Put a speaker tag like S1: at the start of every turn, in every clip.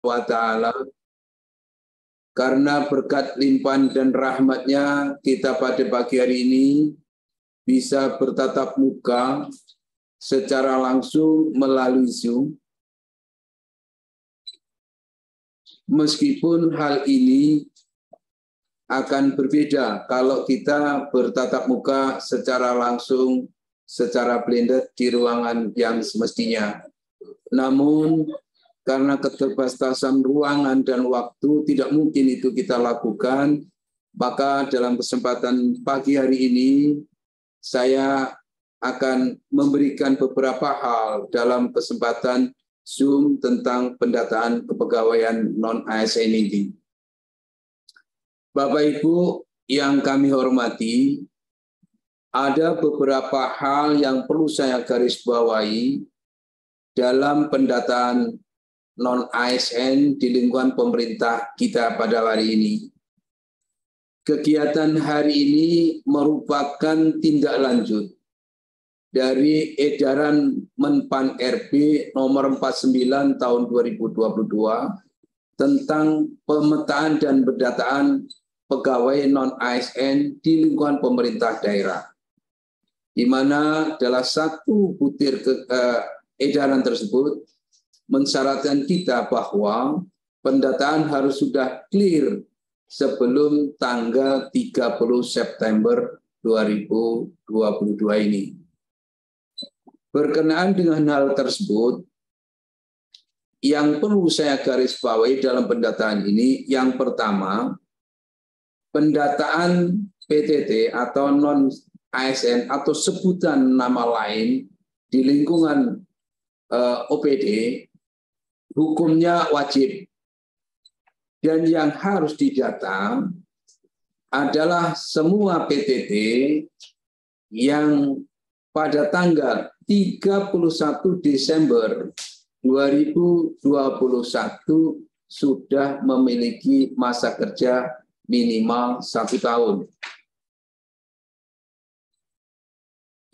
S1: wa ta'ala, karena berkat limpahan dan rahmat-Nya kita pada pagi hari ini bisa bertatap muka secara langsung melalui Zoom. Meskipun hal ini akan berbeda kalau kita bertatap muka secara langsung, secara blended di ruangan yang semestinya. Namun, karena keterbatasan ruangan dan waktu, tidak mungkin itu kita lakukan. Maka dalam kesempatan pagi hari ini, saya akan memberikan beberapa hal dalam kesempatan Zoom tentang pendataan kepegawaian non-ASN ini. Bapak Ibu yang kami hormati, ada beberapa hal yang perlu saya garis bawahi dalam pendataan non-ASN di lingkungan pemerintah kita pada hari ini. Kegiatan hari ini merupakan tindak lanjut dari edaran Menpan RB nomor 49 tahun 2022 tentang pemetaan dan pendataan pegawai non-ASN di lingkungan pemerintah daerah, di mana dalam satu butir edaran tersebut mensyaratkan kita bahwa pendataan harus sudah clear sebelum tanggal 30 September 2022 ini. Berkenaan dengan hal tersebut, yang perlu saya garis bawahi dalam pendataan ini, yang pertama, pendataan PTT atau non-ASN atau sebutan nama lain di lingkungan OPD, hukumnya wajib. Dan yang harus didata adalah semua PTT yang pada tanggal 31 Desember 2021 sudah memiliki masa kerja minimal 1 tahun.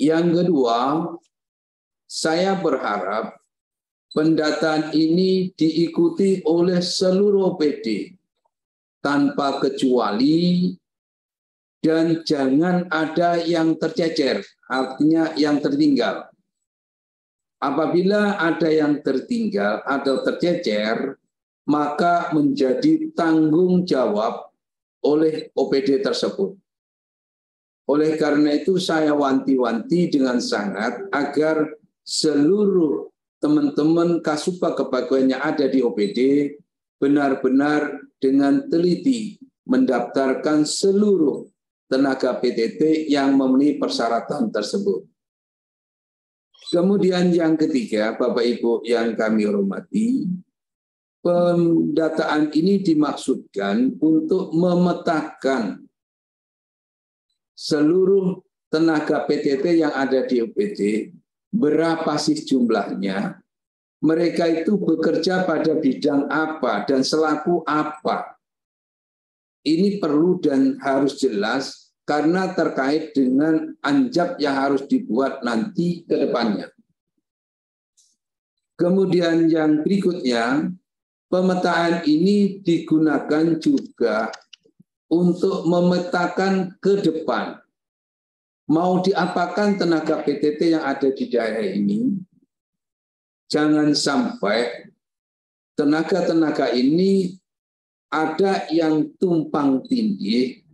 S1: Yang kedua, saya berharap pendataan ini diikuti oleh seluruh OPD tanpa kecuali dan jangan ada yang tercecer, artinya yang tertinggal. Apabila ada yang tertinggal atau tercecer, maka menjadi tanggung jawab oleh OPD tersebut. Oleh karena itu saya wanti-wanti dengan sangat agar seluruh teman-teman Kasubag kepegawaian yang ada di OPD benar-benar dengan teliti mendaftarkan seluruh tenaga PTT yang memenuhi persyaratan tersebut. Kemudian yang ketiga, Bapak Ibu yang kami hormati, pendataan ini dimaksudkan untuk memetakan seluruh tenaga PTT yang ada di OPD, berapa sih jumlahnya, mereka itu bekerja pada bidang apa dan selaku apa. Ini perlu dan harus jelas karena terkait dengan anjab yang harus dibuat nanti ke depannya. Kemudian yang berikutnya, pemetaan ini digunakan juga untuk memetakan ke depan. Mau diapakan tenaga PTT yang ada di daerah ini, jangan sampai tenaga-tenaga ini ada yang tumpang tindih,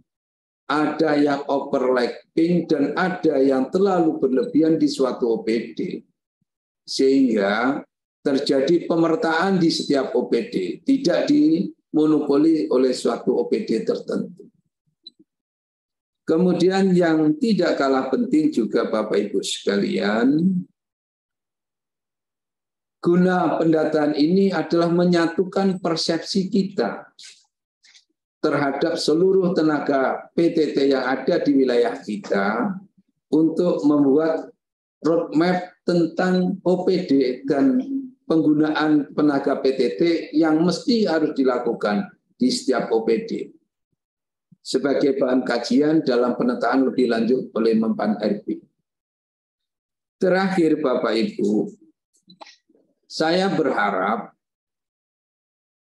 S1: ada yang overlapping, dan ada yang terlalu berlebihan di suatu OPD. Sehingga terjadi pemertaan di setiap OPD, tidak dimonopoli oleh suatu OPD tertentu. Kemudian yang tidak kalah penting juga Bapak Ibu sekalian, guna pendataan ini adalah menyatukan persepsi kita terhadap seluruh tenaga PTT yang ada di wilayah kita untuk membuat roadmap tentang OPD dan penggunaan tenaga PTT yang mesti harus dilakukan di setiap OPD sebagai bahan kajian dalam penataan lebih lanjut oleh Menpan RB. Terakhir Bapak Ibu, saya berharap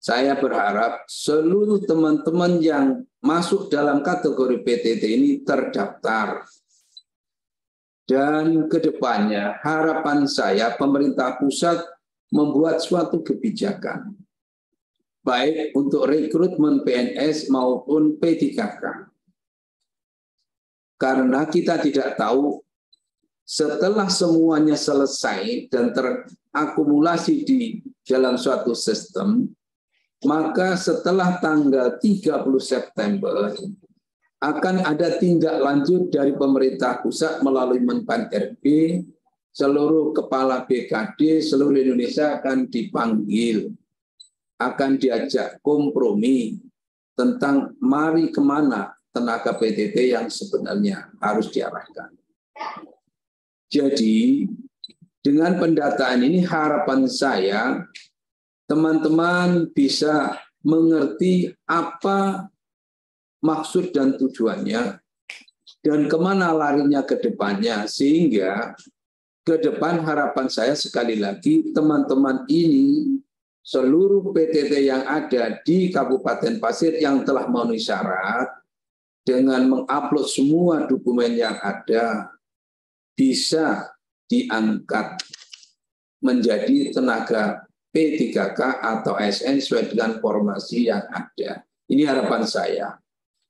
S1: saya berharap seluruh teman-teman yang masuk dalam kategori PTT ini terdaftar. Dan kedepannya harapan saya pemerintah pusat membuat suatu kebijakan, baik untuk rekrutmen PNS maupun P3K. Karena kita tidak tahu setelah semuanya selesai dan terakumulasi di dalam suatu sistem, maka setelah tanggal 30 September akan ada tindak lanjut dari pemerintah pusat melalui Menpan RB, seluruh kepala BKD seluruh Indonesia akan dipanggil, akan diajak kompromi tentang mari kemana tenaga PTT yang sebenarnya harus diarahkan. Jadi dengan pendataan ini harapan saya teman-teman bisa mengerti apa maksud dan tujuannya dan kemana larinya ke depannya, sehingga ke depan harapan saya sekali lagi teman-teman ini seluruh PTT yang ada di Kabupaten Pasir yang telah memenuhi syarat dengan mengupload semua dokumen yang ada bisa diangkat menjadi tenaga P3K atau ASN sesuai dengan formasi yang ada. Ini harapan saya.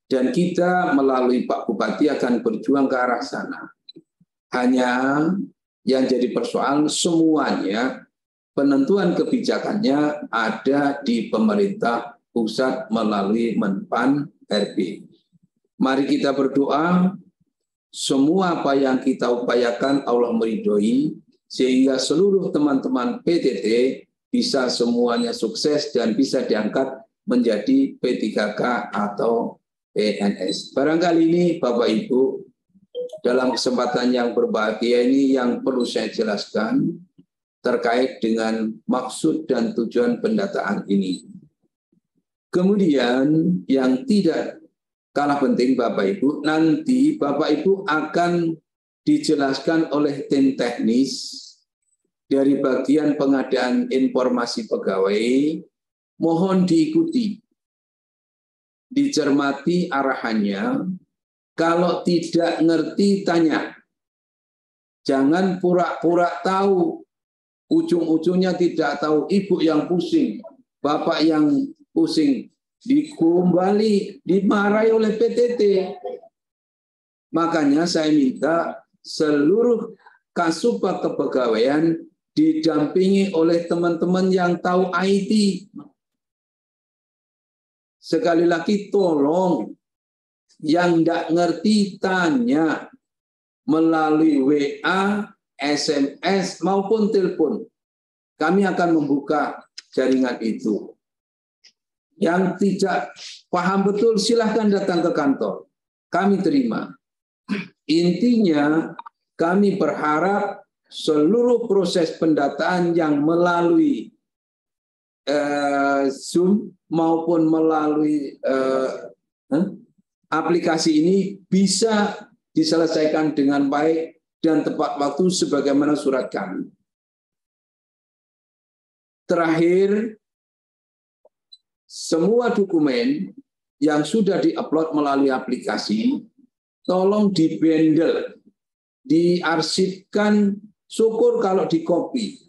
S1: Dan kita melalui Pak Bupati akan berjuang ke arah sana. Hanya yang jadi persoalan semuanya penentuan kebijakannya ada di pemerintah pusat melalui Menpan RB. Mari kita berdoa, semua apa yang kita upayakan Allah meridhoi, sehingga seluruh teman-teman PTT bisa semuanya sukses dan bisa diangkat menjadi P3K atau PNS. Barangkali ini Bapak Ibu, dalam kesempatan yang berbahagia ini yang perlu saya jelaskan terkait dengan maksud dan tujuan pendataan ini. Kemudian yang tidak kalah penting Bapak Ibu, nanti Bapak Ibu akan dijelaskan oleh tim teknis dari bagian pengadaan informasi pegawai, mohon diikuti. Dicermati arahannya, kalau tidak ngerti tanya. Jangan pura-pura tahu, ujung-ujungnya tidak tahu, ibu yang pusing, bapak yang pusing, dikembali, dimarahi oleh PTT. Makanya saya minta seluruh Kasubag Kepegawaian didampingi oleh teman-teman yang tahu IT. Sekali lagi tolong yang tidak ngerti tanya melalui WA, SMS maupun telepon. Kami akan membuka jaringan itu. Yang tidak paham betul silahkan datang ke kantor. Kami terima. Intinya kami berharap seluruh proses pendataan yang melalui Zoom maupun melalui aplikasi ini bisa diselesaikan dengan baik dan tepat waktu sebagaimana surat kami. Terakhir, semua dokumen yang sudah diupload melalui aplikasi, tolong dibendel, diarsipkan, syukur kalau dikopi,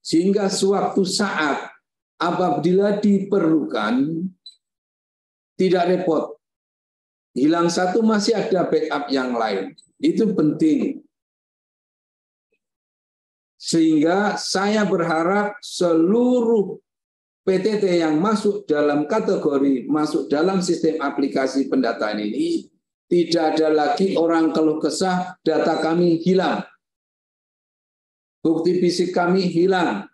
S1: sehingga sewaktu saat apabila diperlukan tidak repot. Hilang satu masih ada backup yang lain. Itu penting. Sehingga saya berharap seluruh PTT yang masuk dalam kategori masuk dalam sistem aplikasi pendataan ini tidak ada lagi orang keluh kesah data kami hilang. Bukti fisik kami hilang.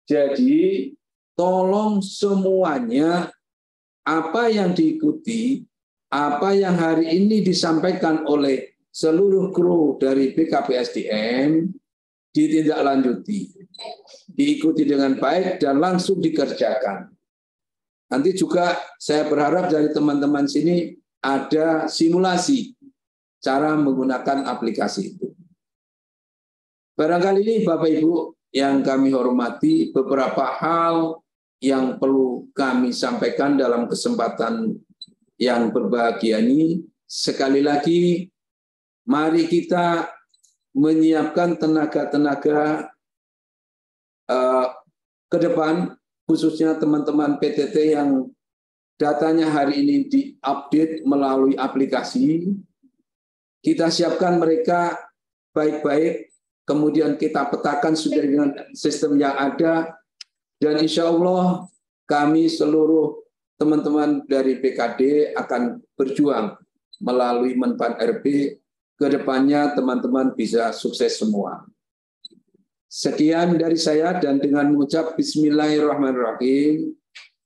S1: Jadi tolong semuanya apa yang diikuti, apa yang hari ini disampaikan oleh seluruh kru dari BKPSDM ditindaklanjuti, diikuti dengan baik dan langsung dikerjakan. Nanti juga saya berharap dari teman-teman sini ada simulasi cara menggunakan aplikasi itu. Barangkali ini Bapak Ibu yang kami hormati, beberapa hal yang perlu kami sampaikan dalam kesempatan yang berbahagia ini. Sekali lagi, mari kita menyiapkan tenaga-tenaga ke depan, khususnya teman-teman PTT yang datanya hari ini diupdate melalui aplikasi. Kita siapkan mereka baik-baik, kemudian kita petakan sudah dengan sistem yang ada, dan insya Allah kami seluruh teman-teman dari BKD akan berjuang melalui Menpan RB, ke depannya teman-teman bisa sukses semua. Sekian dari saya, dan dengan mengucap Bismillahirrahmanirrahim,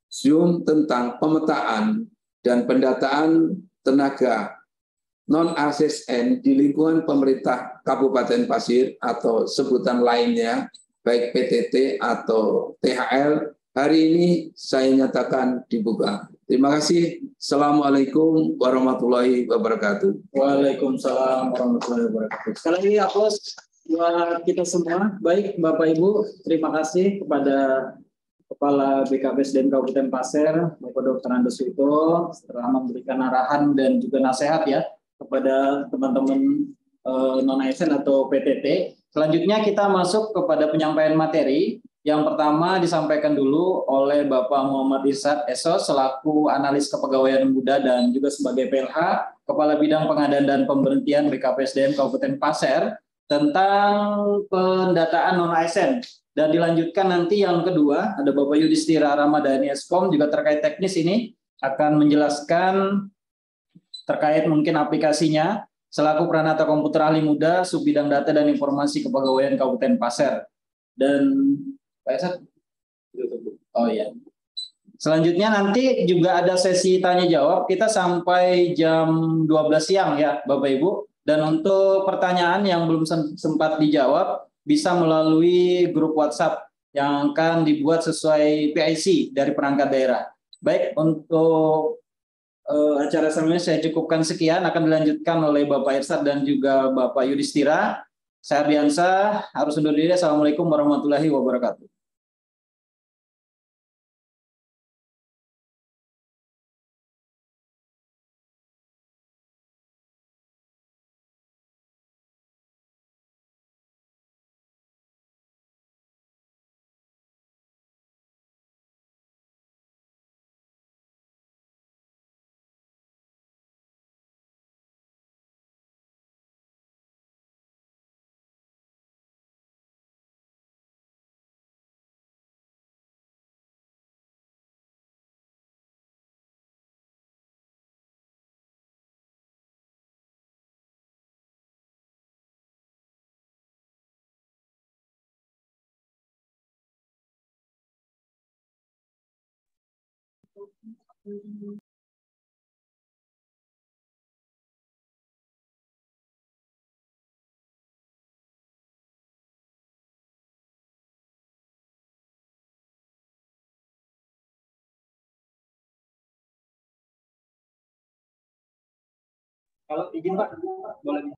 S1: Zoom tentang pemetaan dan pendataan tenaga non-ASN di lingkungan pemerintah Kabupaten Pasir atau sebutan lainnya, baik PTT atau THL, hari ini saya nyatakan dibuka. Terima kasih. Assalamualaikum warahmatullahi wabarakatuh.
S2: Waalaikumsalam warahmatullahi wabarakatuh. Sekali lagi aplaus buat kita semua. Baik Bapak Ibu, terima kasih kepada Kepala BKPSDM Kabupaten Pasir, Bapak Dr. Andes Wito, setelah memberikan arahan dan juga nasihat ya kepada teman-teman non-ASN atau PTT. Selanjutnya kita masuk kepada penyampaian materi. Yang pertama disampaikan dulu oleh Bapak Muhammad Irsad Esos selaku analis kepegawaian muda dan juga sebagai PLH, Kepala Bidang Pengadaan dan Pemberhentian BKPSDM Kabupaten Pasir tentang pendataan non-ASN. Dan dilanjutkan nanti yang kedua, ada Bapak Yudhistira Ramadhani Eskom juga terkait teknis ini akan menjelaskan terkait mungkin aplikasinya selaku Pranata Komputer Ahli Muda Subbidang Data dan Informasi Kepegawaian Kabupaten Pasir. Dan Pak Esat, oh iya. Selanjutnya nanti juga ada sesi tanya jawab, kita sampai jam 12 siang ya Bapak Ibu. Dan untuk pertanyaan yang belum sempat dijawab, bisa melalui grup WhatsApp yang akan dibuat sesuai PIC dari perangkat daerah. Baik, untuk acara sebelumnya saya cukupkan sekian, akan dilanjutkan oleh Bapak Irsad dan juga Bapak Yudhistira. Saya Ardiansah, harus undur diri. Assalamualaikum warahmatullahi wabarakatuh. Kalau izin Pak, boleh.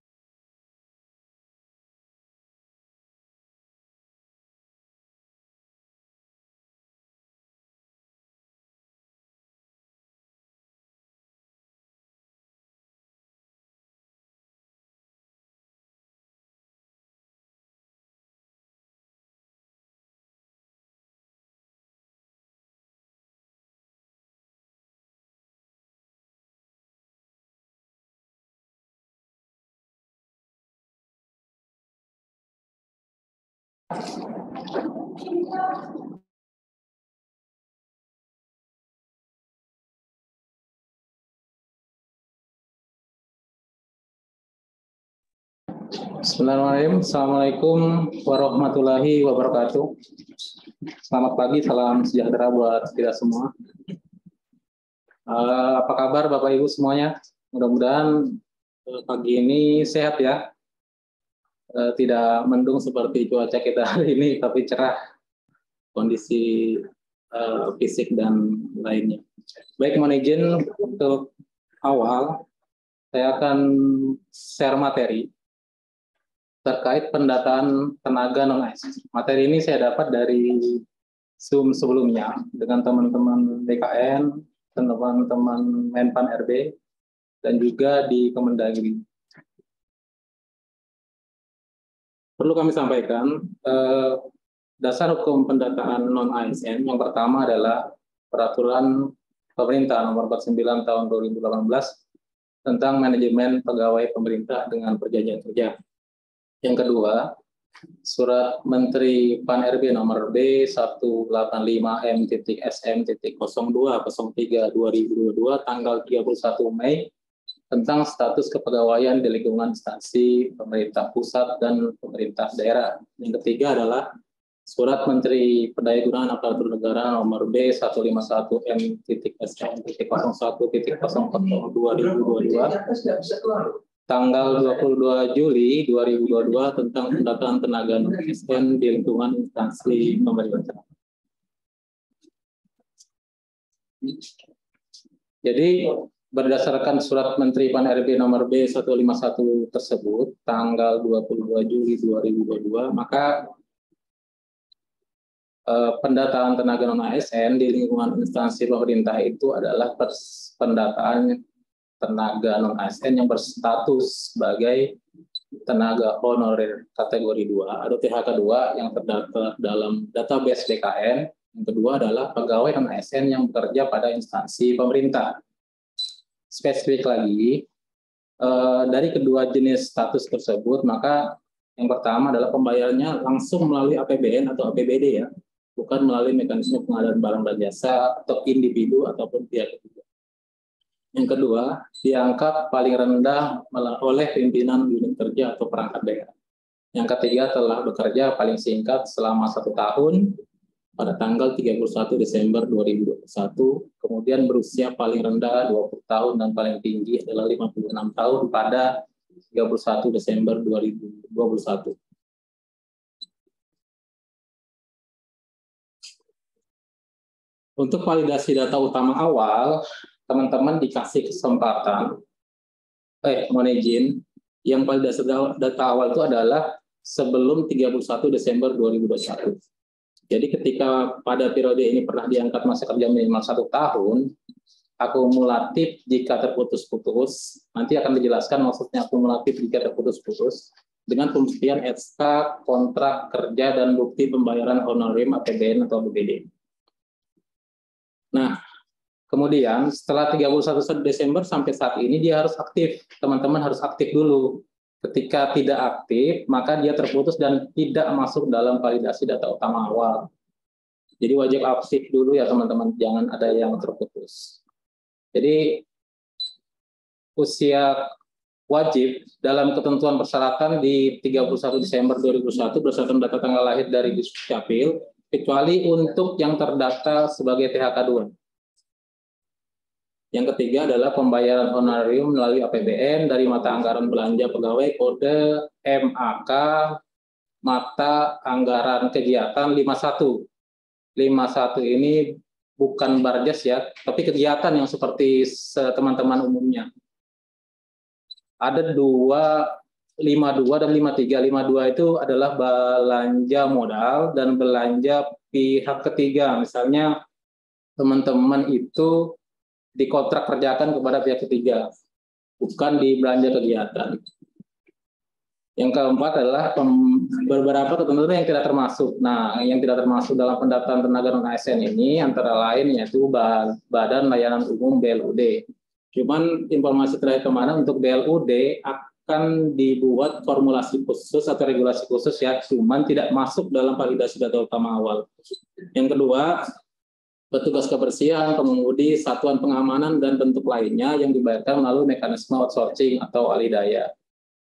S3: Bismillahirrahmanirrahim. Assalamualaikum warahmatullahi wabarakatuh. Selamat pagi, salam sejahtera buat kita semua. Apa kabar Bapak Ibu semuanya? Mudah-mudahan pagi ini sehat ya. Tidak mendung seperti cuaca kita hari ini, tapi cerah kondisi fisik dan lainnya. Baik, mohon izin untuk awal, saya akan share materi terkait pendataan tenaga non-ASN. Materi ini saya dapat dari Zoom sebelumnya dengan teman-teman BKN, teman-teman Menpan RB, dan juga di Kemendagri. Perlu kami sampaikan, dasar hukum pendataan non-ASN yang pertama adalah Peraturan Pemerintah Nomor 49 Tahun 2018 tentang manajemen pegawai pemerintah dengan perjanjian kerja. Yang kedua, Surat Menteri Pan-RB nomor B185M.SM.0203/2022 tanggal 31 Mei tentang status kepegawaian di lingkungan instansi pemerintah pusat dan pemerintah daerah. Yang ketiga adalah Surat Menteri Pendayagunaan Aparatur Negara nomor B151M.SM.01.002022 tanggal 22 Juli 2022 tentang pendataan tenaga non-ASN di lingkungan instansi pemerintah. Jadi berdasarkan Surat Menteri Pan-RB nomor B151 tersebut tanggal 22 Juli 2022, maka pendataan tenaga non-ASN di lingkungan instansi pemerintah itu adalah pendataan tenaga non-ASN yang berstatus sebagai tenaga honorer kategori 2 atau THK 2 yang terdaftar dalam database BKN. Yang kedua adalah pegawai non-ASN yang bekerja pada instansi pemerintah. Spesifik lagi, dari kedua jenis status tersebut, maka yang pertama adalah pembayarannya langsung melalui APBN atau APBD ya, bukan melalui mekanisme pengadaan barang dan jasa atau individu ataupun pihak ketiga. Yang kedua, diangkat paling rendah oleh pimpinan unit kerja atau perangkat daerah. Yang ketiga, telah bekerja paling singkat selama 1 tahun pada tanggal 31 Desember 2021, kemudian berusia paling rendah 20 tahun dan paling tinggi adalah 56 tahun pada 31 Desember 2021. Untuk validasi data utama awal, teman-teman dikasih kesempatan, mohon izin, yang validasi data awal itu adalah sebelum 31 Desember 2021. Jadi ketika pada periode ini pernah diangkat masa kerja minimal 1 tahun, akumulatif jika terputus-putus, nanti akan dijelaskan maksudnya akumulatif jika terputus-putus, dengan pembuktian SK, kontrak kerja, dan bukti pembayaran honorer APBN atau APBD. Nah, kemudian setelah 31 Desember sampai saat ini dia harus aktif. Teman-teman harus aktif dulu. Ketika tidak aktif, maka dia terputus dan tidak masuk dalam validasi data utama awal. Jadi wajib aktif dulu ya teman-teman, jangan ada yang terputus. Jadi usia wajib dalam ketentuan persyaratan di 31 Desember 2001 berdasarkan data tanggal lahir dari Dukcapil, kecuali untuk yang terdaftar sebagai THK 2. Yang ketiga adalah pembayaran honorarium melalui APBN dari mata anggaran belanja pegawai kode MAK mata anggaran kegiatan 51. 51 ini bukan barjas ya, tapi kegiatan yang seperti teman-teman umumnya. Ada 52 dan 53. 52 itu adalah belanja modal dan belanja pihak ketiga. Misalnya teman-teman itu dikontrak kerjakan kepada pihak ketiga, bukan di belanja kegiatan. Yang keempat adalah beberapa ketentuan yang tidak termasuk. Nah, yang tidak termasuk dalam pendataan tenaga non-ASN ini antara lain yaitu Badan Layanan Umum BLUD. Cuman informasi terakhir kemana untuk BLUD akan dibuat formulasi khusus atau regulasi khusus ya, cuman tidak masuk dalam validasi data utama awal. Yang kedua, petugas kebersihan, pengemudi, satuan pengamanan, dan bentuk lainnya yang dibayarkan melalui mekanisme outsourcing atau alih-daya.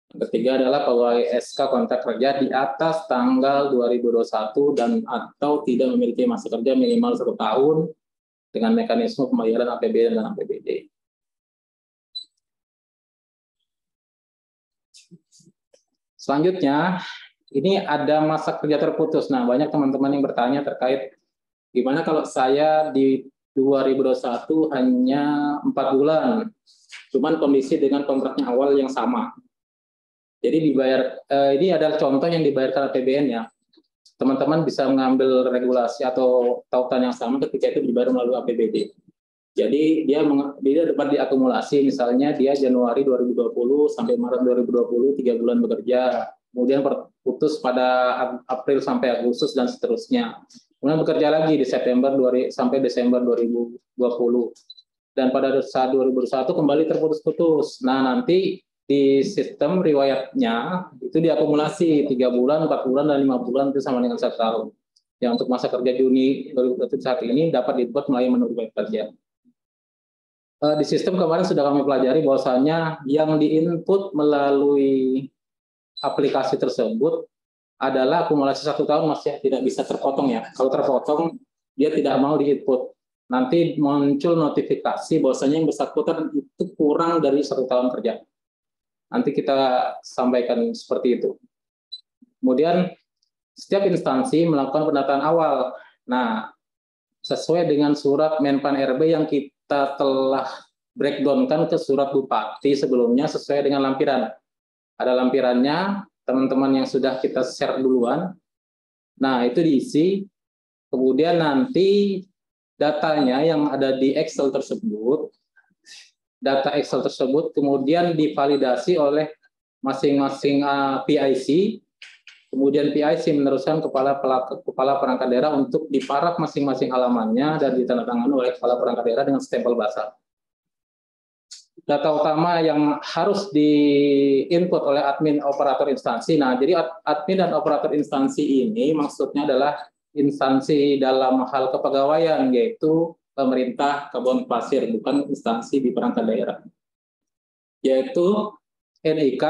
S3: Yang ketiga adalah pegawai SK kontrak kerja di atas tanggal 2021 dan atau tidak memiliki masa kerja minimal 1 tahun dengan mekanisme pembayaran APBN dan APBD. Selanjutnya, ini ada masa kerja terputus. Nah, banyak teman-teman yang bertanya terkait gimana kalau saya di 2021 hanya 4 bulan, cuman kondisi dengan kontraknya awal yang sama. Jadi dibayar, ini adalah contoh yang dibayarkan APBN ya. Teman-teman bisa mengambil regulasi atau tautan yang sama ketika itu dibayar melalui APBD. Jadi dia dapat diakumulasi, misalnya dia Januari 2020 sampai Maret 2020 3 bulan bekerja, kemudian putus pada April sampai Agustus dan seterusnya. Kemudian bekerja lagi di September sampai Desember 2020. Dan pada saat 2021 kembali terputus-putus. Nah, nanti di sistem riwayatnya itu diakumulasi 3 bulan, 4 bulan, dan 5 bulan itu sama dengan 1 tahun. Yang untuk masa kerja Juni 2021 saat ini dapat diinput melalui menu riwayat kerja. Di sistem kemarin sudah kami pelajari bahwasanya yang diinput melalui aplikasi tersebut adalah akumulasi 1 tahun masih tidak bisa terpotong ya. Kalau terpotong dia tidak mau diinput. Nanti muncul notifikasi bahwasanya yang bersangkutan itu kurang dari 1 tahun kerja. Nanti kita sampaikan seperti itu. Kemudian setiap instansi melakukan pendataan awal. Nah, sesuai dengan surat Menpan RB yang kita telah breakdown-kan ke surat Bupati sebelumnya sesuai dengan lampiran. Ada lampirannya, teman-teman yang sudah kita share duluan. Nah, itu diisi. Kemudian nanti datanya yang ada di Excel tersebut, data Excel tersebut kemudian divalidasi oleh masing-masing PIC. Kemudian PIC meneruskan kepala perangkat daerah untuk diparaf masing-masing halamannya dan ditandatangani oleh kepala perangkat daerah dengan stempel basah. Data utama yang harus diinput oleh admin operator instansi. Nah, jadi admin dan operator instansi ini maksudnya adalah instansi dalam hal kepegawaian, yaitu pemerintah Kebon Pasir, bukan instansi di perangkat daerah. Yaitu NIK,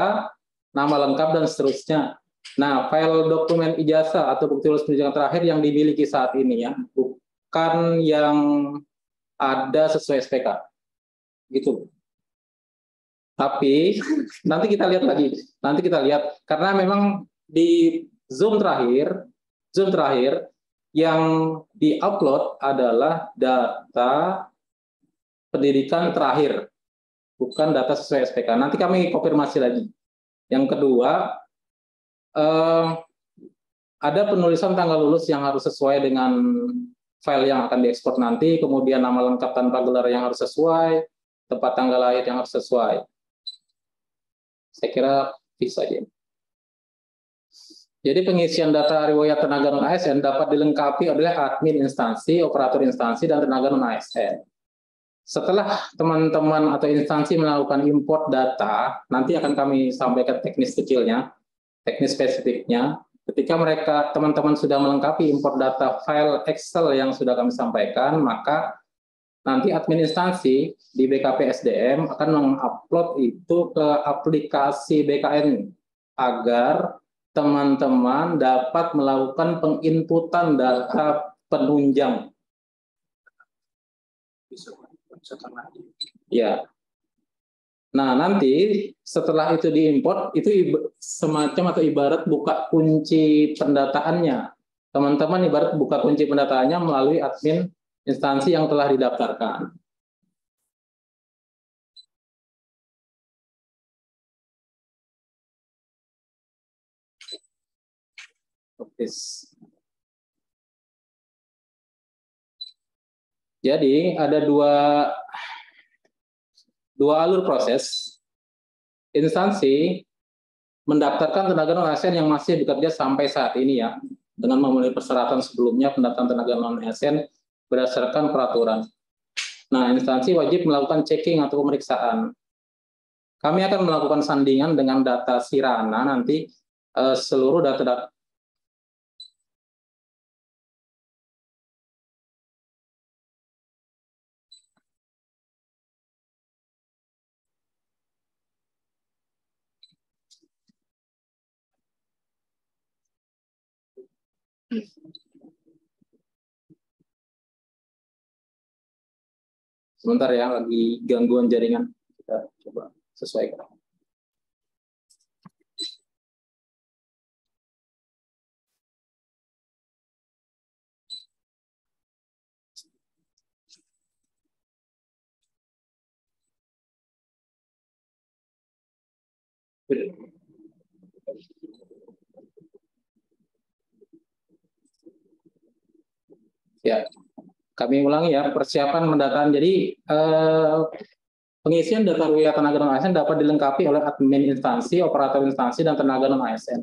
S3: nama lengkap, dan seterusnya. Nah, file dokumen ijazah atau bukti lulus pendidikan terakhir yang dimiliki saat ini ya, bukan yang ada sesuai SPK. Gitu. Tapi nanti kita lihat lagi. Nanti kita lihat karena memang di Zoom terakhir yang di-upload adalah data pendidikan terakhir, bukan data sesuai SPK. Nanti kami konfirmasi lagi. Yang kedua, ada penulisan tanggal lulus yang harus sesuai dengan file yang akan diekspor nanti, kemudian nama lengkap tanpa gelar yang harus sesuai, tempat tanggal lahir yang harus sesuai. Saya kira bisa aja. Jadi pengisian data riwayat tenaga non-ASN dapat dilengkapi oleh admin instansi, operator instansi, dan tenaga non-ASN. Setelah teman-teman atau instansi melakukan import data, nanti akan kami sampaikan teknis kecilnya, teknis spesifiknya. Ketika teman-teman sudah melengkapi import data file Excel yang sudah kami sampaikan, maka nanti admin instansi di BKP SDM akan mengupload itu ke aplikasi BKN agar teman-teman dapat melakukan penginputan data penunjang. Ya. Nah, nanti setelah itu diimport, itu semacam atau ibarat buka kunci pendataannya. Teman-teman ibarat buka kunci pendataannya melalui admin instansi yang telah didaftarkan. Jadi ada dua alur proses. Instansi mendaftarkan tenaga non-ASN yang masih bekerja sampai saat ini ya, dengan memenuhi persyaratan sebelumnya pendaftaran tenaga non-ASN berdasarkan peraturan. Nah, instansi wajib melakukan checking atau pemeriksaan. Kami akan melakukan sandingan dengan data Sirana nanti seluruh data-data. Sebentar ya, lagi gangguan jaringan. Kita coba sesuaikan. Ya, kami ulangi ya, persiapan pendataan. Jadi pengisian data rupiah tenaga non-ASN dapat dilengkapi oleh admin instansi, operator instansi, dan tenaga non-ASN.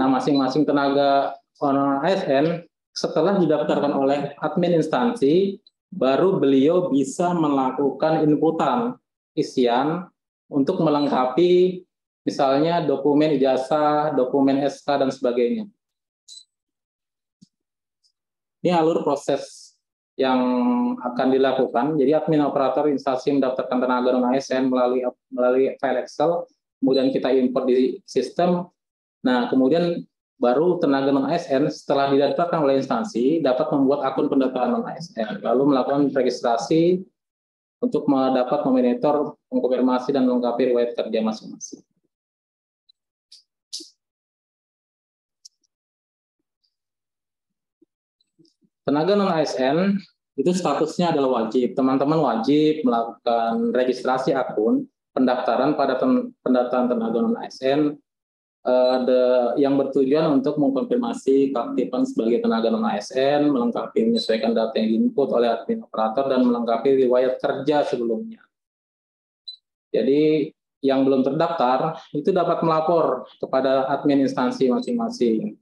S3: Nah, masing-masing tenaga non-ASN setelah didaftarkan oleh admin instansi, baru beliau bisa melakukan inputan isian untuk melengkapi misalnya dokumen ijazah, dokumen SK, dan sebagainya. Ini alur proses yang akan dilakukan. Jadi admin operator instansi mendaftarkan tenaga non-ASN melalui file Excel, kemudian kita import di sistem. Nah, kemudian baru tenaga non-ASN setelah didaftarkan oleh instansi dapat membuat akun pendataan non-ASN, lalu melakukan registrasi untuk dapat memonitor, mengkonfirmasi, dan melengkapi riwayat kerja masing-masing. Tenaga non-ASN itu statusnya adalah wajib. Teman-teman wajib melakukan registrasi akun pendaftaran pada pendataan tenaga non-ASN yang bertujuan untuk mengkonfirmasi keaktifan sebagai tenaga non-ASN, melengkapi menyesuaikan data yang diinput oleh admin operator, dan melengkapi riwayat kerja sebelumnya. Jadi yang belum terdaftar itu dapat melapor kepada admin instansi masing-masing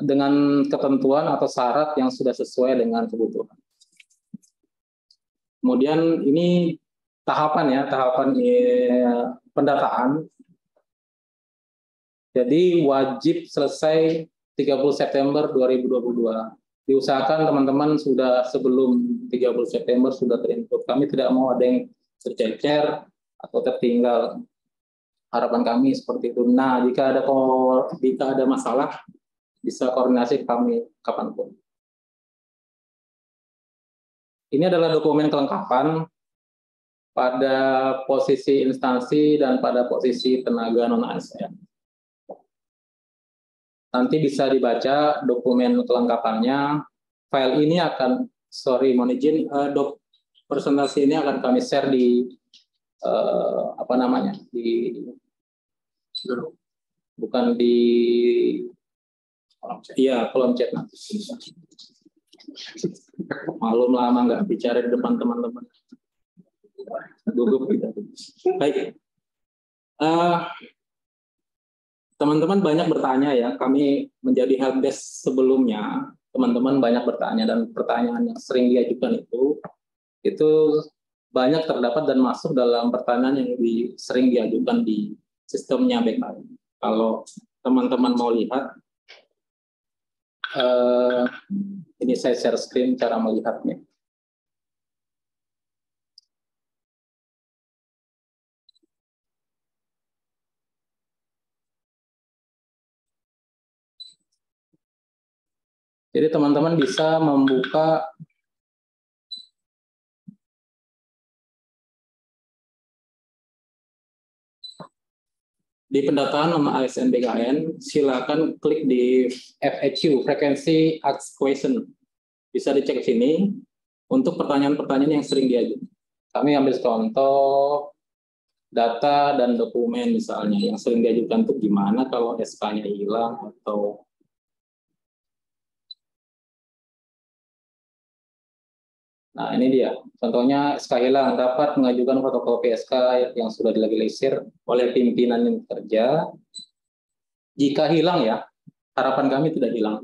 S3: dengan ketentuan atau syarat yang sudah sesuai dengan kebutuhan. Kemudian ini tahapan pendataan. Jadi wajib selesai 30 September 2022. Diusahakan teman-teman sudah sebelum 30 September sudah terinput. Kami tidak mau ada yang tercecer atau tertinggal. Harapan kami seperti itu. Nah, jika ada masalah, bisa koordinasi kami kapanpun. Ini adalah dokumen kelengkapan pada posisi instansi dan pada posisi tenaga non-ASN. Nanti bisa dibaca dokumen kelengkapannya. File ini mohon izin, presentasi ini akan kami share di bukan di kolom chat nanti. Malum lama nggak bicara di depan teman-teman. Gugup gitu. Baik. Teman-teman banyak bertanya ya. Kami menjadi helpdesk sebelumnya. Teman-teman banyak bertanya, dan pertanyaan yang sering diajukan itu banyak terdapat dan masuk dalam pertanyaan yang sering diajukan di sistemnya BKN. Kalau teman-teman mau lihat, ini saya share screen cara melihatnya. Jadi teman-teman bisa membuka di pendataan nama ASN BKN, silakan klik di FAQ, Frequency Asked Question. Bisa dicek di sini untuk pertanyaan-pertanyaan yang sering diajukan. Kami ambil contoh data dan dokumen misalnya yang sering diajukan itu gimana kalau SK-nya hilang atau nah ini dia contohnya SK hilang, dapat mengajukan fotokopi SK yang sudah dilegalisir oleh pimpinan yang bekerja. Jika hilang ya, harapan kami tidak hilang.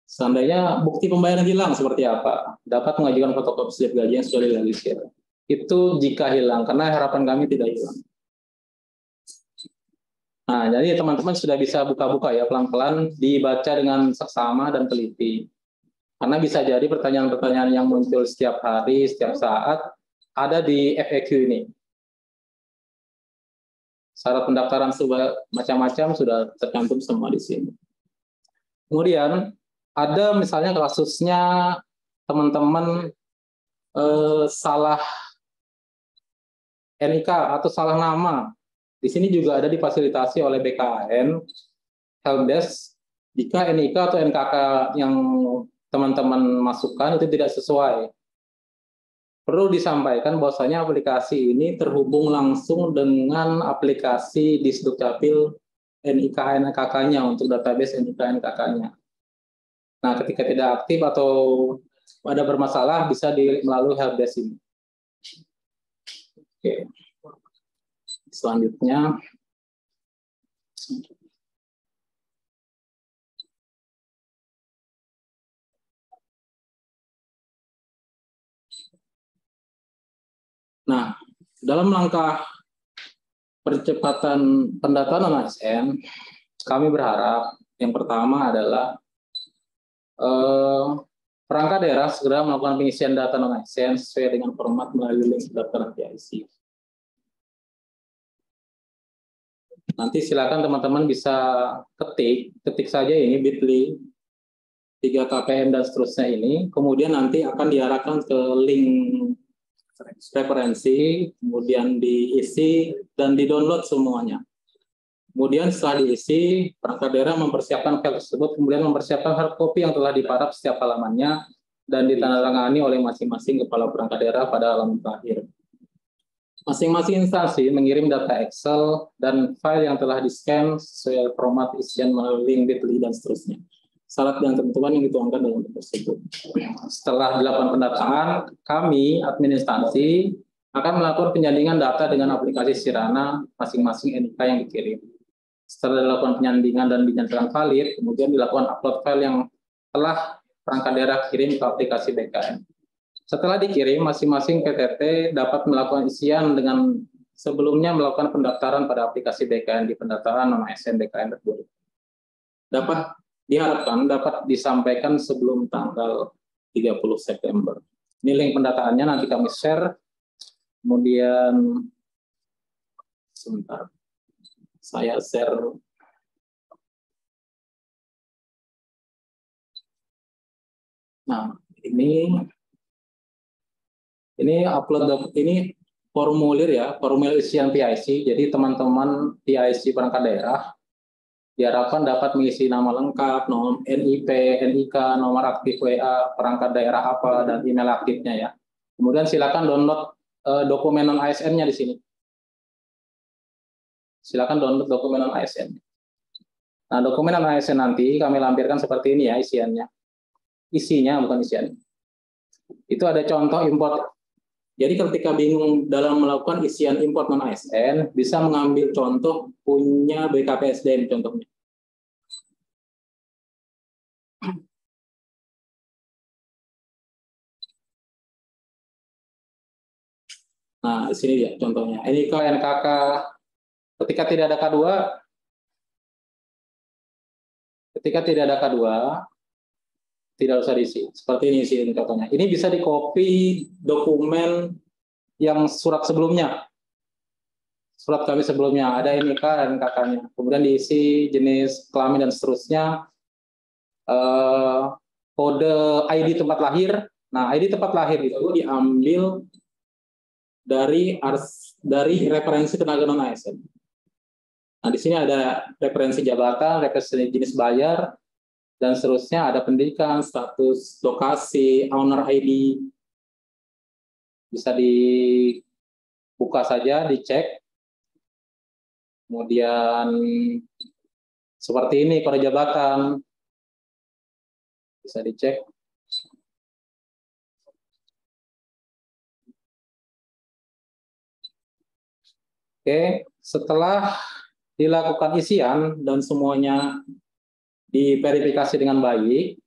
S3: Seandainya bukti pembayaran hilang seperti apa? Dapat mengajukan fotokopi slip gaji yang sudah dilegalisir. Itu jika hilang, karena harapan kami tidak hilang. Nah, jadi teman-teman sudah bisa buka-buka ya, pelan-pelan dibaca dengan seksama dan teliti. Karena bisa jadi pertanyaan-pertanyaan yang muncul setiap hari, setiap saat, ada di FAQ ini. Syarat pendaftaran macam-macam sudah tercantum semua di sini. Kemudian, ada misalnya kasusnya teman-teman salah NIK atau salah nama. Di sini juga ada difasilitasi oleh BKN, helpdesk, jika NIK atau NKK yang teman-teman masukkan itu tidak sesuai. Perlu disampaikan bahwasanya aplikasi ini terhubung langsung dengan aplikasi di Sdukcapil NIK NKK-nya untuk database NIK NKK-nya. Nah, ketika tidak aktif atau ada bermasalah, bisa melalui helpdesk ini. Oke. Selanjutnya, nah, dalam langkah percepatan pendataan non-ASN, kami berharap yang pertama adalah perangkat daerah segera melakukan pengisian data non-ASN sesuai dengan format melalui link pendaftaran PIC. Nanti silakan teman-teman bisa ketik saja ini bit.ly 3KPM dan seterusnya ini, kemudian nanti akan diarahkan ke link referensi, kemudian diisi dan di-download semuanya. Kemudian setelah diisi, perangkat daerah mempersiapkan file tersebut, kemudian mempersiapkan hard copy yang telah diparaf setiap halamannya dan ditandatangani oleh masing-masing kepala perangkat daerah pada halaman terakhir. Masing-masing instansi mengirim data Excel dan file yang telah di-scan sesuai format isian melalui link bit.ly dan seterusnya. Syarat dan ketentuan yang dituangkan dalam tersebut. Setelah dilakukan pendataan, kami, admin instansi, akan melakukan penyandingan data dengan aplikasi Sirana masing-masing NIK yang dikirim. Setelah dilakukan penyandingan dan dinyatakan valid, kemudian dilakukan upload file yang telah perangkat daerah kirim ke aplikasi BKN. Setelah dikirim, masing-masing PTT dapat melakukan isian dengan sebelumnya melakukan pendaftaran pada aplikasi BKN di pendaftaran non-ASN BKN tersebut. Diharapkan dapat disampaikan sebelum tanggal 30 September. Ini link pendataannya nanti kami share. Kemudian sebentar. Saya share. Nah, ini upload ini formulir ya, formulir isian PIC. Jadi teman-teman PIC perangkat daerah diharapkan dapat mengisi nama lengkap, nomor NIP, NIK, nomor aktif WA, perangkat daerah apa, dan email aktifnya ya. Kemudian silakan download dokumen non-ASN-nya di sini. Silakan download dokumen non-ASN. Nah, dokumen non-ASN nanti kami lampirkan seperti ini ya isiannya. Isinya bukan isiannya. Itu ada contoh import. Jadi ketika bingung dalam melakukan isian import non-ASN, bisa mengambil contoh punya BKPSDM contohnya. Nah, di sini ya contohnya. NIK, NKK, ketika tidak ada K2, tidak usah diisi. Seperti ini sih contohnya. Ini bisa di-copy dokumen yang surat sebelumnya. Surat kami sebelumnya, ada NIK dan NKK-nya. Kemudian diisi jenis kelamin dan seterusnya. Kode ID tempat lahir. Nah, ID tempat lahir itu diambil dari referensi tenaga non-ASN. Nah, di sini ada referensi jabatan, referensi jenis bayar, dan seterusnya ada pendidikan, status, lokasi, owner ID. Bisa dibuka saja, dicek. Kemudian seperti ini kode jabatan. Bisa dicek. Oke, setelah dilakukan isian dan semuanya diverifikasi dengan baik,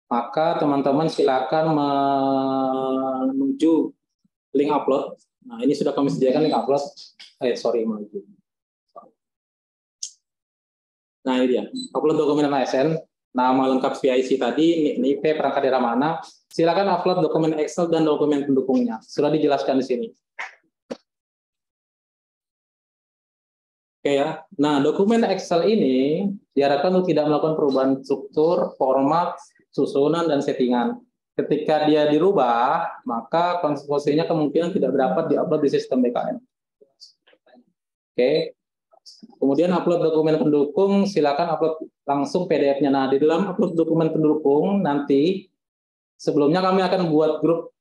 S3: maka teman-teman silakan menuju link upload. Nah, ini sudah kami sediakan link upload. Nah, ini dia. Upload dokumen ASN, nama lengkap PIC tadi, NIP, perangkat daerah mana. Silakan upload dokumen Excel dan dokumen pendukungnya. Sudah dijelaskan di sini. Oke ya. Nah, dokumen Excel ini diharapkan untuk tidak melakukan perubahan struktur, format, susunan, dan settingan. Ketika dia dirubah, maka konsekuensinya kemungkinan tidak dapat diupload di sistem BKN. Oke. Kemudian upload dokumen pendukung, silakan upload langsung PDF-nya. Nah, di dalam upload dokumen pendukung nanti, sebelumnya kami akan buat grup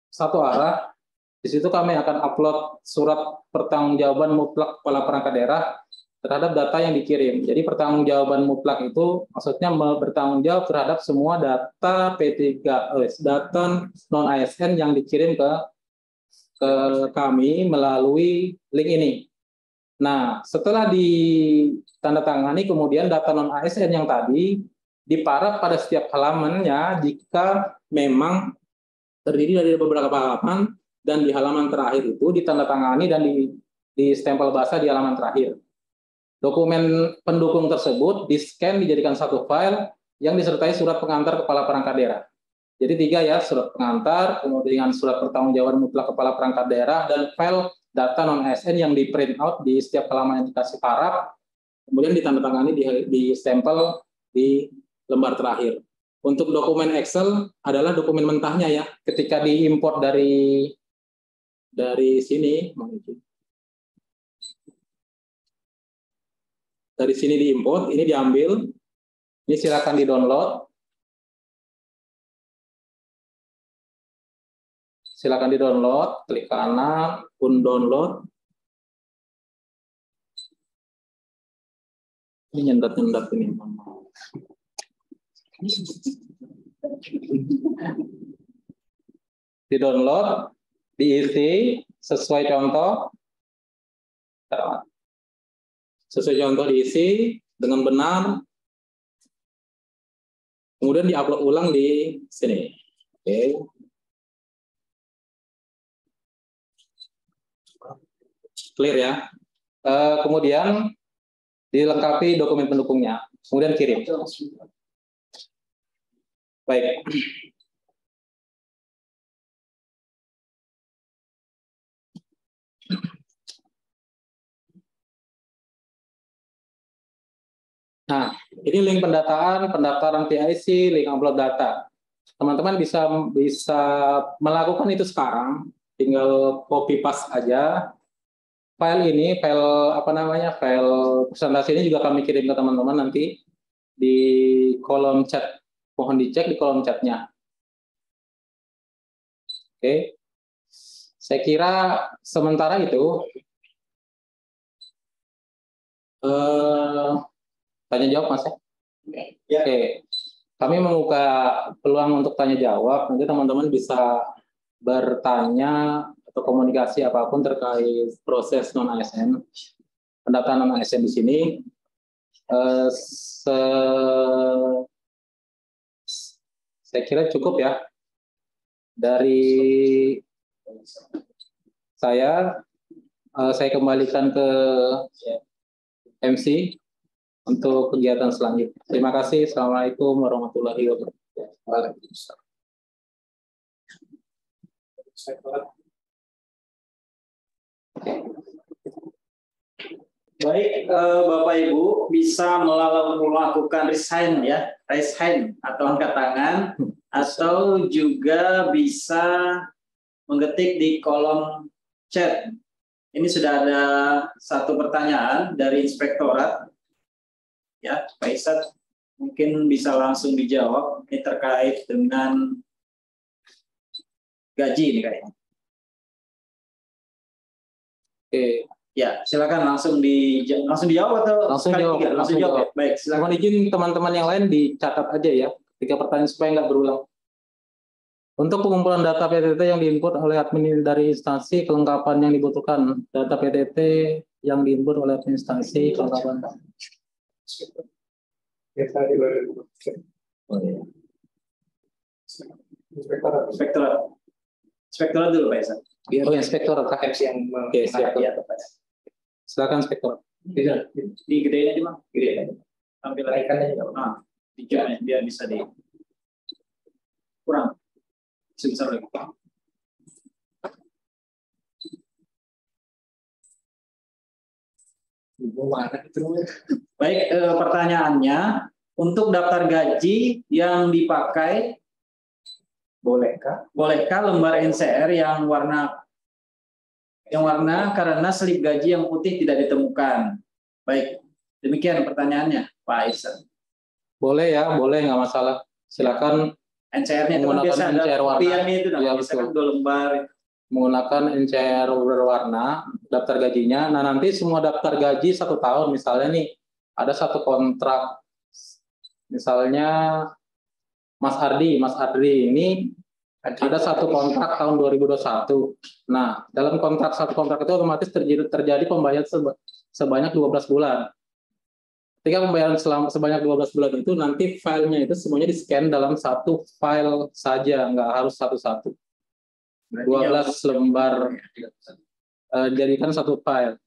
S3: satu arah. Di situ kami akan upload surat pertanggungjawaban mutlak kepala perangkat daerah terhadap data yang dikirim. Jadi pertanggungjawaban mutlak itu maksudnya bertanggung jawab terhadap semua data P3OS, data non ASN yang dikirim ke kami melalui link ini. Nah, setelah ditandatangani, kemudian data non ASN yang tadi diparaf pada setiap halamannya jika memang terdiri dari beberapa halaman dan di halaman terakhir itu ditandatangani dan di stempel basah di halaman terakhir. Dokumen pendukung tersebut di-scan dijadikan satu file yang disertai surat pengantar kepala perangkat daerah. Jadi 3 ya, surat pengantar, kemudian surat pertanggungjawaban mutlak kepala perangkat daerah, dan file data non-ASN yang di print out di setiap halaman yang dikasih paraf, kemudian ditandatangani di stempel di lembar terakhir. Untuk dokumen Excel adalah dokumen mentahnya ya, ketika diimport dari sini, dari sini diimport, ini diambil, ini silakan di-download. Silakan di-download, klik kanan, download. Ini nyendat-nyendat ini. Di-download, diisi sesuai contoh. Sesuai contoh diisi dengan benar. Kemudian di-upload ulang di sini. Oke. Clear ya. Kemudian dilengkapi dokumen pendukungnya, kemudian kirim. Baik. Nah, ini link pendaftaran PIC, link upload data. Teman-teman bisa melakukan itu sekarang, tinggal copy paste aja. File ini, file presentasi ini juga kami kirim ke teman-teman nanti di kolom chat. Mohon dicek di kolom chatnya. Oke. Saya kira sementara itu tanya jawab Mas ya. Oke. Kami membuka peluang untuk tanya jawab. Nanti teman-teman bisa bertanya atau komunikasi apapun terkait proses non ASN, pendaftaran non ASN di sini. Saya kira cukup ya dari saya kembalikan ke MC untuk kegiatan selanjutnya. Terima kasih. Assalamualaikum warahmatullahi wabarakatuh. Waalaikumsalam.
S2: Baik, Bapak Ibu bisa melakukan raise hand atau angkat tangan, atau juga bisa mengetik di kolom chat. Ini sudah ada satu pertanyaan dari inspektorat, ya Pak Isat, mungkin bisa langsung dijawab. Ini terkait dengan gaji ini kayaknya. Oke. Ya, silakan langsung dijawab atau
S3: langsung jawab.
S2: Baik, silakan.
S3: Mohon izin teman-teman yang lain dicatat aja ya, ketika pertanyaan supaya nggak berulang. Untuk pengumpulan data PTT yang diinput oleh admin dari instansi, kelengkapan yang dibutuhkan. Data PTT yang diinput oleh instansi, kelengkapan.
S2: Inspektorat dulu Pak Isan.
S3: Oh, inspektorat KMC yang siap. Silakan inspektor.
S2: Di gedein aja Bang, gedein aja. Tampil ikannya juga. Nah, biar bisa di kurang. Sebesar lagi. Baik, pertanyaannya, untuk daftar gaji yang dipakai, bolehkah lembar NCR yang warna karena slip gaji yang putih tidak ditemukan? Baik, demikian pertanyaannya Pak Aisyah.
S3: Boleh ya, boleh, nggak masalah. Silakan.
S2: NCR-nya itu biasa ada kopiannya itu, biasa kan 2 lembar.
S3: menggunakan NCR berwarna daftar gajinya. Nah, nanti semua daftar gaji 1 tahun, misalnya nih ada satu kontrak, misalnya Mas Ardi ini ada satu kontrak tahun 2021. Nah, dalam satu kontrak itu otomatis terjadi pembayaran sebanyak 12 bulan. Ketika pembayaran sebanyak 12 bulan itu, nanti filenya itu semuanya di-scan dalam satu file saja, nggak harus satu-satu. 12 lembar jadikan satu file.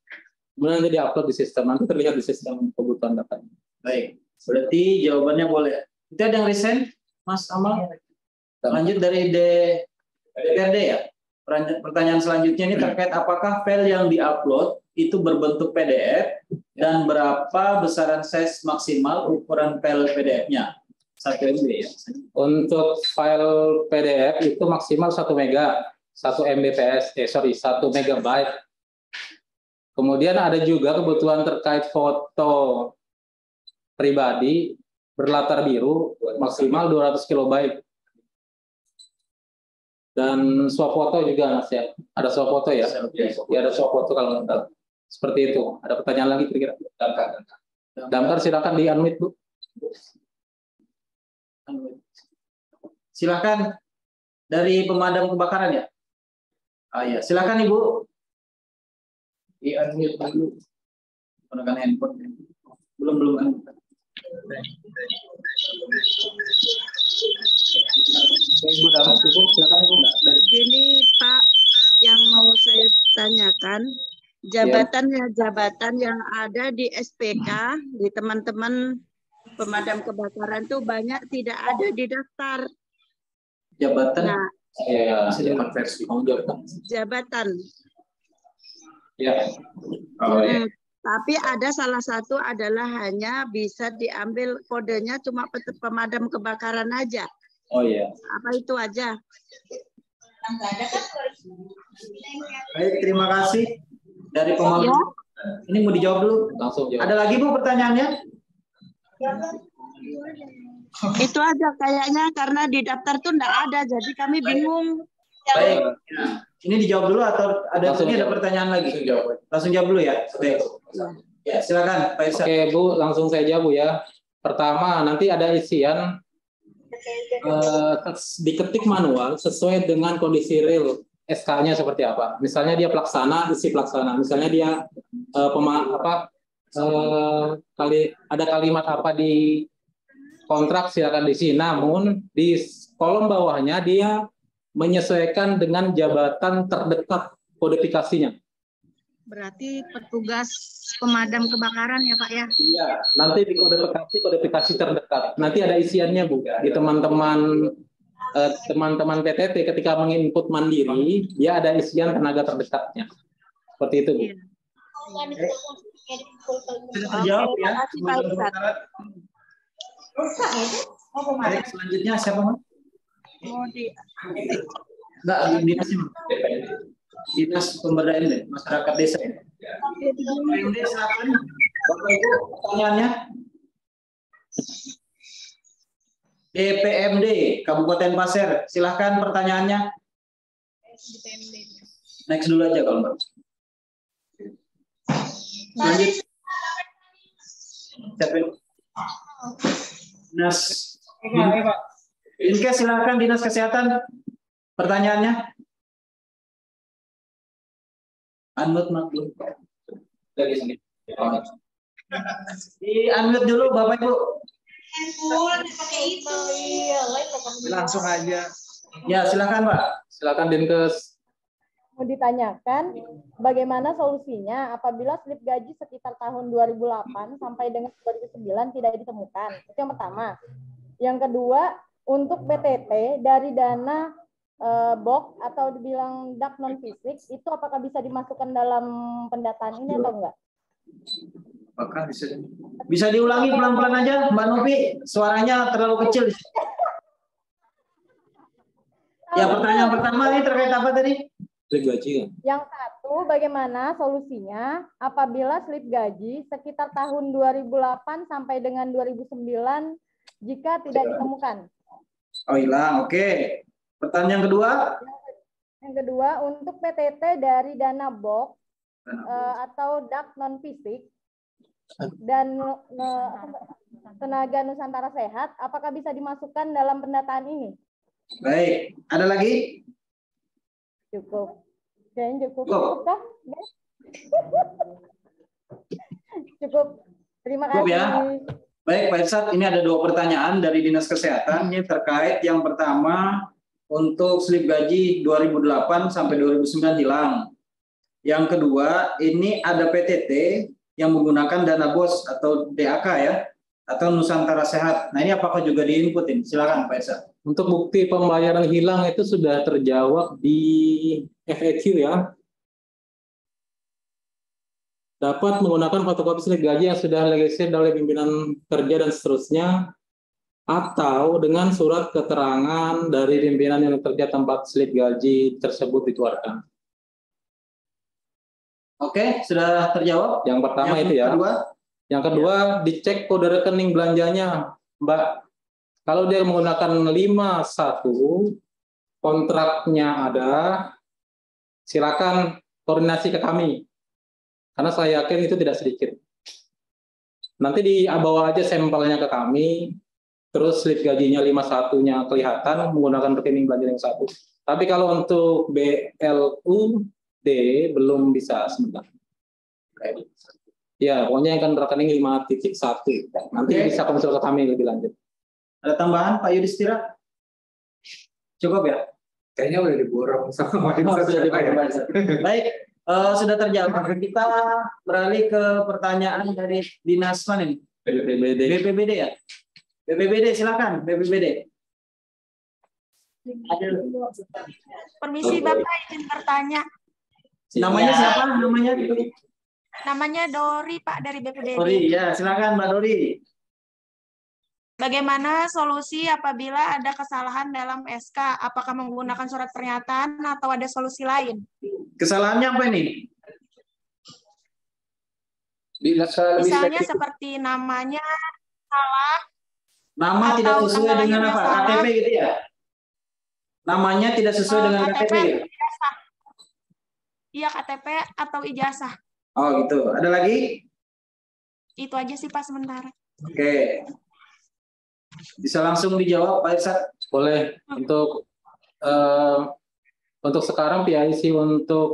S3: Kemudian nanti di-upload di sistem, nanti terlihat di sistem kebutuhan datanya.
S2: Baik, berarti jawabannya boleh. Itu ada yang resign, Mas Amal? Lanjut dari DPRD ya. Pertanyaan selanjutnya ini terkait apakah file yang di-upload itu berbentuk PDF dan berapa besaran size maksimal ukuran file PDF-nya? 1 MB ya.
S3: Untuk file PDF itu maksimal 1 mega, 1 Mbps, 1 megabyte. Kemudian ada juga kebutuhan terkait foto pribadi berlatar biru maksimal 200 kilobyte. Dan swafoto juga, Mas ya. Ada swafoto ya? Ya, ada swafoto kalau nggak salah. Seperti itu. Ada pertanyaan lagi kira-kira? Damkar silakan di-unmute, Bu.
S2: Silakan dari pemadam kebakaran ya. Iya, silakan Ibu. Di-unmute dulu. Menggunakan handphone. Belum. Ibu dalam Ibu, silakan Ibu.
S4: Gini Pak, yang mau saya tanyakan, jabatan yang ada di SPK, di teman-teman pemadam kebakaran itu banyak tidak ada di daftar.
S2: Jabatan?
S4: Nah, jabatan.
S2: Ya.
S4: Tapi ada salah satu adalah hanya bisa diambil kodenya cuma pemadam kebakaran aja.
S2: Oh iya.
S4: Apa itu aja?
S2: Baik, terima kasih dari pemadam. Ya. Ini mau dijawab dulu.
S3: Langsung jawab.
S2: Ada lagi Bu pertanyaannya?
S4: Itu aja kayaknya karena di daftar tuh enggak ada, jadi kami bingung.
S2: Baik. Ini dijawab dulu atau ada pertanyaan lagi? Langsung jawab dulu ya. Baik. Ya, silakan Pak Irsa.
S3: Oke, Bu, langsung saya jawab Bu ya. Pertama, nanti ada isian diketik manual sesuai dengan kondisi real SK-nya seperti apa. Misalnya dia pelaksana, isi pelaksana. Misalnya dia ada kalimat apa di kontrak, silakan diisi. Namun di kolom bawahnya dia menyesuaikan dengan jabatan terdekat kodifikasinya.
S4: Berarti petugas pemadam kebakaran ya Pak ya?
S3: Iya, nanti di kodifikasi terdekat. Nanti ada isiannya Bu. Di teman-teman PTT ketika menginput mandiri, dia ada isian tenaga terdekatnya. Seperti itu Bu.
S2: Sudah terjawab ya. Baik, selanjutnya siapa Mas?
S4: Mau di
S2: Enggak, dinas pemberdayaan masyarakat desa ya. PMD silakan. Bapak Ibu pertanyaannya. DPMD Kabupaten Pasir, silahkan pertanyaannya. Next dulu aja kalau Mbak. Lanjut. Dinas. Inke silahkan Dinas Kesehatan. Pertanyaannya. Unmute maklum. Di unmute dulu Bapak Ibu.
S5: Langsung aja.
S2: Ya, silakan Pak.
S3: Silakan Dinkes.
S6: Mau ditanyakan bagaimana solusinya apabila slip gaji sekitar tahun 2008 sampai dengan 2009 tidak ditemukan. Itu yang pertama. Yang kedua, untuk PTT dari dana box atau dibilang dak non fisik itu apakah bisa dimasukkan dalam pendataan ini atau enggak?
S2: Apakah bisa diulangi pelan-pelan aja Mbak Novi, suaranya terlalu kecil. Ya, pertanyaan pertama ini terkait apa tadi?
S3: Slip gaji kan?
S6: Yang satu, bagaimana solusinya apabila slip gaji sekitar tahun 2008 sampai dengan 2009 jika tidak ditemukan?
S2: Oh hilang, oke. Pertanyaan kedua?
S6: Yang kedua, untuk PTT dari dana box atau dak non fisik dan tenaga Nusantara Sehat, apakah bisa dimasukkan dalam pendataan ini?
S2: Baik, ada lagi?
S6: Cukup. Kayaknya cukup.
S2: Cukup.
S6: Cukup kah? Cukup. Terima
S2: Cukup
S6: kasih.
S2: ya. Baik, Pak Irsad, ini ada 2 pertanyaan dari Dinas Kesehatan. Ini terkait yang pertama untuk slip gaji 2008 sampai 2009 hilang. Yang kedua, ini ada PTT yang menggunakan dana BOS atau DAK ya, atau Nusantara Sehat. Nah, ini apakah juga diinputin? Silakan Pak Irsad.
S3: Untuk bukti pembayaran hilang itu sudah terjawab di FAQ ya. Dapat menggunakan fotokopi slip gaji yang sudah dilegalisir oleh pimpinan kerja dan seterusnya, atau dengan surat keterangan dari pimpinan yang kerja tempat slip gaji tersebut dikeluarkan.
S2: Oke, sudah terjawab.
S3: Yang pertama itu ya. Yang kedua, dicek kode rekening belanjanya, Mbak. Kalau dia menggunakan 51, kontraknya ada, silakan koordinasi ke kami. Karena saya yakin itu tidak sedikit. Nanti dibawa aja sampelnya ke kami, terus slip gajinya 51-nya kelihatan menggunakan rekening belanja yang satu. Tapi kalau untuk BLUD belum bisa sebentar. Ya, pokoknya yang kan rekening 5.1. Nanti bisa konsul ke kami lebih lanjut.
S2: Ada tambahan Pak Yudhistira? Cukup ya?
S1: Kayaknya udah diborong sama
S2: Baik, sudah terjawab. Kita beralih ke pertanyaan dari Dinas mana ini? BPBD ya? BPBD, silakan BPBD.
S7: Permisi Bapak, izin bertanya.
S2: Namanya siapa?
S7: Namanya Dori Pak dari BPBD.
S2: Dori, ya silakan Mbak Dori.
S7: Bagaimana solusi apabila ada kesalahan dalam SK? Apakah menggunakan surat pernyataan atau ada solusi lain?
S2: Kesalahannya apa ini?
S7: Misalnya seperti namanya salah.
S2: Nama tidak sesuai dengan apa? KTP gitu ya? Namanya tidak sesuai dengan KTP.
S7: Ijazah. Iya, KTP atau ijazah.
S2: Oh gitu. Ada lagi?
S7: Itu aja sih Pak sementara.
S2: Oke. Bisa langsung dijawab Pak Irsad?
S3: Boleh. Untuk sekarang PIC untuk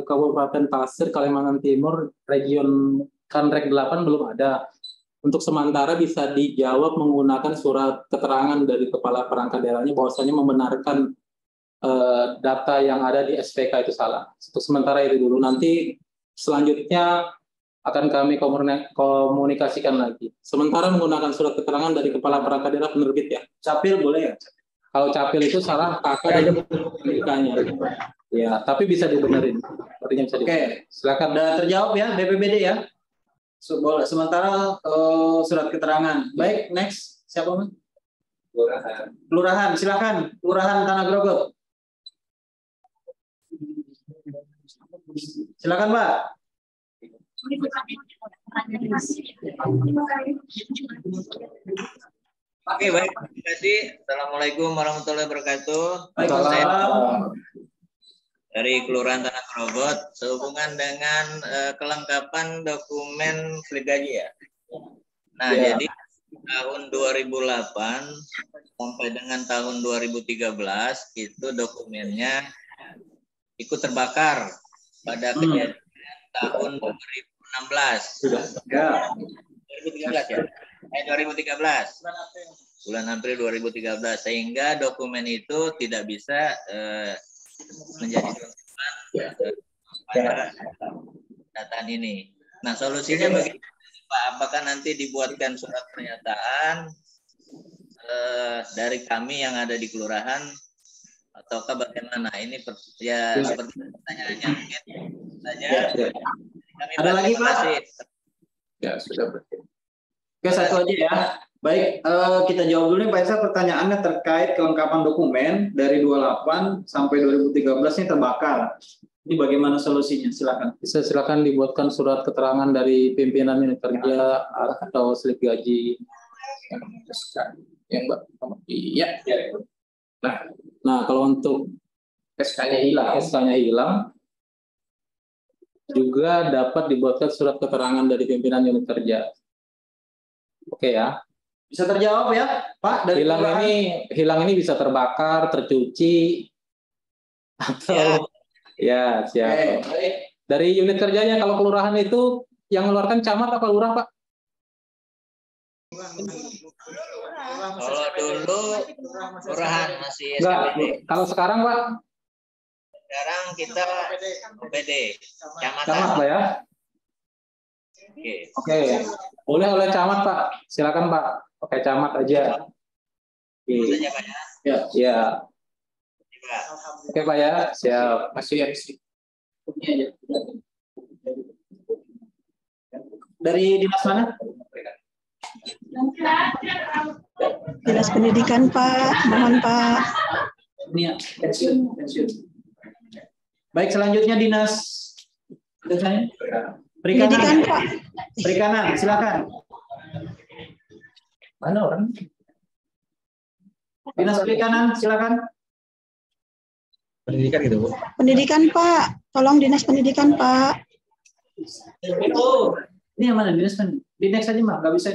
S3: Kabupaten Pasir, Kalimantan Timur, region Kanrek 8 belum ada. Untuk sementara bisa dijawab menggunakan surat keterangan dari kepala perangkat daerahnya bahwasanya membenarkan data yang ada di SPK itu salah. Untuk sementara itu dulu. Nanti selanjutnya akan kami komunikasikan lagi. Sementara menggunakan surat keterangan dari kepala perangkat daerah penerbit ya.
S2: Capil boleh ya?
S3: Kalau capil itu salah kakak dan nikahnya. Ya, tapi bisa dibenerin. Artinya bisa dibenerin.
S2: Oke,
S3: Silakan.
S2: Udah terjawab ya BPBD ya. Sementara surat keterangan. Baik, next siapa Mas? Kelurahan, silakan. Kelurahan Tanah Grogol. Silakan Mbak.
S8: Oke, baik. Terima kasih. Assalamualaikum warahmatullahi wabarakatuh.
S2: Waalaikumsalam.
S8: Dari Kelurahan Tanah Grogot, sehubungan dengan kelengkapan dokumen slip gaji ya. Nah, jadi tahun 2008 sampai dengan tahun 2013 itu dokumennya ikut terbakar pada kejadian tahun 2016.
S2: Sudah. Ya.
S8: 2013 ya. 2013. Bulan April 2013, sehingga dokumen itu tidak bisa menjadi rujukan pada dataan ini. Nah, solusinya bagaimana Pak? Apakah nanti dibuatkan surat pernyataan dari kami yang ada di kelurahan, ataukah bagaimana? Ini ya seperti pertanyaannya mungkin saja. Kami
S2: ada lagi Pak?
S1: Ya sudah.
S2: Oke, satu aja ya. Baik, kita jawab dulu nih Pak Irsad, pertanyaannya terkait kelengkapan dokumen dari 28 sampai 2013 ini terbakar. Ini bagaimana solusinya? Silakan.
S3: Silakan dibuatkan surat keterangan dari pimpinan unit kerja atau slip gaji.
S1: Yang Mbak. Iya.
S3: Nah, kalau untuk
S1: SK-nya hilang.
S3: SK-nya hilang, juga dapat dibuatkan surat keterangan dari pimpinan unit kerja. Oke ya.
S2: Bisa terjawab ya, Pak? Dari
S3: Hilang ini bisa terbakar, tercuci, atau ya siap. Dari unit kerjanya, kalau kelurahan itu yang mengeluarkan camat apa lurah, Pak?
S8: Kalau dulu kelurahan masih
S3: Enggak,
S8: SKPD.
S3: kalau sekarang, Pak?
S8: Sekarang kita OPD,
S3: Camat,
S8: kecamatan.
S3: Pak ya?
S8: Oke.
S3: Boleh oleh camat, Pak. Silakan, Pak. Pakai camat aja. Oke.
S8: Saja, Pak ya.
S3: Ya.
S8: Coba.
S3: Oke, Pak ya. Siap. Masih MC.
S2: Dari dinas mana?
S7: Dinas Pendidikan, Pak. Mohon, Pak.
S2: Ini ya, pensiun. Baik, selanjutnya dinas
S7: Pendidikan, Pak.
S2: Perikanan, silakan.
S1: Mana orang?
S2: Dinas Perikanan, silakan.
S1: Pendidikan gitu, Bu.
S7: Pendidikan, Pak. Tolong Dinas Pendidikan, Pak.
S2: Ini yang mana dinas pendidikan? Di next aja, Mak. Nggak bisa.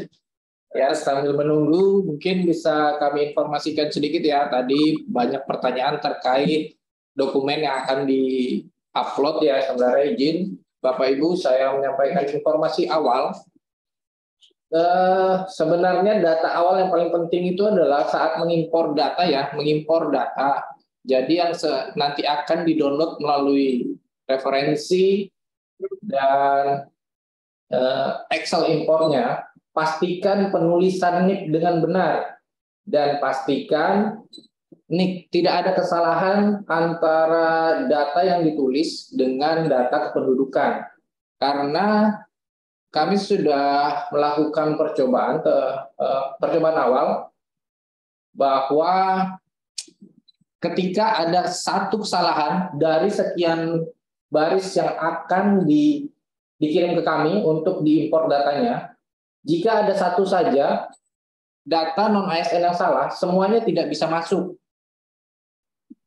S1: Ya, sambil menunggu, mungkin bisa kami informasikan sedikit ya. Tadi banyak pertanyaan terkait dokumen yang akan di-upload ya. Sebenarnya izin, Bapak Ibu, saya menyampaikan informasi awal. Sebenarnya data awal yang paling penting itu adalah saat mengimpor data ya, mengimpor data. Jadi yang nanti akan di-download melalui referensi dan Excel impornya, pastikan penulisan NIK dengan benar dan pastikan NIK tidak ada kesalahan antara data yang ditulis dengan data kependudukan. Karena kami sudah melakukan percobaan awal bahwa ketika ada satu kesalahan dari sekian baris yang akan dikirim ke kami untuk diimpor datanya, jika ada satu saja data non-ASN yang salah, semuanya tidak bisa masuk.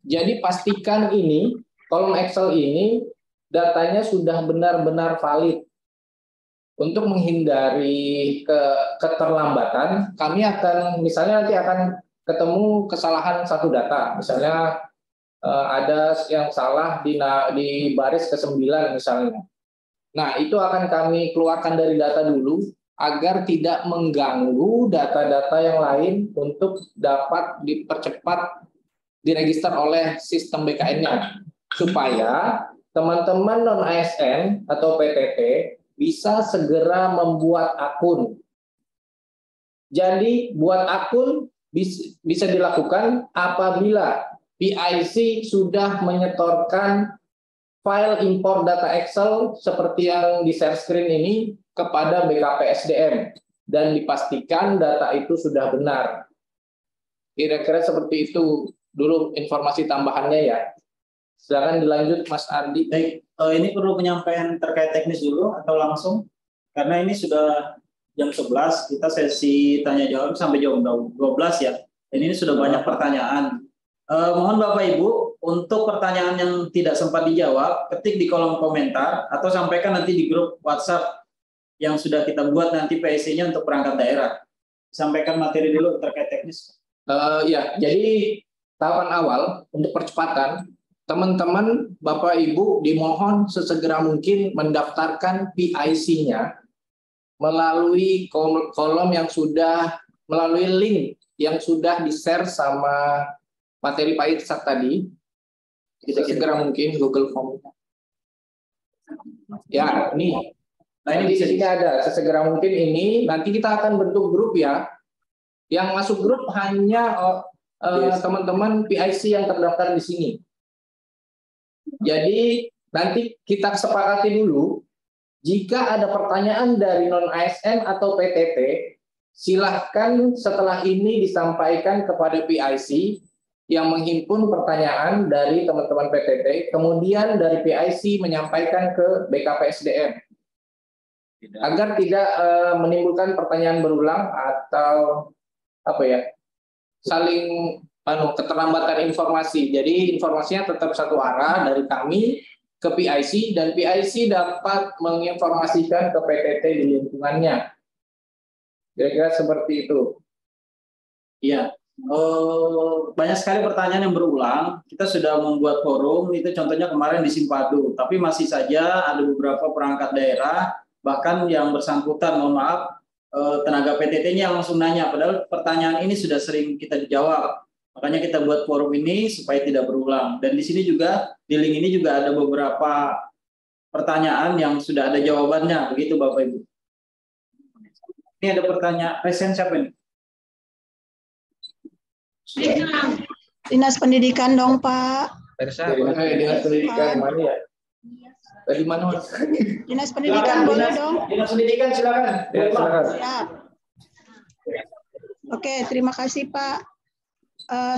S1: Jadi pastikan ini, kolom Excel ini, datanya sudah benar-benar valid. Untuk menghindari keterlambatan, kami akan, misalnya nanti akan ketemu kesalahan satu data. Misalnya ada yang salah di baris ke-9 misalnya. Nah, itu akan kami keluarkan dari data dulu, agar tidak mengganggu data-data yang lain untuk dapat dipercepat diregister oleh sistem BKN-nya. Supaya teman-teman non-ASN atau PTT bisa segera membuat akun. Jadi buat akun bisa dilakukan apabila PIC sudah menyetorkan file impor data Excel seperti yang di share screen ini kepada BKPSDM dan dipastikan data itu sudah benar. Kira-kira seperti itu dulu informasi tambahannya ya. Silakan dilanjut Mas Ardi.
S2: Baik, ini perlu penyampaian terkait teknis dulu atau langsung? Karena ini sudah jam 11, kita sesi tanya jawab sampai jam 12 ya. Dan ini sudah banyak pertanyaan. Mohon Bapak Ibu, untuk pertanyaan yang tidak sempat dijawab, ketik di kolom komentar atau sampaikan nanti di grup WhatsApp yang sudah kita buat nanti PIC-nya untuk perangkat daerah. Sampaikan materi dulu terkait teknis.
S1: Ya, jadi tahapan awal untuk percepatan, teman-teman, Bapak Ibu dimohon sesegera mungkin mendaftarkan PIC-nya melalui kolom yang sudah, melalui link yang sudah di-share sama materi Pak Irsak tadi. Sesegera mungkin Google Form. Ya, ini. Nah, ini di sini ada sesegera mungkin ini. Nanti kita akan bentuk grup ya. Yang masuk grup hanya teman-teman PIC yang terdaftar di sini. Jadi nanti kita sepakati dulu, jika ada pertanyaan dari non-ASN atau PTT, silahkan setelah ini disampaikan kepada PIC yang menghimpun pertanyaan dari teman-teman PTT, kemudian dari PIC menyampaikan ke BKPSDM. Agar tidak menimbulkan pertanyaan berulang atau saling
S3: keterlambatan informasi. Jadi informasinya tetap satu arah dari kami ke PIC, dan PIC dapat menginformasikan ke PTT di lingkungannya. Kira-kira seperti itu.
S2: Iya. Banyak sekali pertanyaan yang berulang. Kita sudah membuat forum, itu contohnya kemarin di Simpadu, tapi masih saja ada beberapa perangkat daerah, bahkan yang bersangkutan, mohon maaf, tenaga PTT-nya yang langsung nanya, padahal pertanyaan ini sudah sering kita dijawab. Makanya kita buat forum ini supaya tidak berulang. Dan di sini juga, di link ini juga ada beberapa pertanyaan yang sudah ada jawabannya, begitu Bapak Ibu. Ini ada pertanyaan, resen siapa ini?
S7: Dinas Pendidikan dong, Pak.
S3: Dinas Pendidikan mana ya? Dari mana, Mas?
S7: Dinas Pendidikan boleh dong.
S2: Dinas Pendidikan silakan.
S3: Ya, silakan.
S7: Siap. Oke, terima kasih Pak.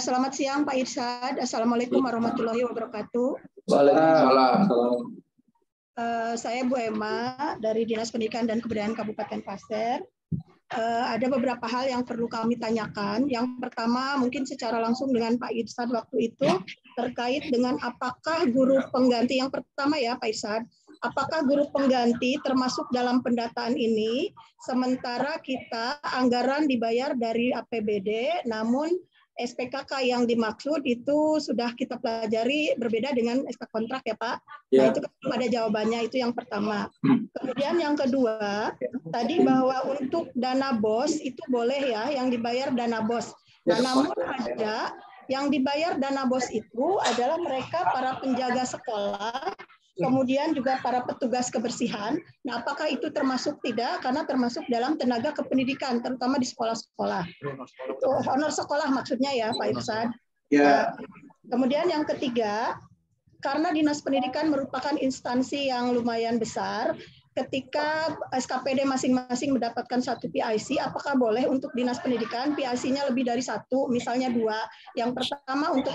S7: Selamat siang Pak Irsad. Assalamualaikum warahmatullahi wabarakatuh.
S1: Waalaikumsalam.
S7: Saya Bu Emma dari Dinas Pendidikan dan Kebudayaan Kabupaten Pasir. Ada beberapa hal yang perlu kami tanyakan. Yang pertama mungkin secara langsung dengan Pak Irsad waktu itu terkait dengan apakah guru pengganti, yang pertama ya Pak Irsad, apakah guru pengganti termasuk dalam pendataan ini, sementara kita anggaran dibayar dari APBD, namun SPKK yang dimaksud itu sudah kita pelajari berbeda dengan SK kontrak ya Pak.
S3: Ya.
S7: Nah itu kan belum ada jawabannya, itu yang pertama. Kemudian yang kedua, tadi bahwa untuk dana BOS itu boleh ya yang dibayar dana BOS. Nah, namun ada yang dibayar dana BOS itu adalah mereka para penjaga sekolah, kemudian juga para petugas kebersihan. Nah, apakah itu termasuk tidak? Karena termasuk dalam tenaga kependidikan, terutama di sekolah-sekolah. Itu honor sekolah maksudnya ya, Pak Irsad.
S2: Ya.
S7: Kemudian yang ketiga, karena Dinas Pendidikan merupakan instansi yang lumayan besar, ketika SKPD masing-masing mendapatkan satu PIC, apakah boleh untuk Dinas Pendidikan PIC-nya lebih dari satu, misalnya dua. Yang pertama untuk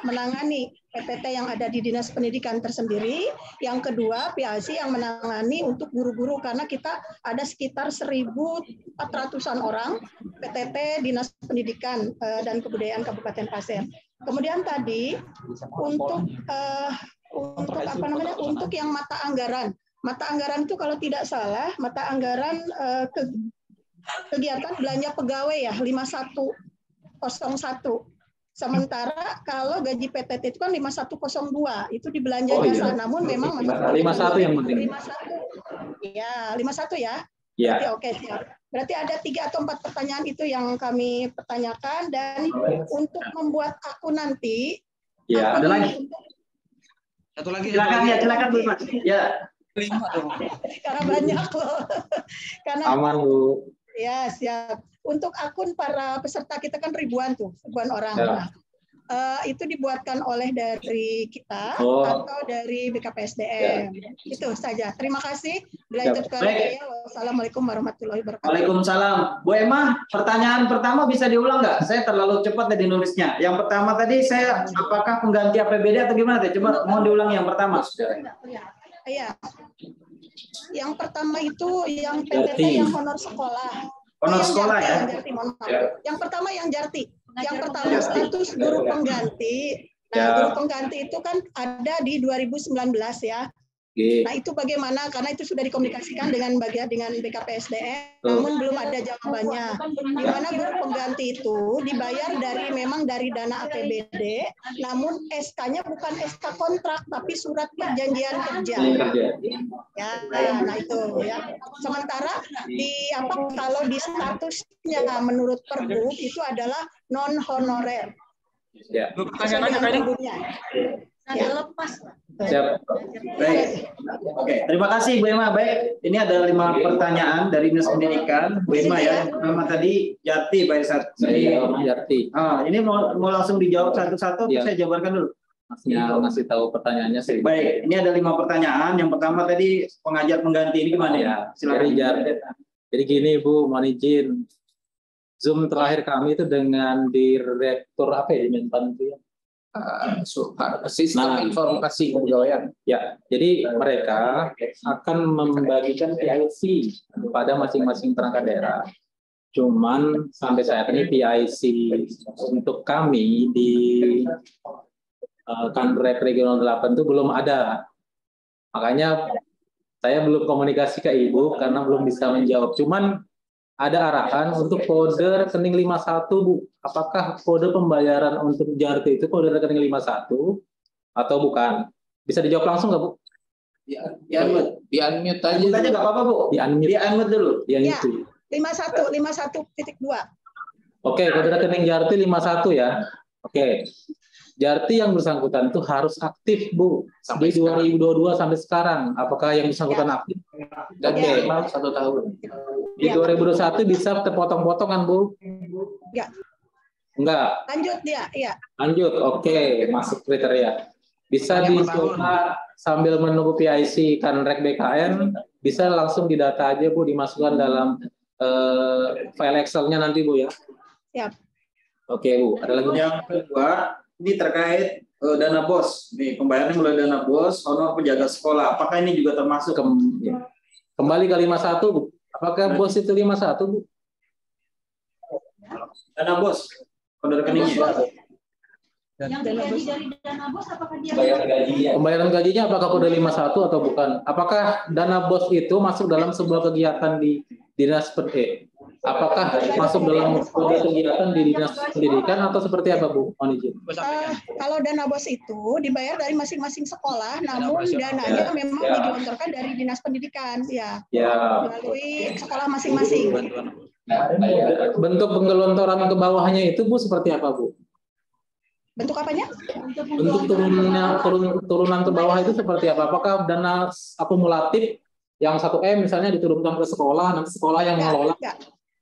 S7: menangani PPT yang ada di Dinas Pendidikan tersendiri, yang kedua PIC yang menangani untuk guru-guru, karena kita ada sekitar 1.400-an orang PTT Dinas Pendidikan dan Kebudayaan Kabupaten Pasir. Kemudian tadi untuk untuk yang mata anggaran. Mata anggaran itu kalau tidak salah, mata anggaran kegiatan belanja pegawai ya, 5101. Sementara kalau gaji PTT itu kan 5102, itu di belanja jasa. Namun memang
S3: 51 yang penting.
S7: 51. Ya, 51 ya.
S3: Ya.
S7: Oke, siap. Berarti ada 3 atau 4 pertanyaan itu yang kami pertanyakan, dan untuk membuat akun nanti.
S2: Ya, ada lagi.
S5: Satu lagi.
S2: Silakan Bu Mas. Ya.
S7: Karena banyak loh. Karena
S3: Aman Bu.
S7: ya siap. Untuk akun para peserta kita kan ribuan orang.
S3: Ya.
S7: Nah, itu dibuatkan oleh dari kita atau dari BKPSDM. Ya. Itu saja. Terima kasih. Bila itu wassalamualaikum warahmatullahi wabarakatuh.
S2: Waalaikumsalam. Bu Emma, pertanyaan pertama bisa diulang nggak? Saya terlalu cepat tadi nulisnya. Yang pertama tadi saya apakah pengganti APBD atau gimana? Coba mau diulang yang pertama.
S7: Iya. Yang pertama itu yang PTT yang honor sekolah.
S2: Honor sekolah ya.
S7: Yang pertama yang Jarti. Yang pertama status guru pengganti. Nah, guru pengganti itu kan ada di 2019 ya. Nah, itu bagaimana? Karena itu sudah dikomunikasikan dengan BKPSDM, namun belum ada jawabannya. Di mana guru pengganti itu dibayar memang dari dana APBD, namun SK-nya bukan SK kontrak, tapi surat perjanjian kerja. Ya, nah itu ya. Sementara kalau di statusnya menurut Pergub itu adalah non honorer.
S3: Ya.
S7: Pertanyaan
S2: Ya. Lepas. Siap. Baik. Oke, terima kasih Bu Emma. Baik, ini ada 5 pertanyaan dari Dinas Pendidikan. Bu Emma ya. Pertama tadi Jati, Pak Irsad.
S3: Jati.
S2: Ini mau langsung dijawab satu-satu. Ya. Saya jabarkan dulu.
S3: Masnya ngasih tahu pertanyaannya sih.
S2: Baik, ini ada 5 pertanyaan. Yang pertama tadi pengajar pengganti ini gimana ya? Silakan.
S3: Jadi gini Bu, mohon izin. Zoom terakhir kami itu dengan Direktur apa ya, Menpan itu ya? Sistem informasi kepegawaian. Ya, jadi mereka akan membagikan PIC kepada masing-masing perangkat daerah. Cuman sampai saat ini PIC untuk kami di Kanrek Regional 8 itu belum ada. Makanya saya belum komunikasi ke Ibu karena belum bisa menjawab. Cuman ada arahan untuk kode rekening 51, Bu. Apakah kode pembayaran untuk Jarti itu kode rekening 51 atau bukan? Bisa dijawab langsung nggak, Bu?
S1: Di unmute aja.
S2: Tanya nggak apa-apa, Bu.
S3: Di unmute
S2: dulu.
S7: Ya, 51.2.
S3: Oke, kode rekening Jarti 51 ya. Oke. Jarti yang bersangkutan itu harus aktif, Bu. Sampai di 2022 sampai sekarang. Apakah yang bersangkutan aktif? Dan minimal 1 tahun. Di 2021 bisa terpotong-potong kan, Bu? Enggak.
S7: Lanjut dia, iya.
S3: Lanjut, oke, masuk kriteria. Bisa dicoba sambil menunggu PIC Kanrek BKN, bisa langsung didata aja, Bu, dimasukkan dalam file Excel-nya nanti, Bu, ya.
S7: Siap.
S3: Oke, Bu. Ada lagi?
S2: Yang kedua, ini terkait dana BOS. Nih, pembayarannya mulai dana BOS, honor penjaga sekolah. Apakah ini juga termasuk?
S3: Kembali ke 51, Bu. Apakah BOS itu 51, Bu?
S2: Dana BOS, kode rekeningnya.
S7: Yang terjadi dari dana BOS apakah dia
S3: Pembayaran gajinya apakah kode 51 atau bukan? Apakah dana BOS itu masuk dalam sebuah kegiatan di dinas pendidikan? Apakah masuk dalam kode kegiatan di dinas pendidikan atau seperti apa, Bu? Mohon izin.
S7: Kalau dana BOS itu dibayar dari masing-masing sekolah, namun dananya memang digelontorkan dari dinas pendidikan, ya. Melalui sekolah masing-masing.
S3: Bentuk penggelontoran ke bawahnya itu, Bu, seperti apa, Bu?
S7: Bentuk apanya?
S3: Bentuk turunan ke bawah itu seperti apa? Apakah dana akumulatif yang 1M misalnya diturunkan ke sekolah, nanti sekolah yang mengelola?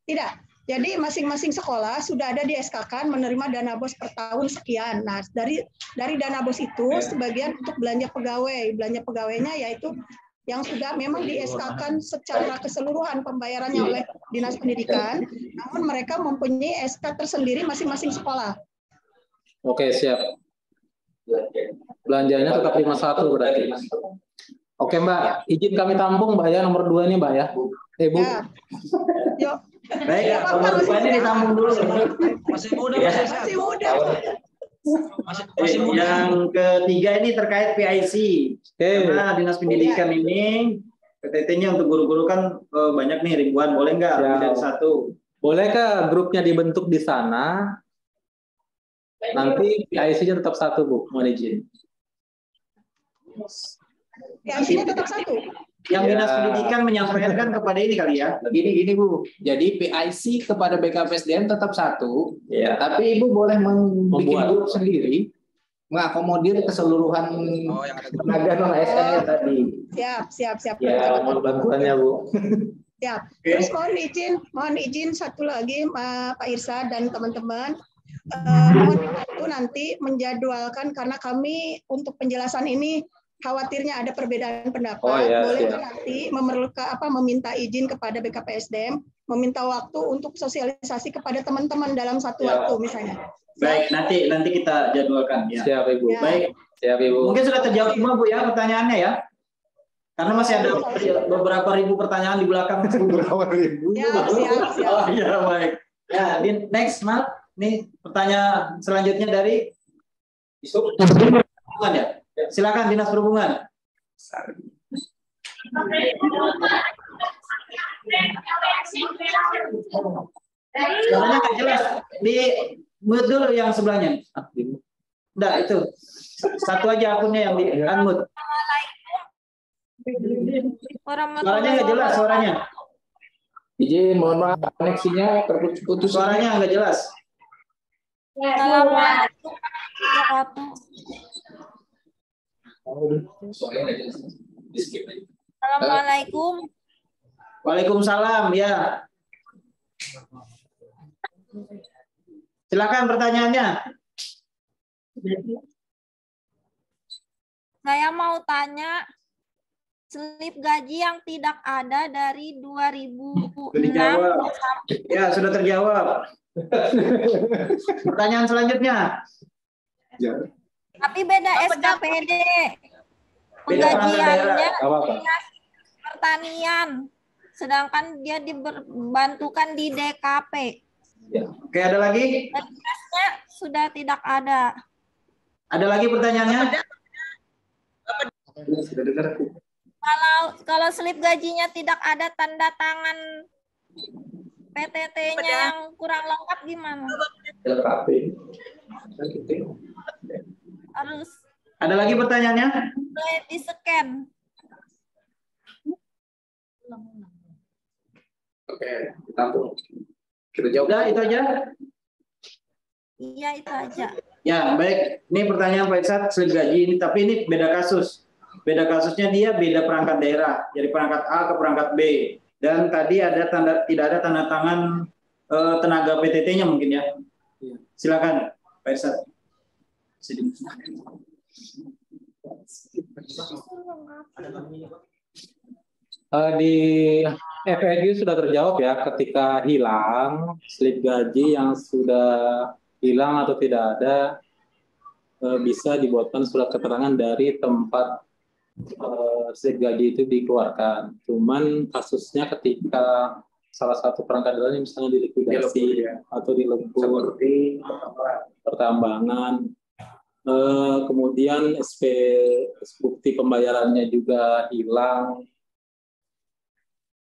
S7: Tidak. Jadi masing-masing sekolah sudah ada di SK-kan menerima dana BOS per tahun sekian. Nah, dari dana BOS itu sebagian untuk belanja pegawai. Belanja pegawainya yaitu yang sudah memang di SK-kan secara keseluruhan pembayarannya oleh Dinas Pendidikan, namun mereka mempunyai SK tersendiri masing-masing sekolah.
S3: Oke, siap. Belanjanya tetap 51 berarti. Oke, Mbak. Izin kami tampung, Mbak, ya. Nomor 2 ini, Mbak, ya. Bu.
S7: Ya. Yuk.
S2: Baik, nomor 2 ini ditampung dulu.
S5: Masih muda,
S7: masih muda.
S5: Masih muda.
S2: Yang ketiga ini terkait PIC. Karena Dinas Pendidikan ini PTT-nya untuk guru-guru kan banyak nih, ribuan. Boleh nggak lebih dari 1?
S3: Bolehkah grupnya dibentuk di sana? Nanti PIC-nya tetap 1, Bu. Mohon izin.
S7: PIC-nya tetap 1.
S2: Yang Dinas Pendidikan menyampaikan kepada ini kali ya.
S1: Gini Bu. Jadi PIC kepada BKPSDM tetap 1.
S3: Ya.
S1: Tapi Ibu boleh membuat grup sendiri, mengakomodir keseluruhan tenaga non ASN tadi.
S7: Siap.
S3: Ya, mohon bantuannya, Bu.
S7: Siap. Terus mohon izin satu lagi Pak Irsa dan teman-teman. Mohon dibantu nanti menjadwalkan karena kami untuk penjelasan ini khawatirnya ada perbedaan pendapat. Boleh nanti meminta izin kepada BKPSDM, meminta waktu untuk sosialisasi kepada teman-teman dalam satu waktu misalnya.
S2: Baik, nanti kita jadwalkan ya.
S3: Siap, Ibu.
S7: Ya.
S3: Baik, siap, Ibu.
S2: Mungkin sudah terjawab semua, Bu, ya pertanyaannya ya. Karena masih ada beberapa ribu pertanyaan di belakang.
S1: Beberapa ribu.
S7: Siap.
S2: Oh iya, baik. Ya, next, Mas. Nih pertanyaan selanjutnya dari Perhubungan ya. Silakan Dinas Perhubungan. Suaranya nggak jelas. Di mute dulu yang sebelahnya. Enggak, itu. Satu aja akunnya yang di unmute. Suaranya nggak jelas, suaranya.
S1: Izin, mohon maaf, koneksinya terputus.
S2: Suaranya nggak jelas.
S9: Assalamualaikum.
S2: Waalaikumsalam, ya. Silakan pertanyaannya.
S9: Saya mau tanya slip gaji yang tidak ada dari 2006
S2: Ya, sudah terjawab. Pertanyaan selanjutnya.
S9: Tapi beda SKPD. Penggajiannya Dinas Pertanian sedangkan dia dibantukan di DKP.
S2: Ya. Oke, ada lagi?
S9: Berkasnya sudah tidak ada.
S2: Ada lagi pertanyaannya?
S9: Kalau slip gajinya tidak ada tanda tangan PTT-nya yang kurang lengkap gimana? Harus.
S2: Ada lagi pertanyaannya?
S9: Boleh di-scan.
S1: Oke, kita jawab.
S2: Udah, itu aja.
S9: Iya, itu aja.
S2: Ya, baik. Ini pertanyaan Pak Irsad, slip gaji ini, tapi ini beda kasus. Beda kasusnya dia beda perangkat daerah, dari perangkat A ke perangkat B. Dan tadi ada tidak ada tanda tangan tenaga PTT-nya mungkin ya. Silakan, Pak Irsad.
S3: Di FEG sudah terjawab ya, ketika hilang slip gaji yang sudah hilang atau tidak ada, bisa dibuatkan surat keterangan dari tempat slip gaji itu dikeluarkan. Cuman kasusnya ketika salah satu perangkat daerah misalnya dilikuidasi atau dilebur di pertambangan, kemudian bukti pembayarannya juga hilang.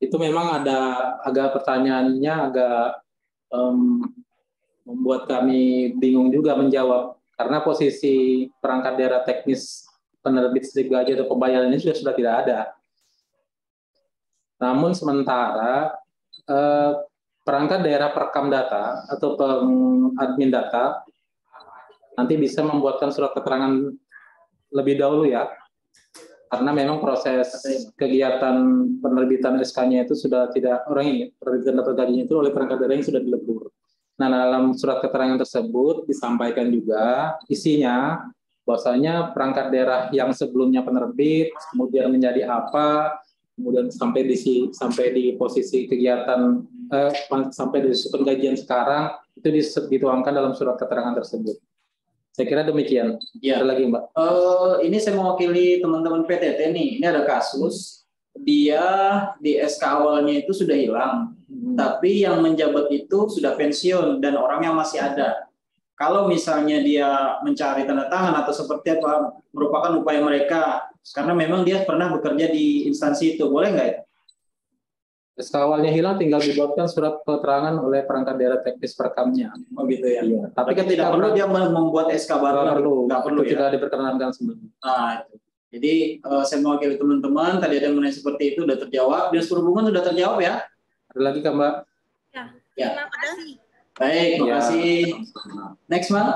S3: Itu memang ada agak pertanyaannya agak membuat kami bingung juga menjawab, karena posisi perangkat daerah teknis penerbit slip gaji atau pembayaran ini sudah tidak ada. Namun sementara perangkat daerah perekam data atau pengadmin data nanti bisa membuatkan surat keterangan lebih dahulu ya, karena memang proses kegiatan penerbitan SK-nya itu sudah tidak, orang ini penerbitan data gajinya itu oleh perangkat daerah yang sudah dilebur. Nah, dalam surat keterangan tersebut disampaikan juga isinya bahwasanya perangkat daerah yang sebelumnya penerbit kemudian menjadi apa, kemudian sampai di posisi kegiatan sampai di penggajian sekarang itu dituangkan dalam surat keterangan tersebut. Saya kira demikian.
S2: Ya.
S3: Ada lagi, Mbak?
S2: Ini saya mewakili teman-teman PTT nih. Ini ada kasus dia di SK awalnya itu sudah hilang, tapi yang menjabat itu sudah pensiun dan orangnya masih ada. Kalau misalnya dia mencari tanda tangan atau seperti apa, merupakan upaya mereka, karena memang dia pernah bekerja di instansi itu, boleh nggak ya?
S3: SK awalnya hilang, tinggal dibuatkan surat keterangan oleh perangkat daerah teknis perekamnya.
S2: Oh gitu ya.
S3: Iya.
S2: Tapi kan tidak perlu dia membuat SK baru. Nggak perlu
S3: itu
S2: ya.
S3: tidak diperkenankan sebenarnya.
S2: Nah, itu. Jadi saya mewakili teman-teman, tadi ada yang menanya seperti itu, sudah terjawab. Dinas Perhubungan sudah terjawab ya?
S3: Ada lagi kan, Mbak?
S2: Ya.
S9: Terima kasih.
S2: Baik, terima kasih. Next, Mbak.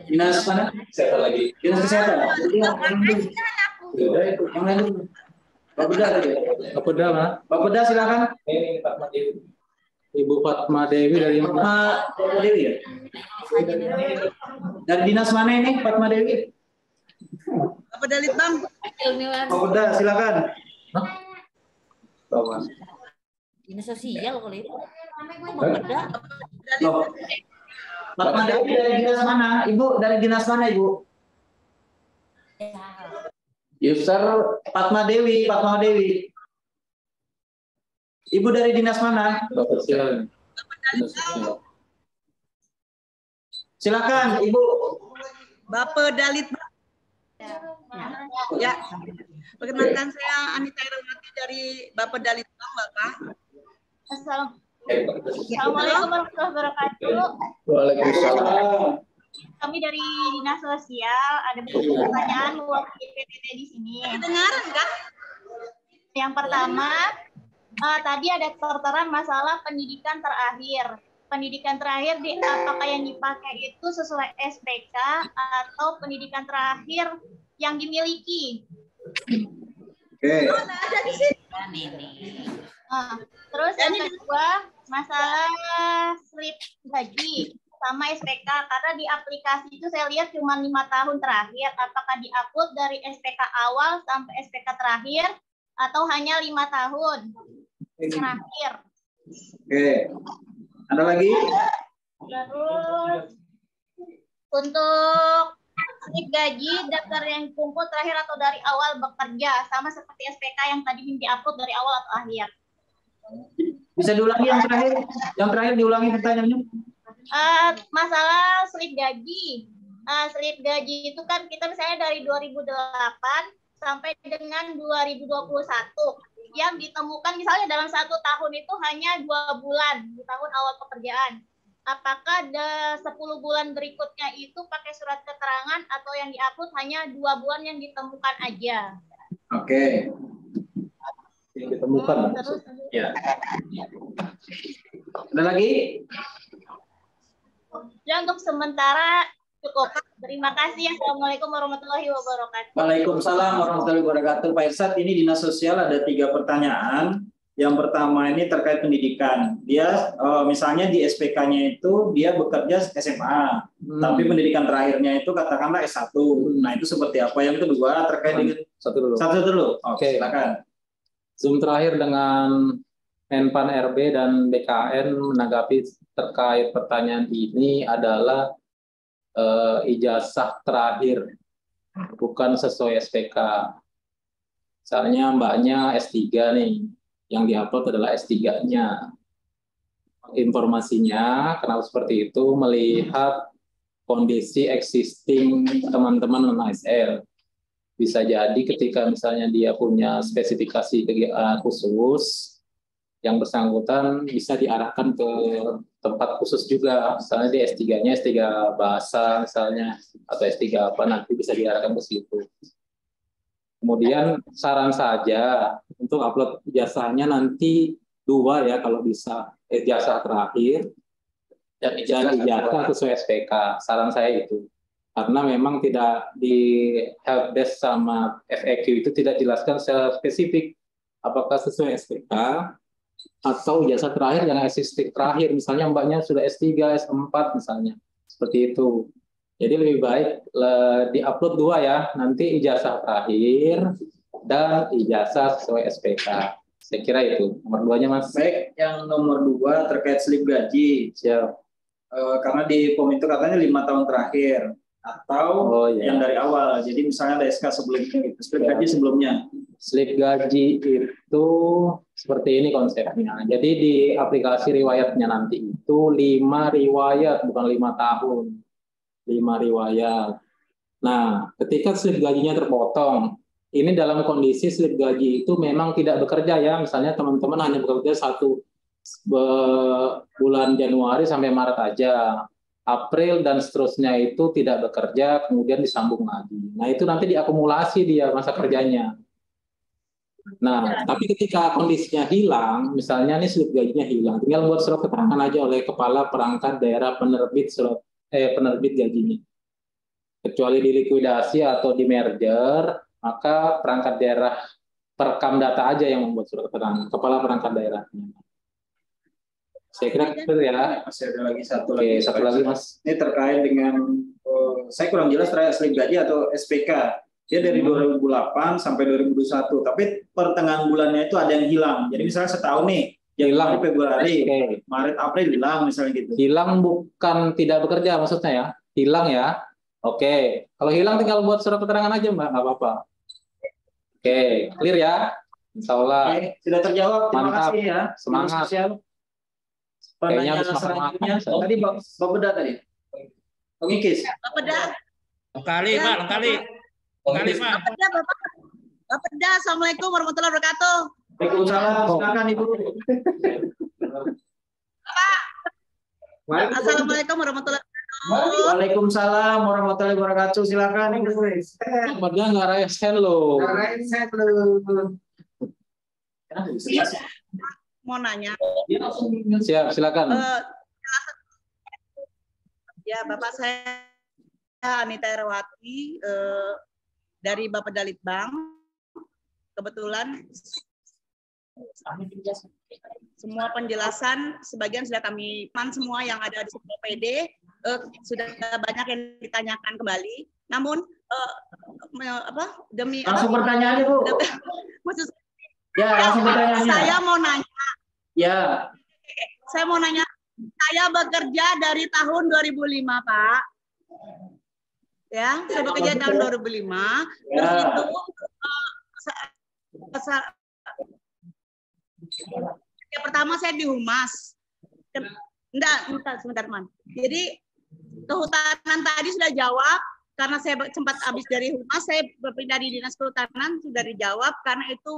S2: Dinas mana?
S3: Kesehatan lagi.
S2: Dinas Kesehatan. Yang lain dulu. Pak Beda tadi.
S3: Pak Beda, Mbak.
S2: Pak Beda silakan.
S3: Ini Fatma Dewi. Ibu Fatma Dewi dari mana?
S2: Fatma Dewi ya? Dari dinas mana ini Fatma Dewi?
S7: Apa Dalit Bang?
S2: Pak Beda silakan.
S3: Bawa.
S10: Dinas sosial kali itu.
S2: Loh. Fatma Dewi dari dinas mana? Ibu dari dinas mana, Ibu? User Fatma Dewi, Fatma Dewi. Ibu dari dinas mana? Silakan, Ibu.
S7: Bapak Dalit. Ya. Perkenalkan saya Anita Irawati dari Bapak Dalit Bang, Bapak.
S11: Assalamualaikum warahmatullahi wabarakatuh.
S1: Waalaikumsalam.
S11: Kami dari Dinas Sosial ada beberapa pertanyaan mewakili PTT di sini.
S7: Kedengaran kan?
S11: Yang pertama, tadi ada tertera masalah pendidikan terakhir. Pendidikan terakhir apakah yang dipakai itu sesuai SPK atau pendidikan terakhir yang dimiliki?
S2: Oke.
S7: Ada di sini.
S11: Terus yang kedua, masalah slip gaji sama SPK, karena di aplikasi itu saya lihat cuma 5 tahun terakhir. Apakah diupload dari SPK awal sampai SPK terakhir atau hanya 5 tahun terakhir?
S2: Oke. Ada lagi?
S11: Terus untuk slip gaji daftar yang kumpul terakhir atau dari awal bekerja, sama seperti SPK yang tadi diupload dari awal atau akhir.
S2: Bisa diulangi yang terakhir? Yang terakhir diulangi pertanyaannya.
S11: Masalah slip gaji. Slip gaji itu kan kita misalnya dari 2008 sampai dengan 2021 yang ditemukan misalnya dalam 1 tahun itu hanya 2 bulan di tahun awal pekerjaan. Apakah 10 bulan berikutnya itu pakai surat keterangan atau yang diupload hanya 2 bulan yang ditemukan aja?
S2: Oke.
S3: Yang ditemukan.
S11: Terus
S2: Ya. Ada lagi?
S11: ya untuk sementara cukup. Terima kasih. Assalamualaikum warahmatullahi wabarakatuh.
S2: Waalaikumsalam warahmatullahi wabarakatuh. Pak Irsad, ini Dinas Sosial ada 3 pertanyaan. Yang pertama ini terkait pendidikan. Dia misalnya di SPK-nya itu dia bekerja SMA, tapi pendidikan terakhirnya itu katakanlah S1. Nah, itu seperti apa? Yang kedua terkait dengan satu dulu. Oke, silakan.
S3: Zoom terakhir dengan Menpan RB dan BKN menanggapi terkait pertanyaan ini adalah ijazah terakhir, bukan sesuai SPK. Misalnya mbaknya S3 nih, yang diupload adalah S3-nya. Informasinya, kenapa seperti itu, melihat kondisi existing teman-teman non-ASL. Bisa jadi ketika misalnya dia punya spesifikasi khusus, yang bersangkutan bisa diarahkan ke tempat khusus juga. Misalnya di S3-nya S3 bahasa misalnya, atau S3 apa, nanti bisa diarahkan ke situ. Kemudian saran saja untuk upload ijazahnya nanti 2 ya kalau bisa, ijazah terakhir dan ijazah sesuai SPK. Saran saya itu. Karena memang tidak di helpdesk sama FAQ itu tidak jelaskan secara spesifik apakah sesuai SPK atau ijazah terakhir yang existing terakhir. Misalnya mbaknya sudah S3, S4 misalnya. Seperti itu. Jadi lebih baik diupload 2 ya, nanti ijazah terakhir dan ijazah sesuai SPK. Saya kira itu nomor 2-nya, Mas.
S2: Baik, yang nomor 2 terkait slip gaji.
S3: Siap.
S2: Karena di POM itu katanya 5 tahun terakhir atau yang dari awal. Jadi misalnya ada SK sebelumnya, slip gaji sebelumnya.
S3: Slip gaji itu seperti ini konsepnya. Jadi di aplikasi riwayatnya nanti itu 5 riwayat, bukan 5 tahun. 5 riwayat. Nah, ketika slip gajinya terpotong, ini dalam kondisi slip gaji itu memang tidak bekerja ya. Misalnya teman-teman hanya bekerja 1 bulan Januari sampai Maret aja. April dan seterusnya itu tidak bekerja, kemudian disambung lagi. Nah, itu nanti diakumulasi dia masa kerjanya. Nah, tapi ketika kondisinya hilang, misalnya ini slip gajinya hilang, tinggal buat surat keterangan aja oleh kepala perangkat daerah penerbit penerbit gajinya. Kecuali dilikuidasi atau di merger, maka perangkat daerah perekam data aja yang membuat surat keterangan, kepala perangkat daerahnya. Saya kira itu ya.
S2: Masih ada lagi satu
S3: lagi, Mas.
S2: Ini terkait dengan saya kurang jelas terkait slip gaji atau SPK. Dia dari 2008 sampai 2021, tapi pertengahan bulannya itu ada yang hilang. Jadi misalnya setahun nih, yang hilang di Februari, Maret, April hilang misalnya gitu.
S3: Hilang bukan tidak bekerja maksudnya ya? Hilang ya? Oke. Kalau hilang tinggal buat surat keterangan aja, Mbak, nggak apa-apa. Oke, clear ya? Insya Allah.
S2: Oke, sudah terjawab. Terima
S3: Mantap.
S2: kasih ya.
S3: Semangat.
S2: Pertanyaan selanjutnya tadi Pak Beda tadi. Bang Ikis.
S11: Pak Beda.
S5: Lengkali, Pak, lengkali. Lengkali, Pak.
S11: Pak Beda, Bapak. Pak Beda, Assalamualaikum warahmatullahi wabarakatuh.
S2: Waalaikumsalam. Silakan Ibu.
S11: Pak. Assalamualaikum warahmatullahi wabarakatuh.
S2: Waalaikumsalam warahmatullahi wabarakatuh. Silakan Ibu.
S3: Padahal nggak raise hand lo.
S11: Mau nanya.
S3: Siap, silakan.
S11: Ya, Bapak, saya Anita Herawati dari Bapeda Litbang. Kebetulan semua penjelasan sebagian sudah kami semua yang ada di sebuah PD sudah banyak yang ditanyakan kembali. Namun demi
S2: langsung pertanyaannya, Bu.
S11: Khusus
S2: ya, langsung pertanyaannya.
S11: Saya mau nanya.
S2: Ya.
S11: Saya mau nanya. Saya bekerja dari tahun 2005, Pak.
S12: Ya, saya bekerja tahun 2005. Terus itu yang pertama saya di Humas. Sebentar, Man. Jadi kehutanan tadi sudah jawab, karena saya sempat habis dari Humas, saya berpindah di Dinas Kehutanan, sudah dijawab, karena itu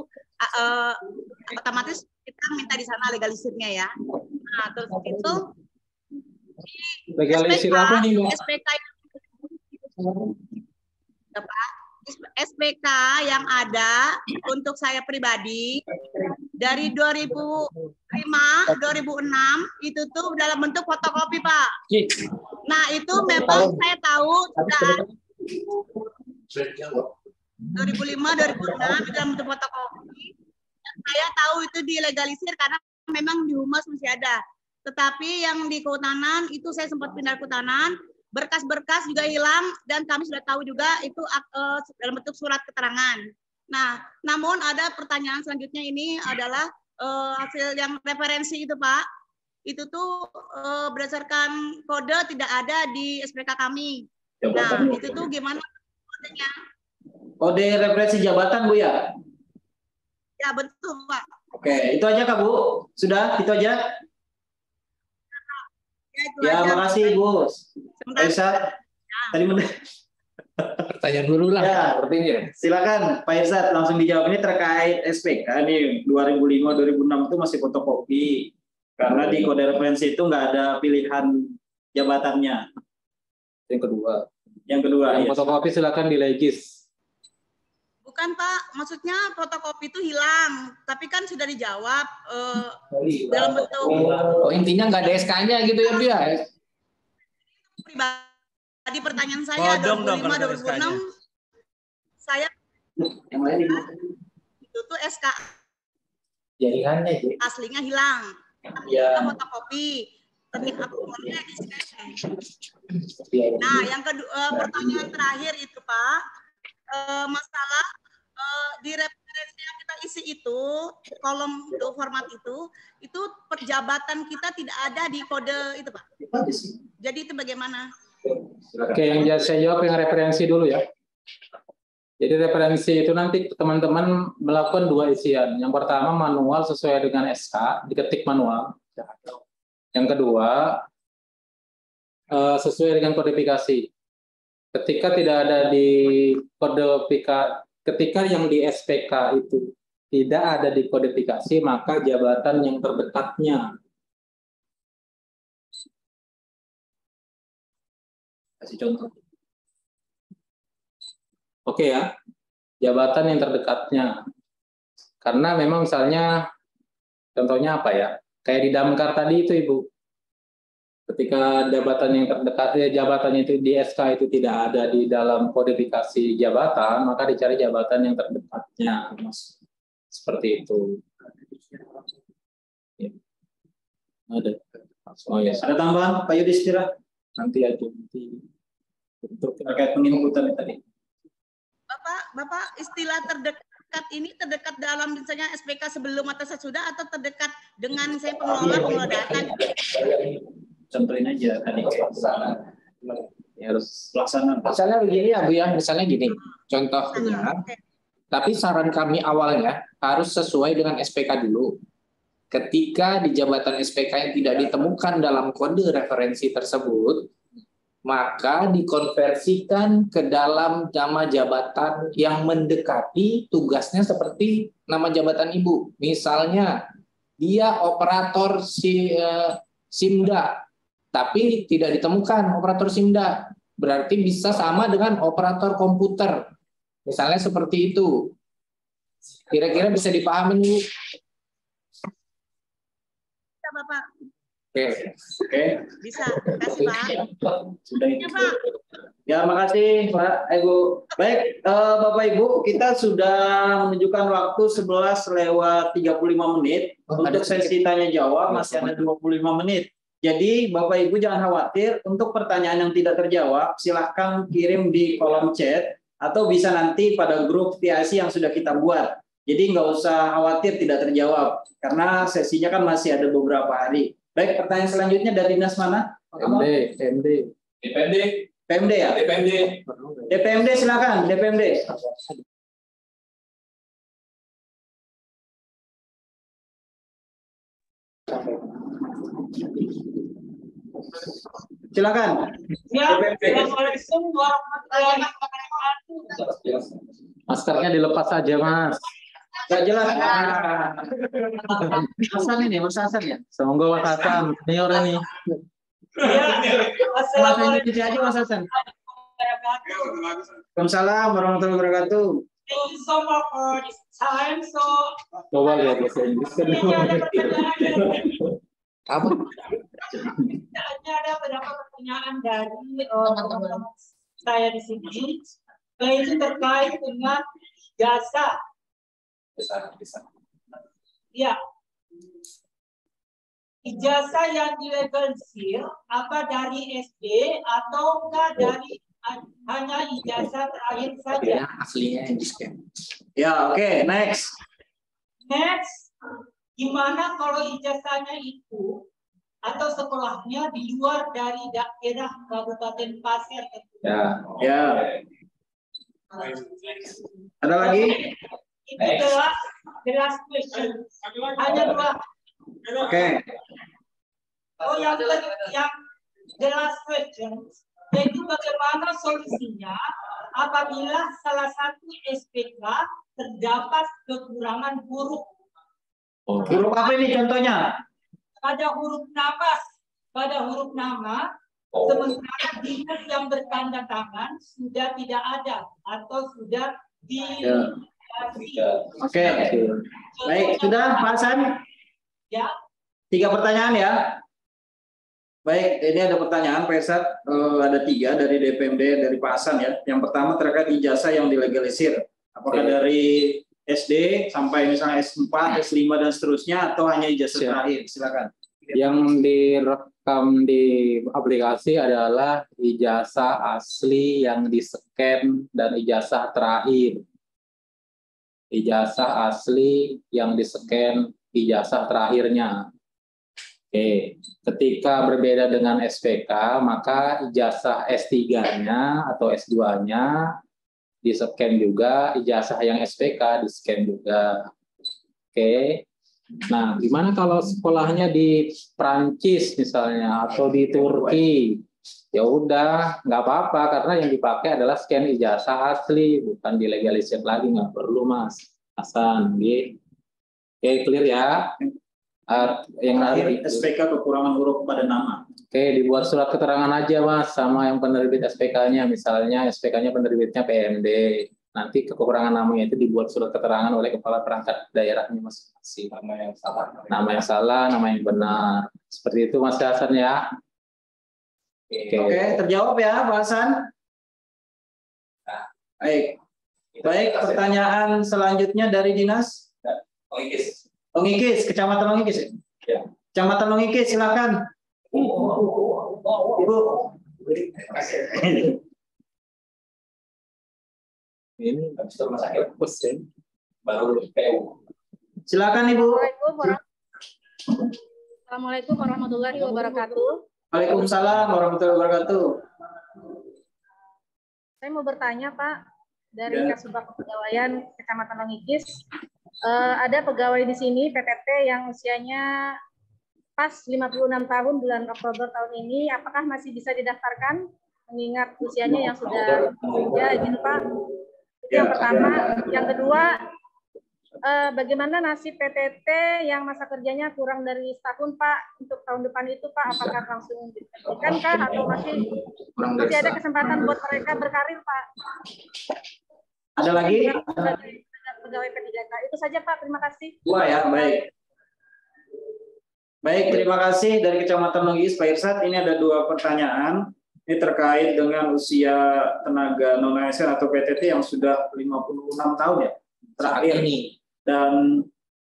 S12: otomatis kita minta di sana legalisirnya ya. Nah, terus itu
S3: legalisir apa nih, Mbak?
S12: SPK yang ada untuk saya pribadi dari 2005, 2006 itu tuh dalam bentuk fotokopi, Pak. Nah, itu memang saya tahu sudah 2005, 2006 itu dalam bentuk fotokopi. Dan saya tahu itu dilegalisir karena memang di Humas masih ada. Tetapi yang di Kehutanan itu saya sempat pindah ke Kehutanan, berkas-berkas juga hilang dan kami sudah tahu juga itu dalam bentuk surat keterangan. Nah, namun ada pertanyaan selanjutnya ini adalah hasil yang referensi itu, Pak. Itu tuh berdasarkan kode tidak ada di SPK kami. Nah, itu tuh gimana kodenya?
S2: Kode referensi jabatan, Bu ya?
S12: Ya, betul, Pak.
S2: Oke, itu aja Kak, Bu. Sudah, itu aja. Ya, makasih, Bu. Pak Irsad. Tadi
S1: pertanyaan dulu lah.
S2: Ya, silakan Pak Irsad langsung dijawab. Ini terkait SPK nih 2005 2006 itu masih fotokopi. Karena di kode referensi itu nggak ada pilihan jabatannya.
S3: Yang kedua.
S2: Yang kedua,
S3: yang
S2: ya.
S3: Fotokopi silakan dilegis.
S12: Bukan, Pak, maksudnya fotokopi itu hilang, tapi kan sudah dijawab dalam bentuk.
S1: Oh, intinya nggak ada SK-nya gitu ya, Bu ya?
S12: Pribadi pertanyaan saya 2005 2006 saya
S2: yang lain
S12: itu tuh SK
S1: jaringannya
S12: aslinya hilang.
S2: Ya.
S12: Fotokopi. Nah, yang kedua pertanyaan terakhir itu, Pak, masalah di referensi yang kita isi itu, kolom itu, format itu perjabatan kita tidak ada di kode itu, Pak. Jadi itu bagaimana?
S3: Oke, yang saya jawab yang referensi dulu ya. Jadi referensi itu nanti teman-teman melakukan dua isian. Yang pertama manual sesuai dengan SK, diketik manual. Yang kedua sesuai dengan kodifikasi. Ketika tidak ada di kodifikasi, ketika yang di SPK itu tidak ada di kodifikasi, maka jabatan yang terdekatnya. Kasih contoh. Oke ya, jabatan yang terdekatnya. Karena memang misalnya, contohnya apa ya? Kayak di Damkar tadi itu, Ibu. Ketika jabatan yang terdekat, jabatan itu di SK itu tidak ada di dalam kodifikasi jabatan, maka dicari jabatan yang terdekatnya. Seperti itu. Ya. Ada. Oh, ya.
S2: Ada tambahan, Pak Yudhistira?
S3: Nanti aja. Untuk
S2: terkait penginputan tadi.
S12: Bapak istilah terdekat ini terdekat dalam misalnya SPK sebelum atau sesudah atau terdekat dengan saya pengelola data?
S2: Contohin aja tadi
S1: harus pelaksanaan. Misalnya begini ya, Bu ya, misalnya gini. Contohnya, tapi saran kami awalnya harus sesuai dengan SPK dulu. Ketika di jabatan SPK yang tidak ditemukan dalam kode referensi tersebut, maka dikonversikan ke dalam nama jabatan yang mendekati tugasnya seperti nama jabatan Ibu. Misalnya, dia operator SIMDA, tapi tidak ditemukan operator SIMDA. Berarti bisa sama dengan operator komputer. Misalnya seperti itu. Kira-kira bisa dipahami, Bu?
S12: Bisa, Bapak.
S2: Oke.
S12: Bisa, kasih Pak.
S2: Sudah itu. Ya, makasih Pak, Ibu. Baik, Bapak Ibu, kita sudah menunjukkan waktu 11:35 menit. Untuk sesi tanya jawab masih ada 25 menit. Jadi Bapak Ibu jangan khawatir, untuk pertanyaan yang tidak terjawab silahkan kirim di kolom chat atau bisa nanti pada grup TIC yang sudah kita buat. Jadi nggak usah khawatir tidak terjawab karena sesinya kan masih ada beberapa hari. Baik, pertanyaan selanjutnya dari dinas mana?
S3: PMD.
S2: PMD ya? DPMD silakan, DPMD. Silakan.
S13: Assalamualaikum warahmatullahi wabarakatuh.
S3: Maskernya dilepas saja, Mas.
S2: Gak jelas. Hasan ini, Mas Hasan ya?
S3: Semoga Mas Hasan, senior ini.
S2: Mas ini aja Mas Hasan. Waalaikumsalam warahmatullahi wabarakatuh.
S13: Thank you so much for this time. So,
S3: Coba lihat bahasa Inggris. Apa?
S13: Ada beberapa pertanyaan dari teman-teman saya di sini, yaitu terkait dengan jasa. Ya, ijazah yang dilegalisir apa dari SD ataukah dari hanya ijazah terakhir saja?
S2: Aslinya di-scan. Ya, oke, next.
S13: Next, gimana kalau ijazahnya itu atau sekolahnya di luar dari daerah Kabupaten Pasir?
S2: Ya, ya. Ada lagi?
S13: Itu the last question. Hanya dua.
S2: Oke.
S13: Oh, yang the last question, yaitu bagaimana solusinya apabila salah satu SPK terdapat kekurangan huruf.
S2: Huruf apa ini contohnya?
S13: Pada huruf nama, sementara dinas yang bertanda tangan sudah tidak ada atau sudah di.
S2: Oke. Baik, sudah Pak Hasan?
S13: Ya.
S2: 3 pertanyaan ya. Baik, ini ada pertanyaan Pak Esat, ada 3 dari DPMD dari Pak Hasan ya. Yang pertama terkait ijazah yang dilegalisir. Apakah dari SD sampai misalnya S4, S5 dan seterusnya atau hanya ijazah terakhir? Silakan.
S3: Yang direkam di aplikasi adalah ijazah asli yang di-scan dan ijazah terakhir. Ijazah asli yang di-scan ijazah terakhirnya. Oke, ketika berbeda dengan SPK, maka ijazah S3-nya atau S2-nya di-scan juga, ijazah yang SPK di-scan juga. Oke. Nah, gimana kalau sekolahnya di Prancis misalnya atau di Turki? Ya udah, nggak apa-apa karena yang dipakai adalah scan ijazah asli, bukan dilegalisir lagi, nggak perlu Mas Hasan. Oke, clear ya. Yang
S2: terakhir SPK kekurangan huruf pada nama.
S3: Oke, dibuat surat keterangan aja Mas sama yang penerbit SPK-nya. Misalnya SPK-nya penerbitnya PMD. Nanti kekurangan namanya itu dibuat surat keterangan oleh kepala perangkat daerahnya masing-masing. Nama yang salah, nama yang benar. Seperti itu Mas Hasan ya.
S2: Oke, terjawab ya Pak Hasan. Baik. Baik, pertanyaan selanjutnya dari dinas. Longikis, Kecamatan Longikis. Ya. Kecamatan Longikis, silakan. Ibu.
S3: Ini rumah sakit pusing. Baru PU.
S2: Silakan Ibu.
S14: Assalamualaikum warahmatullahi wabarakatuh.
S2: Waalaikumsalam warahmatullahi wabarakatuh.
S14: Saya mau bertanya Pak, dari Kasubag Kepegawaian Kecamatan Longikis, ada pegawai di sini PTT yang usianya pas 56 tahun bulan Oktober tahun ini, apakah masih bisa didaftarkan mengingat usianya yang sudah bekerja gitu Pak? Itu yang pertama. Yang kedua, bagaimana nasib PTT yang masa kerjanya kurang dari setahun Pak untuk tahun depan itu Pak, apakah langsung dihentikan kah atau masih ada kesempatan buat mereka berkarir Pak?
S2: Ada lagi?
S14: Pegawai P3K. Itu saja Pak, terima kasih.
S2: Wah ya, baik. Baik, terima kasih dari Kecamatan Longikis Pak Irsad. Ini ada 2 pertanyaan. Ini terkait dengan usia tenaga non-ASN atau PTT yang sudah 56 tahun ya terakhir ini. Dan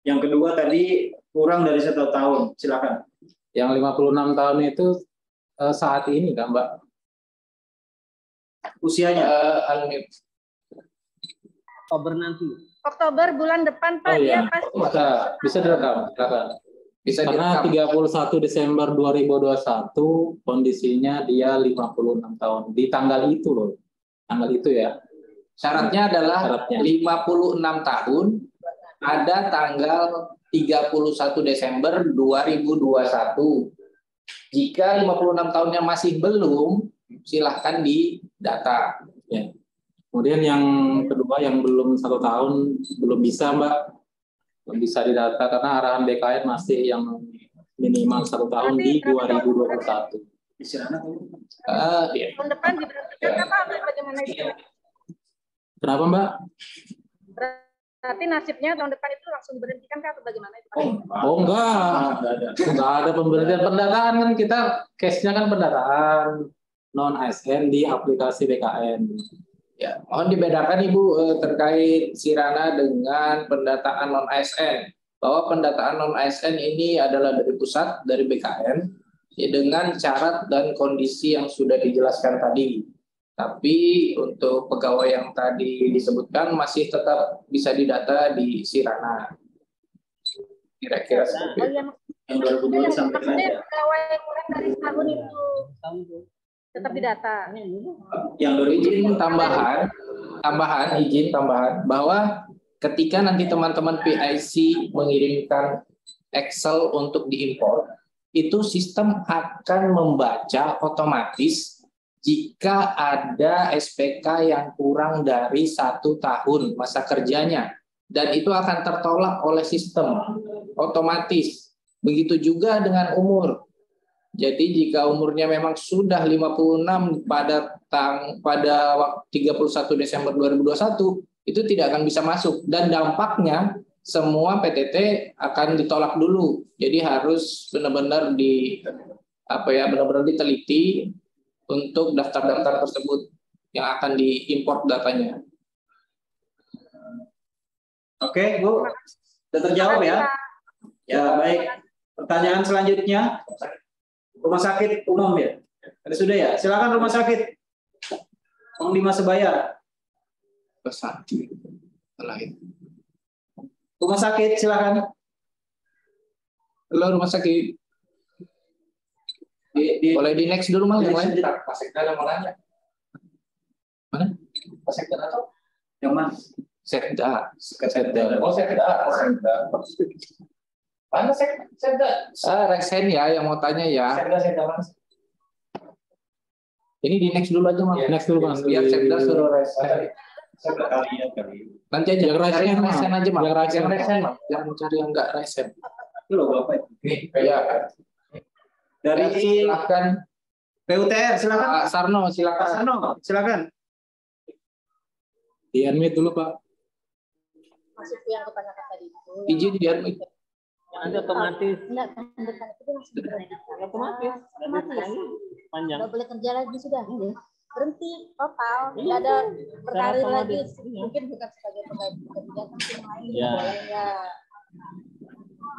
S2: yang kedua tadi kurang dari 1 tahun. Silakan.
S3: Yang 56 tahun itu saat ini kan Mbak?
S2: Usianya?
S14: Oktober nanti. Oktober bulan depan Pak,
S3: oh,
S14: dia
S3: iya.
S14: pasti.
S3: Bisa direkam, silakan.
S1: Bisa
S3: karena
S1: direkam.
S3: 31 Desember 2021 kondisinya dia 56 tahun. Di tanggal itu loh. Tanggal itu ya.
S1: Syaratnya adalah 56 tahun ada tanggal 31 Desember 2021. Jika 56 tahunnya masih belum, silahkan didata.
S3: Ya. Kemudian yang kedua yang belum 1 tahun belum bisa Mbak, belum bisa didata karena arahan BKN masih yang minimal 1 tahun di 2021.
S14: Tahun depan diberhentikan apa atau bagaimana itu?
S3: Kenapa Mbak?
S14: Berarti nasibnya tahun depan itu langsung diberhentikan atau bagaimana itu?
S3: Oh enggak ada pemberhentian pendataan kan kita case-nya kan pendataan non ASN di aplikasi BKN.
S1: Ya, mohon dibedakan Ibu terkait Sirana dengan pendataan non ASN. Bahwa pendataan non ASN ini adalah dari pusat, dari BKN, ya, dengan syarat dan kondisi yang sudah dijelaskan tadi. Tapi untuk pegawai yang tadi disebutkan masih tetap bisa didata di Sirana. Kira-kira seperti itu.
S14: Yang 2002 sampai maksudnya pegawai kurang dari setahun itu tetap didata.
S1: Yang izin tambahan bahwa ketika nanti teman-teman PIC mengirimkan Excel untuk diimpor, itu sistem akan membaca otomatis jika ada SPK yang kurang dari 1 tahun masa kerjanya, dan itu akan tertolak oleh sistem otomatis. Begitu juga dengan umur. Jadi jika umurnya memang sudah 56 pada 31 Desember 2021, itu tidak akan bisa masuk. Dan dampaknya semua PTT akan ditolak dulu. Jadi harus benar-benar benar-benar diteliti untuk daftar-daftar tersebut yang akan diimport datanya.
S2: Oke, Bu. Sudah terjawab ya? Ya, baik. Pertanyaan selanjutnya. Rumah sakit umum ya? Sudah ya? Silakan rumah sakit. Panglima Sebaya. Rumah sakit, silakan.
S1: Halo, rumah sakit. Boleh di next dulu Mal, yang lain.
S2: Sekda mau nanya.
S1: Mana?
S2: Sekda atau yang mana?
S1: Sekda.
S2: Oh, Sekda. Mana Sekda?
S1: Resen ya yang mau tanya ya.
S2: Sekda mana?
S1: Ini di next dulu aja Mal.
S3: Next dulu Mas.
S1: Biar Sekda suruh resen. Nanti aja yang resen aja Mal. Yang resen, yang mau cari yang enggak resen.
S2: Loh, Bapak.
S1: Nih, ya.
S2: Dari
S1: silakan
S2: PUTR, silakan.
S1: Pak Sarno, silakan.
S2: Pak Sarno, silakan.
S3: Di unmute dulu Pak.
S14: Masuk yang kebanyakan tadi itu.
S1: Izin di unmute.
S14: Yang ada otomatis. Enggak, depan itu langsung berhenti. Otomatis. Panjang. Enggak boleh kerja lagi sudah. Berhenti total. Enggak ada berkarir lagi. Mungkin bukan sebagai pegawai kerja tapi yang lain.
S15: Ya.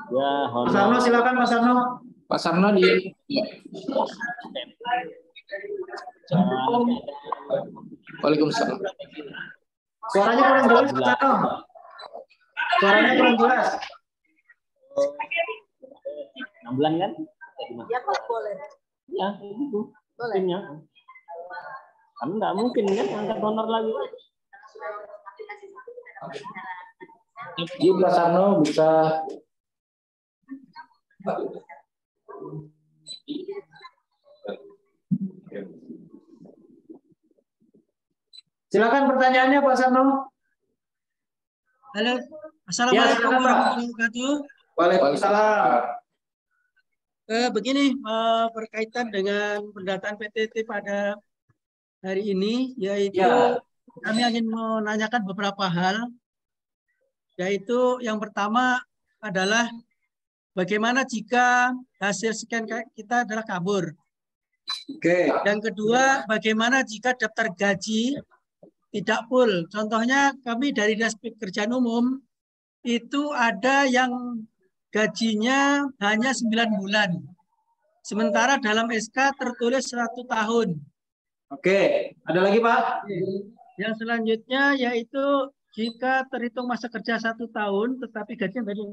S15: Ya,
S2: Mas Sarno, silakan Mas Sarno.
S1: Pak Sarno di Waalaikumsalam.
S2: Suaranya kurang jelas, Pak Sarno. Suaranya kurang jelas.
S15: 6 bulan kan?
S14: Ya, Pak, boleh.
S15: Ya, itu.
S14: Boleh.
S15: Kan nggak mungkin kan angkat donor lagi.
S1: Jadi Pak Sarno bisa
S2: silakan pertanyaannya Pak Sarno.
S16: Halo, assalamualaikum warahmatullahi wabarakatuh.
S2: Waalaikumsalam.
S16: Begini, berkaitan dengan pendataan PTT pada hari ini, yaitu kami ingin menanyakan beberapa hal, yaitu yang pertama adalah bagaimana jika hasil scan kita adalah kabur.
S2: Oke.
S16: Yang kedua, bagaimana jika daftar gaji tidak full. Contohnya kami dari Dinas Pekerjaan Umum itu ada yang gajinya hanya 9 bulan. Sementara dalam SK tertulis 1 tahun.
S2: Oke, ada lagi Pak?
S16: Yang selanjutnya yaitu jika terhitung masa kerja 1 tahun, tetapi gajinya baru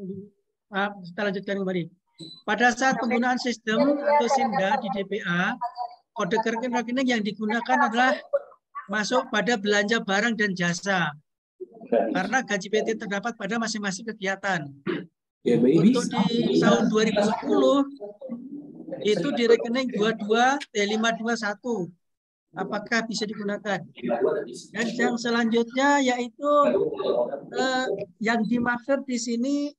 S16: kita lanjutkan kembali. pada saat penggunaan sistem atau SIMDA di DPA, kode rekening yang digunakan adalah masuk pada belanja barang dan jasa. Karena gaji PT terdapat pada masing-masing kegiatan. Untuk di tahun 2010, itu di rekening 22T521. Apakah bisa digunakan? Dan yang selanjutnya yaitu yang dimaksud di sini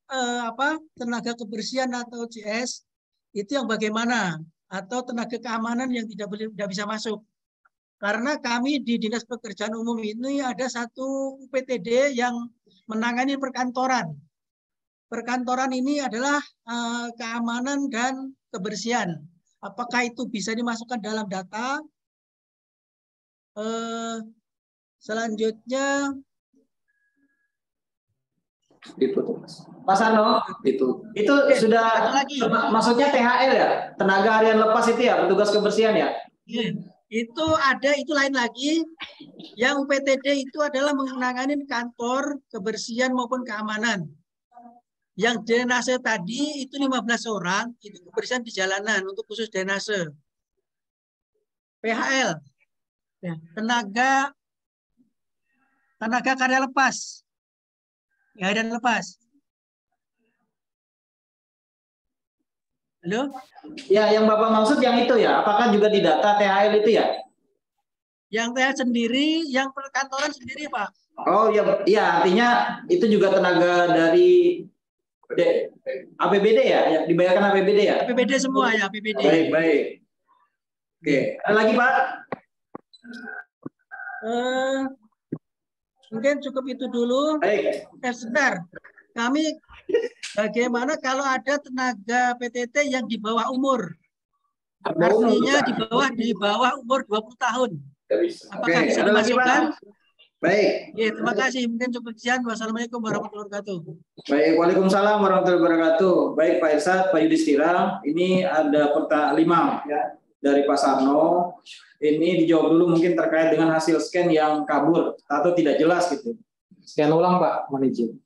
S16: tenaga kebersihan atau CS itu yang bagaimana? Atau tenaga keamanan yang tidak bisa masuk? Karena kami di Dinas Pekerjaan Umum ini ada satu UPTD yang menangani perkantoran. Perkantoran ini adalah keamanan dan kebersihan. Apakah itu bisa dimasukkan dalam data? Selanjutnya
S2: itu Mas Arno, itu sudah maksudnya THL ya, tenaga harian lepas itu ya, petugas kebersihan ya?
S16: Itu ada, itu lain lagi. Yang UPTD itu adalah menangani kantor kebersihan maupun keamanan. Yang drainase tadi itu 15 orang, itu kebersihan di jalanan untuk khusus drainase. PHL, ya, tenaga karya lepas, ya, dan lepas. Halo?
S2: Ya, yang Bapak maksud yang itu ya, apakah juga di data THL itu ya?
S16: Yang THL sendiri, yang perkantoran sendiri, Pak.
S2: Oh ya, ya, artinya itu juga tenaga dari APBD ya, dibayarkan APBD ya?
S16: APBD semua ya, APBD.
S2: Baik, baik. Oke, ada lagi Pak?
S16: Mungkin cukup itu dulu.
S2: Baik.
S16: Sebentar, kami bagaimana kalau ada tenaga PTT yang di bawah umur? Artinya di bawah umur 20 tahun. Apakah bisa dimasukkan?
S2: Baik.
S16: Ya, terima kasih. Mungkin cukup sekian. Wassalamualaikum warahmatullahi wabarakatuh.
S2: Baik, waalaikumsalam warahmatullahi wabarakatuh. Baik Pak Irsad, Pak Yudhistira, ini ada pertanyaan 5 ya dari Pak Sarno. Ini dijawab dulu mungkin terkait dengan hasil scan yang kabur atau tidak jelas gitu.
S3: Scan ulang Pak, mohon izin.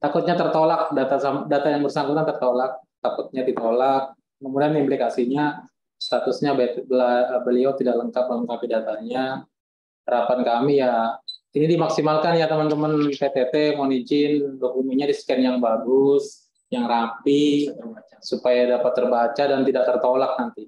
S3: Takutnya tertolak, data yang bersangkutan tertolak, takutnya ditolak. Kemudian implikasinya statusnya beliau tidak lengkap melengkapi datanya. Harapan kami ya ini dimaksimalkan ya teman-teman PTT, mohon izin dokumennya di scan yang bagus, yang rapi, supaya dapat terbaca dan tidak tertolak nanti.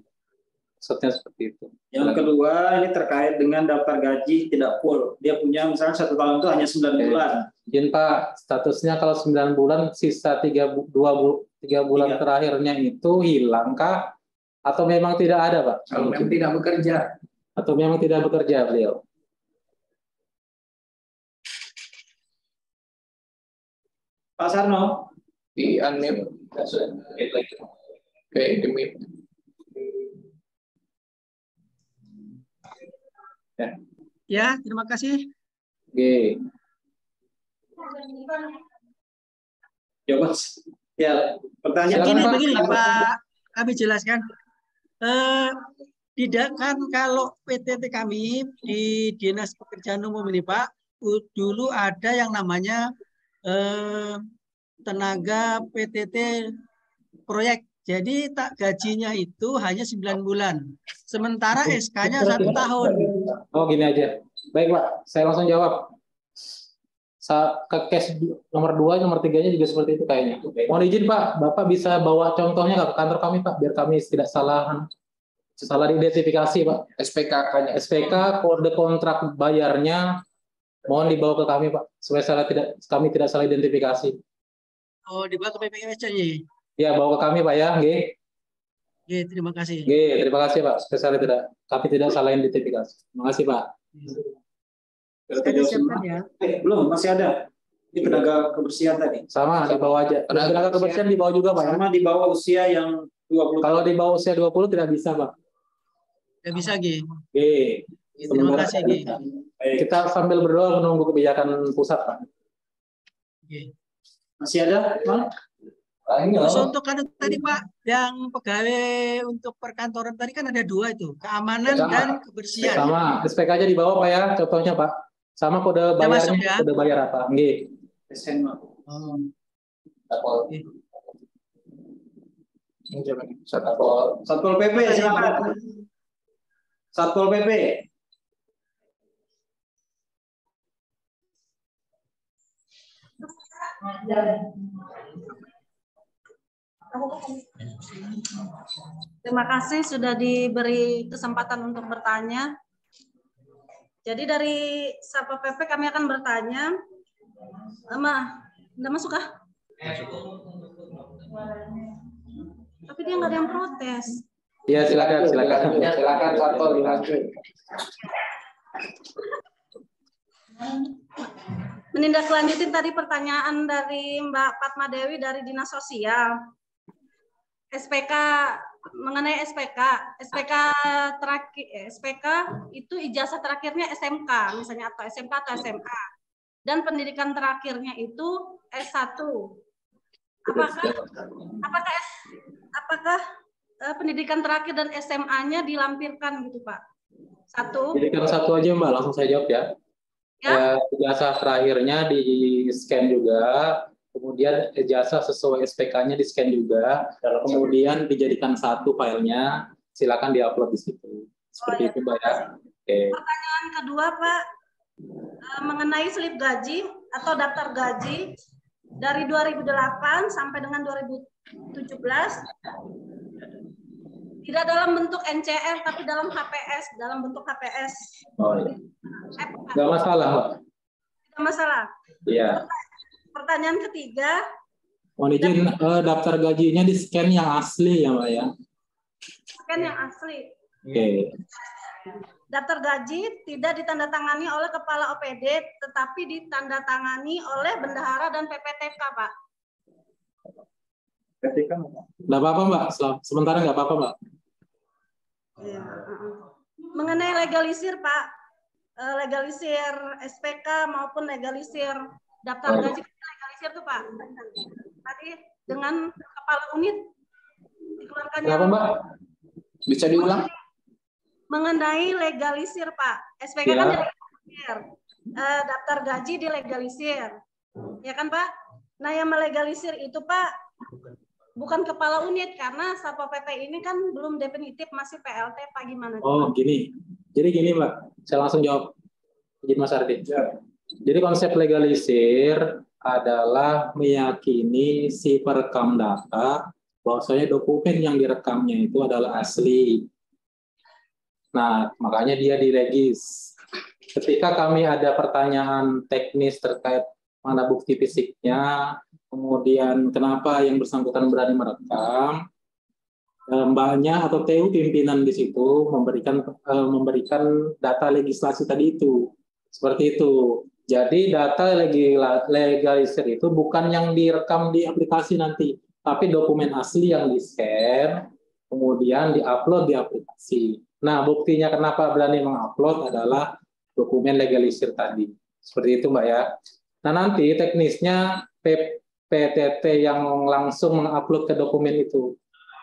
S3: Maksudnya seperti itu.
S2: Yang kedua ini terkait dengan daftar gaji tidak full. Dia punya misalnya 1 tahun itu hanya 9 bulan.
S3: Izin Pak, statusnya kalau 9 bulan sisa 3 bulan terakhirnya itu hilangkah? Atau memang tidak ada Pak?
S1: Kalau memang tidak bekerja.
S3: Atau memang tidak bekerja beliau?
S2: Pak Sarno.
S1: Di unmute. Oke, di mute.
S16: Ya, terima kasih.
S3: Oke.
S2: Ya, Mas. Ya, pertanyaan
S16: begini Pak, kami jelaskan. Tidak kan kalau PTT kami di Dinas Pekerjaan Umum ini Pak, dulu ada yang namanya tenaga PTT proyek. Jadi gajinya itu hanya 9 bulan. Sementara SK-nya 1 tahun.
S3: Oh gini aja. Baik Pak, saya langsung jawab. Ke case nomor 2, nomor 3-nya juga seperti itu kayaknya. Mohon izin Pak, Bapak bisa bawa contohnya ke kantor kami Pak, biar kami tidak salah identifikasi Pak. SPK, kode kontrak bayarnya, mohon dibawa ke kami Pak, supaya kami tidak salah identifikasi.
S16: Oh, dibawa ke PPKS-nya?
S3: Ya, bawa ke kami Pak ya, nggih.
S16: Nggih, terima kasih.
S3: Nggih, terima kasih Pak, supaya kami tidak salah identifikasi. Terima kasih Pak.
S16: Ya.
S2: Belum, masih ada. Ini tenaga kebersihan tadi.
S3: Sama, di bawah aja. Tenaga kebersihan di bawah juga Pak.
S2: Sama di bawah usia yang 20.
S3: Kalau di bawah usia 20 tidak bisa Pak.
S16: Tidak bisa, Gi.
S3: Terima kasih, Gi. Kita sambil berdoa menunggu kebijakan pusat Pak.
S2: Masih ada, Bang?
S16: Terus untuk tadi Pak, yang pegawai untuk perkantoran tadi kan ada 2 itu, keamanan dan kebersihan.
S3: Sama, SPK-nya di bawah Pak ya, contohnya Pak. Sama kode bayarnya, ya? Kode bayar apa? Nggih.
S2: Satpol PP silakan. Satpol PP.
S14: Terima kasih sudah diberi kesempatan untuk bertanya. Jadi dari Satpol PP kami akan bertanya. Udah masuk kah? Tapi dia nggak ada yang protes.
S3: Iya, silakan.
S2: Silakan Satpol dilanjut.
S14: Menindaklanjuti tadi pertanyaan dari Mbak Fatma Dewi dari Dinas Sosial. SPK mengenai SPK terakhir SPK itu ijazah terakhirnya SMK misalnya atau SMK atau SMA dan pendidikan terakhirnya itu S1. Apakah pendidikan terakhir dan SMA-nya dilampirkan gitu Pak? Satu.
S3: Pendidikan satu aja Mbak, langsung saya jawab ya. Ijazah terakhirnya di scan juga. Kemudian ijazah sesuai SPK-nya di scan juga, kemudian dijadikan satu filenya, silakan diupload di situ. Seperti itu, Mbak ya. Oke.
S14: Pertanyaan kedua, Pak, mengenai slip gaji atau daftar gaji dari 2008 sampai dengan 2017 tidak dalam bentuk NCR tapi dalam HPS, dalam bentuk HPS.
S3: Oh, iya. Nggak masalah, Mbak.
S14: Tidak masalah.
S3: Iya.
S14: Pertanyaan ketiga.
S3: Mohon izin, daftar gajinya di scan yang asli ya, Mbak ya?
S14: Scan yang asli.
S3: Oke.
S14: Daftar gaji tidak ditandatangani oleh Kepala OPD, tetapi ditandatangani oleh Bendahara dan PPTK, Pak.
S3: PPTK nggak apa-apa, Mbak. Sementara nggak apa-apa, Mbak.
S14: Ya. Mengenai legalisir, Pak. Legalisir SPK maupun legalisir daftar gaji legalisir tuh Pak. Tadi dengan kepala unit dikeluarkannya.
S1: Kenapa Mbak? Bisa diulang?
S14: Mengenai legalisir Pak. SPK kan dilegalisir. Daftar gaji dilegalisir. Ya kan Pak? Nah yang melegalisir itu Pak bukan kepala unit karena Satpol PP ini kan belum definitif masih PLT Pak gimana?
S3: Oh gini. Jadi gini Mbak, saya langsung jawab. Izin Mas Ardi. Ya. Jadi konsep legalisir adalah meyakini si perekam data bahwasanya dokumen yang direkamnya itu adalah asli. Nah, makanya dia diregis. Ketika kami ada pertanyaan teknis terkait mana bukti fisiknya, kemudian kenapa yang bersangkutan berani merekam, mbaknya atau TU pimpinan di situ memberikan data legislasi tadi itu. Seperti itu. Jadi data legalisir itu bukan yang direkam di aplikasi nanti, tapi dokumen asli yang di-scan, kemudian di-upload di aplikasi. Nah, buktinya kenapa berani mengupload adalah dokumen legalisir tadi. Seperti itu, Mbak ya. Nah, nanti teknisnya PTT yang langsung mengupload ke dokumen itu.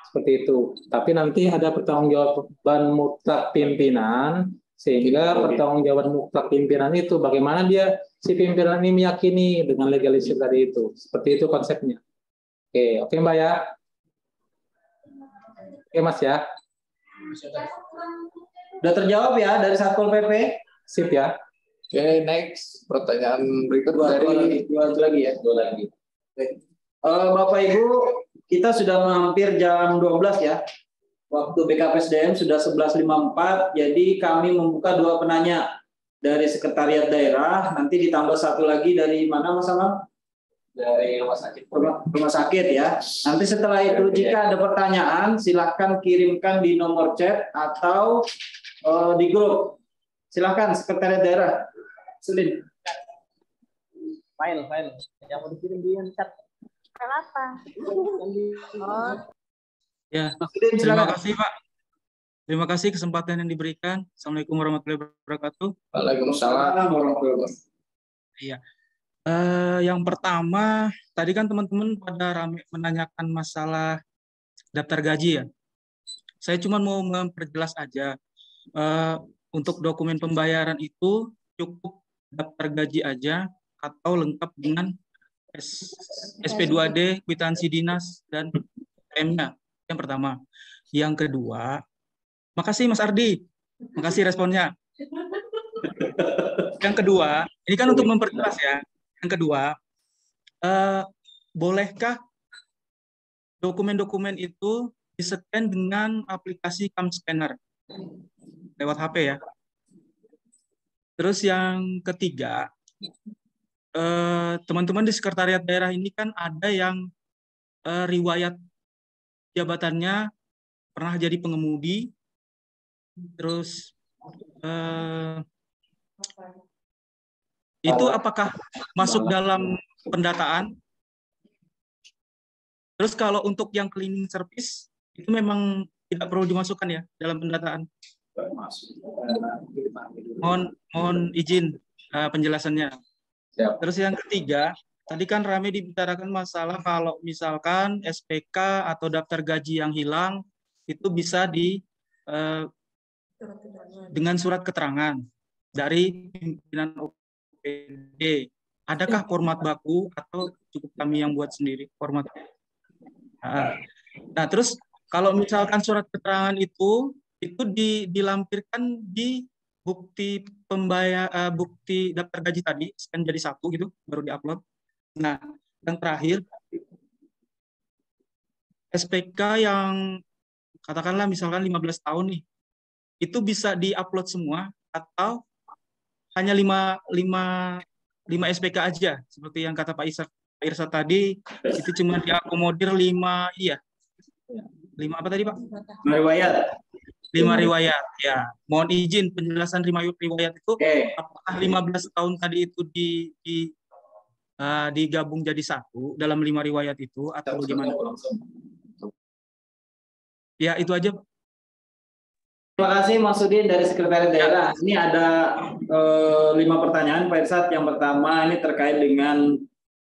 S3: Seperti itu. Tapi nanti ada pertanggungjawaban mutlak pimpinan, sehingga pertanggungjawaban mutlak pimpinan itu bagaimana dia si pimpinan ini meyakini dengan legalisir tadi itu. Seperti itu konsepnya. Oke Mbak ya. Oke Mas ya.
S2: Sudah terjawab ya dari Satpol PP?
S3: Sip ya.
S1: Oke, next. Pertanyaan berikut dari
S2: dua lagi ya. Dua lagi. Bapak Ibu, kita sudah hampir jam 12 ya. Waktu BKPSDM sudah 11.54, jadi kami membuka dua penanya dari Sekretariat Daerah, nanti ditambah satu lagi dari mana Mas Amal? Dari rumah sakit. Rumah sakit ya. Nanti setelah itu jika ada pertanyaan, silahkan kirimkan di nomor chat atau di grup. Silahkan Sekretariat Daerah. Selin.
S15: File. Yang mau dikirim di chat.
S14: File apa? Oh.
S17: Ya, terima kasih Pak. Terima kasih kesempatan yang diberikan. Assalamualaikum warahmatullahi wabarakatuh.
S1: Waalaikumsalam warahmatullahi wabarakatuh.
S17: Iya. Yang pertama, tadi kan teman-teman pada ramai menanyakan masalah daftar gaji ya. Saya cuma mau memperjelas aja. Untuk dokumen pembayaran itu cukup daftar gaji aja atau lengkap dengan SP2D, kwitansi dinas, dan PM-nya. Yang pertama. Yang kedua, makasih Mas Ardi. Makasih responnya. Yang kedua, ini kan untuk memperjelas ya. Yang kedua, bolehkah dokumen-dokumen itu di-scan dengan aplikasi cam scanner lewat HP ya? Terus yang ketiga, teman-teman di sekretariat daerah ini kan ada yang riwayat jabatannya pernah jadi pengemudi, terus itu apakah masuk dalam pendataan? Terus kalau untuk yang cleaning service itu memang tidak perlu dimasukkan ya dalam pendataan. Mohon izin penjelasannya. Terus yang ketiga, tadi kan Rame dibicarakan masalah kalau misalkan SPK atau daftar gaji yang hilang itu bisa dengan surat keterangan dari pimpinan OPD. Adakah format baku atau cukup kami yang buat sendiri format? Nah, terus kalau misalkan surat keterangan itu dilampirkan di bukti bukti daftar gaji tadi, scan jadi satu gitu, baru diupload. Nah, yang terakhir, SPK yang katakanlah misalkan 15 tahun nih, itu bisa diupload semua atau hanya 5 SPK aja, seperti yang kata Pak Irsa tadi, itu cuma diakomodir 5 apa tadi Pak?
S2: 5 riwayat.
S17: 5 riwayat, ya. Mohon izin penjelasan 5 riwayat itu, apakah 15 tahun tadi itu digabung jadi satu dalam 5 riwayat itu, atau bagaimana? Ya, itu aja.
S2: Terima kasih Mas Udin dari Sekretariat Daerah. Ini ada 5 pertanyaan Pak Irsad. Yang pertama ini terkait dengan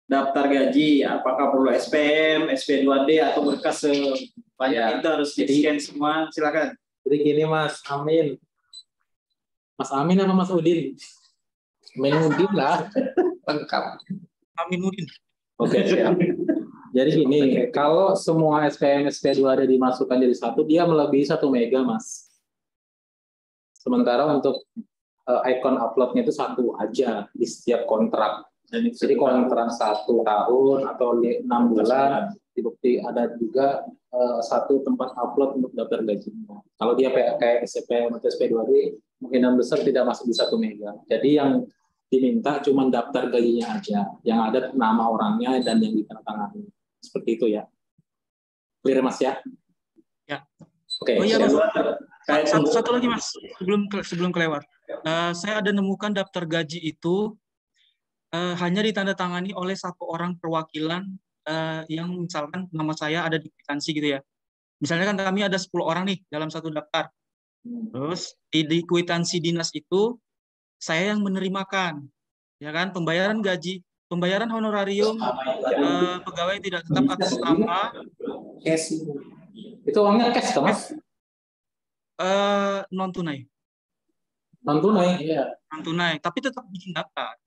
S2: daftar gaji. Apakah perlu SPM, SP2D, atau berkas sebanyak itu harus di-scan semua? Silakan.
S3: Jadi gini Mas Amin. Mas Amin apa Mas Udin? Amin Udin lah.
S1: Lengkap.
S17: Amin Udin.
S3: Oke, siap. Jadi gini, kalau semua SPM, SP2 ada dimasukkan jadi satu, dia melebihi 1 mega, Mas. Sementara untuk ikon uploadnya itu 1 aja di setiap kontrak. Jadi kontrak 1 tahun atau 6 bulan, dibukti ada juga 1 tempat upload untuk daftar gajinya. Kalau dia kayak SPM atau SP2D, kemungkinan besar tidak masuk di 1 mega. Jadi yang diminta cuma daftar gajinya aja, yang ada nama orangnya dan yang ditandatangani. Seperti itu ya. Clear Mas ya?
S17: Ya.
S3: Oke.
S17: Oh iya Mas. Satu lagi Mas, sebelum kelewat. Saya ada nemukan daftar gaji itu hanya ditandatangani oleh 1 orang perwakilan yang misalkan nama saya ada di kwitansi gitu ya. Misalnya kan kami ada 10 orang nih dalam 1 daftar. Terus di kwitansi dinas itu saya yang menerimakan, ya kan, pembayaran gaji, pembayaran honorarium pegawai tidak tetap atas nama
S3: cash. Itu uangnya cash kan Mas?
S17: Non tunai.
S3: Non tunai, iya.
S17: Non tunai, tapi tetap bikin daftar,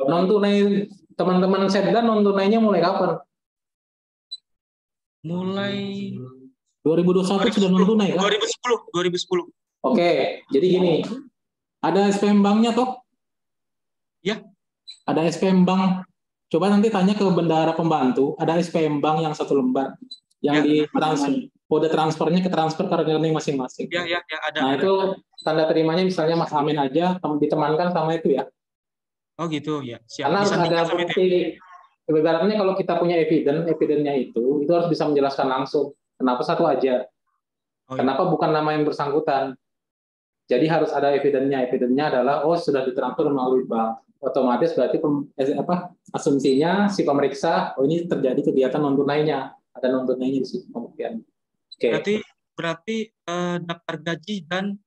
S3: Non tunai teman-teman Setda non tunainya mulai kapan?
S17: Mulai
S3: 2021 sudah non tunai kan?
S17: 2010.
S3: Oke, jadi gini. Ada SPM banknya toh?
S17: Ya.
S3: Ada SPM bank. Coba nanti tanya ke bendahara pembantu, ada SPM bank yang 1 lembar yang di transfer, kode transfernya ke transfer ke rekening masing-masing.
S17: Ya, ada.
S3: Nah, itu tanda terimanya misalnya Mas Amin aja ditemankan sama itu ya.
S17: Oh gitu ya. Siap.
S3: Karena harus ada bukti. Ibaratnya kalau kita punya evidennya itu harus bisa menjelaskan langsung. Kenapa 1 aja? Kenapa bukan nama yang bersangkutan? Jadi harus ada evidennya. Evidennya adalah sudah ditransfer melalui bank. Otomatis berarti asumsinya si pemeriksa ini terjadi kegiatan non tunainya. Ada non tunainya di situ pembuktian.
S17: Okay. Berarti daftar gaji dan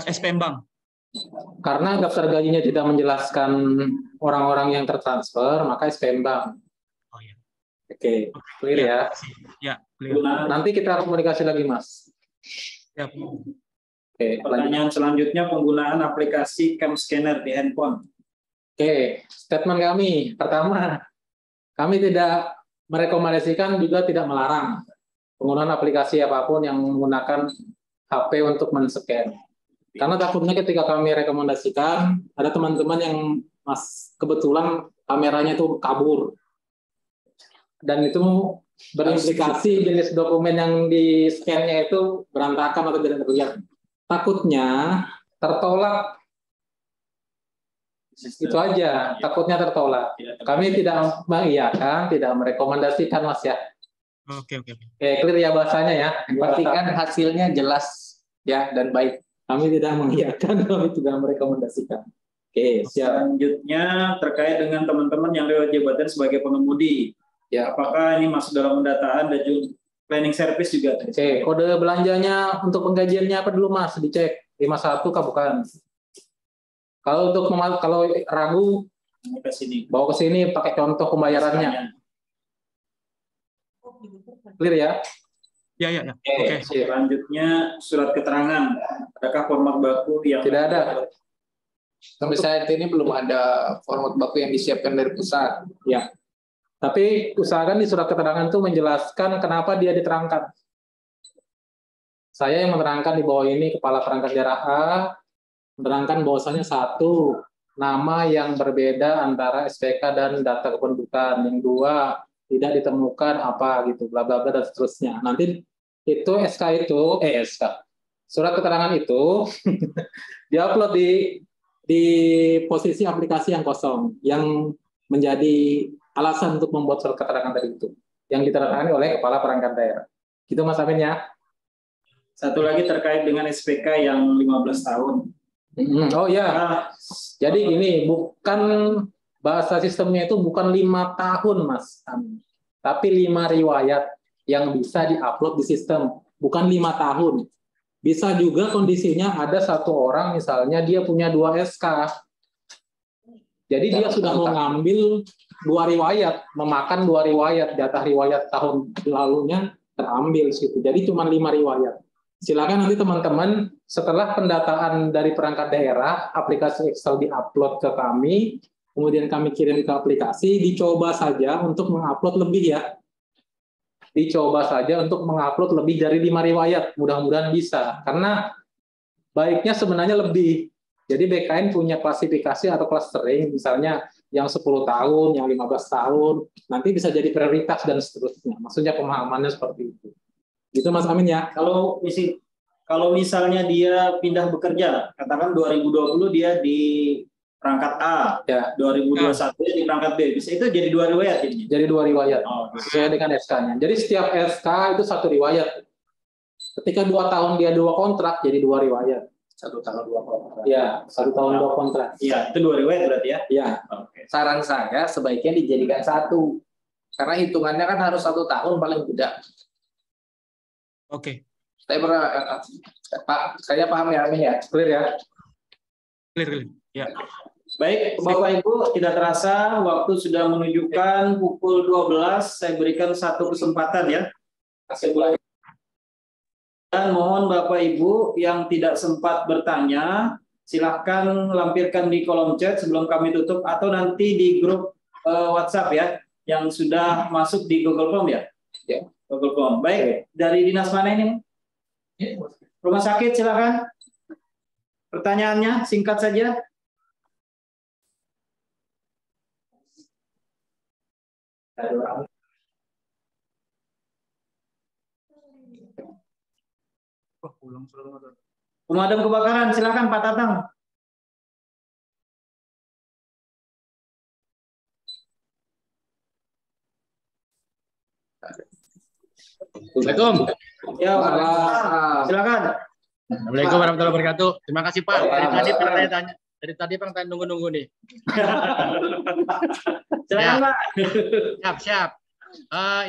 S17: SPM bank.
S3: Karena daftar gajinya tidak menjelaskan orang-orang yang tertransfer, maka SPM bank.
S17: Oh iya.
S3: Oke, clear ya.
S17: Ya, clear.
S3: Nanti kita komunikasi lagi, Mas.
S17: Siap.
S2: Oke, pertanyaan selanjutnya penggunaan aplikasi cam scanner di handphone.
S3: Oke, statement kami. Pertama, kami tidak merekomendasikan juga tidak melarang. penggunaan aplikasi apapun yang menggunakan HP untuk men-scan. Karena takutnya ketika kami rekomendasikan, ada teman-teman yang kebetulan kameranya itu kabur. Dan itu berimplikasi jenis dokumen yang di-scan-nya itu berantakan atau tidak terlihat. Takutnya tertolak. Itu aja, takutnya tertolak. Kami tidak mengiyakan, tidak merekomendasikan, Mas ya.
S17: Oke.
S3: Clear ya bahasanya ya.
S18: Pastikan hasilnya jelas ya dan baik.
S3: Kami tidak mengiyakan, kami tidak merekomendasikan. Oke, siap.
S2: Selanjutnya terkait dengan teman-teman yang lewat jabatan sebagai pengemudi. Ya, apakah ini masuk dalam pendataan dan juga planning service juga?
S3: Oke, kode belanjanya untuk penggajiannya apa dulu Mas? Dicek 51 kah bukan? Kalau untuk kalau ragu bawa ke sini pakai contoh pembayarannya. Clear ya?
S17: Ya.
S2: Oke. Selanjutnya surat keterangan. Adakah format baku yang
S3: tidak ada?
S18: Sampai saat ini belum ada format baku yang disiapkan dari pusat.
S3: Ya. Tapi usahakan di surat keterangan itu menjelaskan kenapa dia diterangkan. Saya yang menerangkan di bawah ini kepala perangkat daerah A menerangkan bahwasanya satu, nama yang berbeda antara SPK dan data kependudukan. Yang dua, tidak ditemukan apa gitu, bla bla bla dan seterusnya. Nanti itu surat keterangan itu diupload di posisi aplikasi yang kosong yang menjadi alasan untuk membuat surat keterangan tadi itu yang diterangkan oleh kepala perangkat daerah. Gitu Mas Amin ya.
S2: Satu lagi terkait dengan SPK yang 15 tahun.
S3: Oh ya. Jadi gini, bukan bahasa sistemnya itu bukan 5 tahun Mas Amin. Tapi 5 riwayat yang bisa diupload di sistem, bukan 5 tahun. Bisa juga kondisinya ada satu orang misalnya dia punya 2 SK. Jadi dia sudah mau ngambil 2 riwayat, memakan 2 riwayat, jatah riwayat tahun lalunya terambil situ. Jadi cuma 5 riwayat. Silakan nanti teman-teman setelah pendataan dari perangkat daerah, aplikasi Excel diupload ke kami, kemudian kami kirim ke aplikasi, dicoba saja untuk mengupload lebih ya. Dicoba saja untuk mengupload lebih dari 5 riwayat, mudah-mudahan bisa. Karena baiknya sebenarnya lebih. Jadi BKN punya klasifikasi atau clustering, misalnya yang 10 tahun, yang 15 tahun, nanti bisa jadi prioritas dan seterusnya. Maksudnya pemahamannya seperti itu. Gitu Mas Amin ya.
S2: Kalau misalnya dia pindah bekerja, katakan 2020 dia di perangkat A, ya. 2021 di perangkat B, bisa itu jadi 2 riwayat jadinya.
S3: Jadi 2 riwayat. Sesuai dengan SK-nya. Jadi setiap SK itu 1 riwayat. Ketika 2 tahun dia 2 kontrak, jadi 2 riwayat.
S18: 1 tahun 2 kontrak.
S3: Iya, 1 tahun 2 kontrak.
S2: Iya, itu 2 riwayat berarti ya?
S3: Iya.
S18: Okay. Saran saya sebaiknya dijadikan 1. Karena hitungannya kan harus 1 tahun paling tidak.
S17: Oke.
S18: Saya paham ya, Amin ya.
S3: Clear ya?
S17: Clear. Ya.
S2: Baik, Bapak Ibu, tidak terasa waktu sudah menunjukkan pukul 12. Saya berikan 1 kesempatan ya. Dan mohon Bapak Ibu yang tidak sempat bertanya, silahkan lampirkan di kolom chat sebelum kami tutup atau nanti di grup WhatsApp ya, yang sudah masuk di Google Form ya. Ya, Google Form. Baik, dari dinas mana ini? Rumah sakit, silakan. Pertanyaannya singkat saja. Pemadam kebakaran, silakan Pak Tatang.
S5: Assalamualaikum.
S2: Ya, silakan.
S5: Assalamualaikum warahmatullahi wabarakatuh. Terima kasih Pak. Dari tadi Pak nunggu-nunggu nih.
S2: Silakan Pak.
S5: Siap.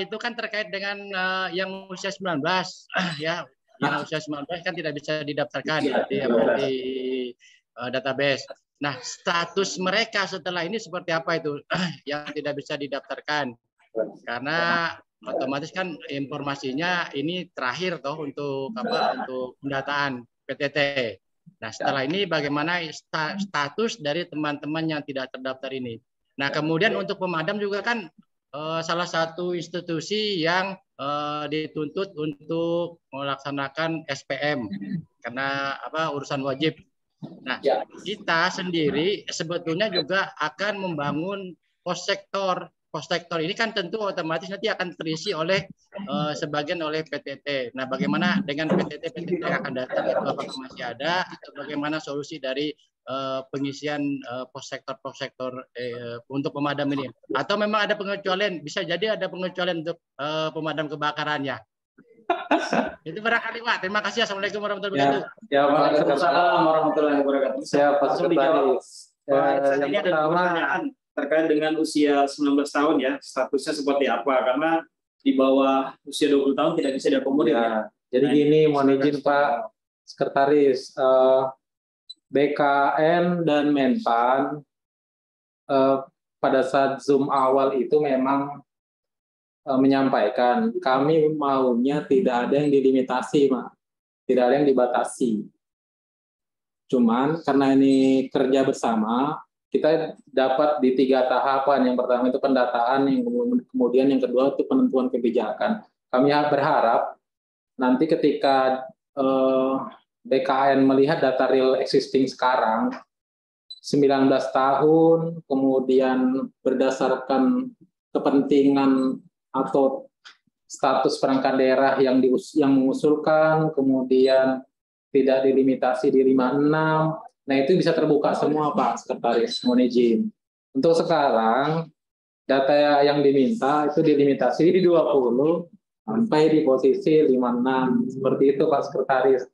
S5: Itu kan terkait dengan yang usia 19 ya. Yang usia 19 kan tidak bisa didaftarkan di database. Nah, status mereka setelah ini seperti apa itu yang tidak bisa didaftarkan? Karena otomatis kan informasinya ini terakhir toh untuk pendataan PTT. Nah, setelah ini bagaimana status dari teman-teman yang tidak terdaftar ini? Nah, kemudian untuk pemadam juga kan salah satu institusi yang dituntut untuk melaksanakan SPM karena urusan wajib. Nah, kita sendiri sebetulnya juga akan membangun pos sektor. Pos sektor ini kan tentu otomatis nanti akan terisi oleh sebagian oleh PTT. Nah, bagaimana dengan PTT yang akan datang itu apakah masih ada atau bagaimana solusi dari pengisian pos sektor untuk pemadam ini? Atau memang ada pengecualian? Bisa jadi ada pengecualian untuk pemadam kebakarannya. Itu barangkali Pak. Terima kasih. Assalamualaikum warahmatullahi wabarakatuh.
S2: Ya, Waalaikumsalam warahmatullahi wabarakatuh.
S3: Siap, Pak Sekretaris.
S2: Ini ada pertanyaan terkait dengan usia 19 tahun ya, statusnya seperti apa? Karena di bawah usia 20 tahun tidak bisa diakomodir.
S3: Ya, jadi gini, mohon izin Pak Sekretaris, BKN dan Menpan pada saat Zoom awal itu memang menyampaikan kami maunya tidak ada yang dilimitasi, Pak. Tidak ada yang dibatasi. Cuman karena ini kerja bersama, kita dapat di 3 tahapan. Yang pertama itu pendataan, yang kemudian yang kedua itu penentuan kebijakan. Kami berharap nanti ketika BKN melihat data real existing sekarang 19 tahun, kemudian berdasarkan kepentingan atau status perangkat daerah yang mengusulkan, kemudian tidak dilimitasi di 56. Nah, itu bisa terbuka semua, Pak Sekretaris, mohon izin. Untuk sekarang, data yang diminta itu dilimitasi di 20 sampai di posisi 56. Seperti itu, Pak Sekretaris.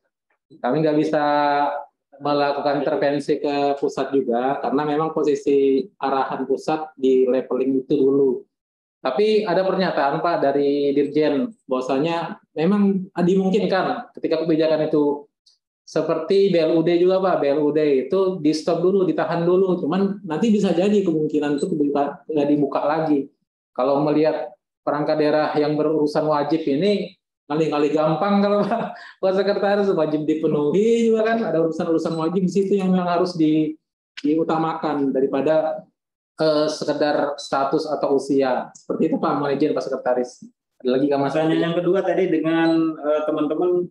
S3: Kami nggak bisa melakukan intervensi ke pusat juga, karena memang posisi arahan pusat di leveling itu dulu. Tapi ada pernyataan Pak dari Dirjen, bahwasanya memang dimungkinkan ketika kebijakan itu seperti BLUD juga Pak, BLUD itu di stop dulu, ditahan dulu, cuman nanti bisa jadi kemungkinan itu nggak dibuka lagi. Kalau melihat perangkat daerah yang berurusan wajib ini, kali-kali gampang kalau Pak Sekretaris, wajib dipenuhi juga kan, ada urusan-urusan wajib di situ yang memang harus diutamakan daripada sekedar status atau usia. Seperti itu Pak, mohon izin Pak Sekretaris. Ada lagi Kak Mas?
S2: Pertanyaan yang kedua tadi dengan teman-teman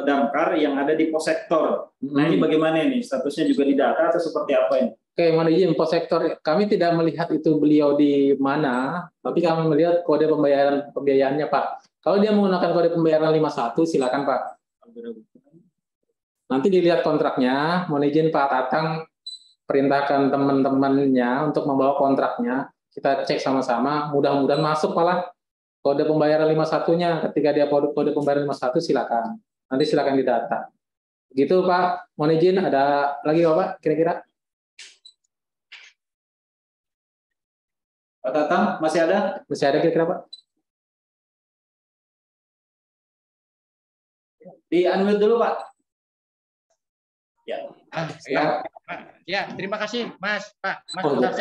S2: damkar yang ada di pos sektor. Nah, ini bagaimana ini? Statusnya juga di data atau seperti apa ini?
S3: Oke, mohon izin pos sektor. Kami tidak melihat itu beliau di mana, tapi kami melihat kode pembayarannya Pak. Kalau dia menggunakan kode pembayaran 51, silakan Pak. Nanti dilihat kontraknya. Mohon izin Pak Tatang perintahkan teman-temannya untuk membawa kontraknya. Kita cek sama-sama. Mudah-mudahan masuk malah kode pembayaran 51-nya. Ketika dia kode pembayaran 51, silakan. Nanti silakan didata. Begitu Pak. Mohon izin. Ada lagi Bapak kira-kira?
S2: Pak Tatang, masih ada?
S3: Masih ada kira-kira Pak?
S2: Di-unmute dulu Pak. Ya.
S5: Ya, terima kasih Mas, Pak. Mas,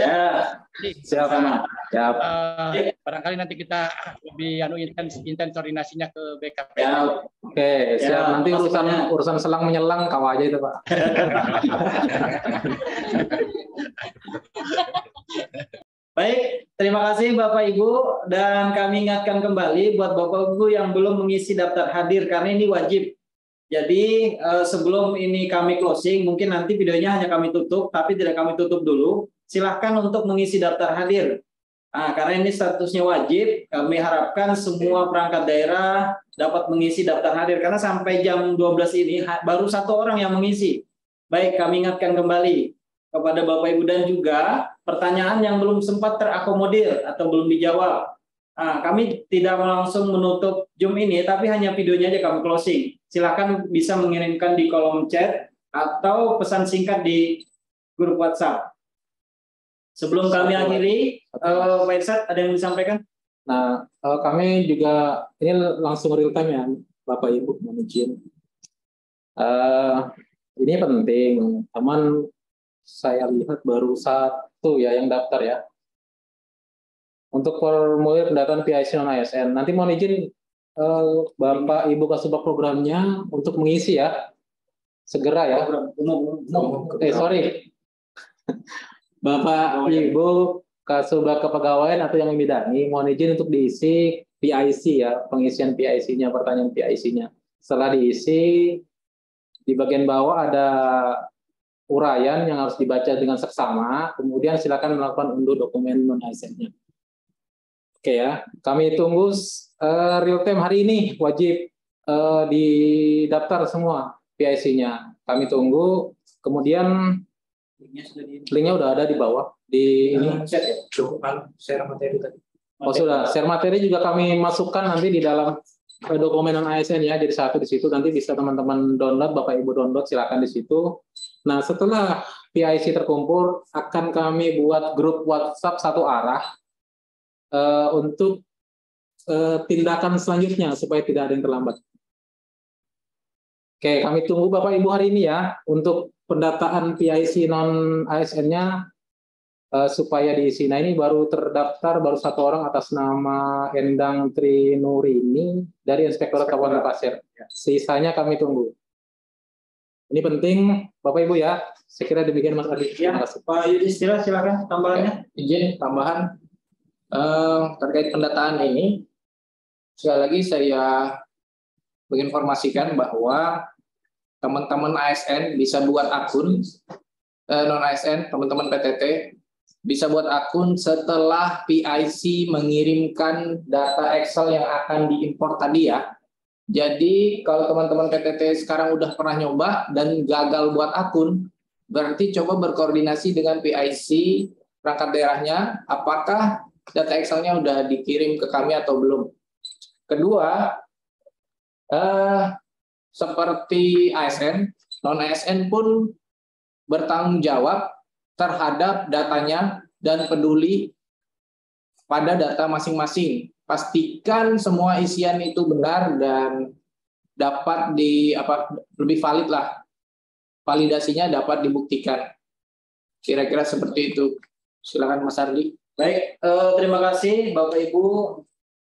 S3: siap, siap.
S5: Barangkali nanti kita lebih intens koordinasinya ke BKP.
S3: Ya, oke, siap. Nanti urusan selang menyelang kau aja itu Pak.
S2: Baik, terima kasih Bapak Ibu, dan kami ingatkan kembali buat Bapak Ibu yang belum mengisi daftar hadir karena ini wajib. Jadi sebelum ini kami closing, mungkin nanti videonya hanya kami tutup, tapi tidak kami tutup dulu. Silahkan untuk mengisi daftar hadir. Nah, karena ini statusnya wajib, kami harapkan semua perangkat daerah dapat mengisi daftar hadir. Karena sampai jam 12 ini baru 1 orang yang mengisi. Baik, kami ingatkan kembali kepada Bapak Ibu dan juga pertanyaan yang belum sempat terakomodir atau belum dijawab. Nah, kami tidak langsung menutup Zoom ini, tapi hanya videonya aja kami closing. Silakan bisa mengirimkan di kolom chat atau pesan singkat di grup WhatsApp. Sebelum kami akhiri, Pak Irsad, ada yang disampaikan?
S3: Nah, kami juga ini langsung real time ya, Bapak Ibu, mohon izin. Ini penting, teman saya lihat baru 1 ya yang daftar ya. Untuk formulir pendataan PIC non ASN. Nanti mohon izin Bapak Ibu Kasubag programnya untuk mengisi ya. Segera ya. Sorry. Bapak Ibu Kasubag Kepegawaian atau yang membidangi, mohon izin untuk diisi PIC ya, pengisian PIC-nya, pertanyaan PIC-nya. Setelah diisi, di bagian bawah ada uraian yang harus dibaca dengan seksama, kemudian silakan melakukan unduh dokumen non-ASN-nya. Oke ya, kami tunggu real time hari ini, wajib didaftar semua PIC-nya. Kami tunggu, kemudian linknya udah ada di bawah. Di ini share materi tadi. Oh sudah, share materi juga kami masukkan nanti di dalam dokumen non-ASN ya, jadi satu di situ, nanti bisa teman-teman download, Bapak Ibu download, silakan di situ. Nah, setelah PIC terkumpul, akan kami buat grup WhatsApp satu arah untuk tindakan selanjutnya supaya tidak ada yang terlambat. Oke, kami tunggu Bapak Ibu hari ini ya untuk pendataan PIC non-ASN-nya supaya diisi. Nah, ini baru terdaftar baru satu orang atas nama Endang Trinurini dari Inspektorat Kabupaten Pasir. Sisanya kami tunggu. Ini penting Bapak Ibu ya. Saya kira demikian Mas Adi.
S2: Ya, Pak Yudhistira silakan tambahannya.
S18: Izin tambahan terkait pendataan ini. Sekali lagi saya menginformasikan bahwa teman-teman ASN bisa buat akun, non-ASN, teman-teman PTT, bisa buat akun setelah PIC mengirimkan data Excel yang akan diimport tadi ya. Jadi kalau teman-teman PTT sekarang udah pernah nyoba dan gagal buat akun, berarti coba berkoordinasi dengan PIC perangkat daerahnya, apakah data Excel-nya udah dikirim ke kami atau belum. Kedua, seperti ASN, non-ASN pun bertanggung jawab terhadap datanya dan peduli pada data masing-masing. Pastikan semua isian itu benar dan dapat lebih valid lah. Validasinya dapat dibuktikan. Kira-kira seperti itu. Silakan Mas Ardi.
S2: Baik, terima kasih Bapak Ibu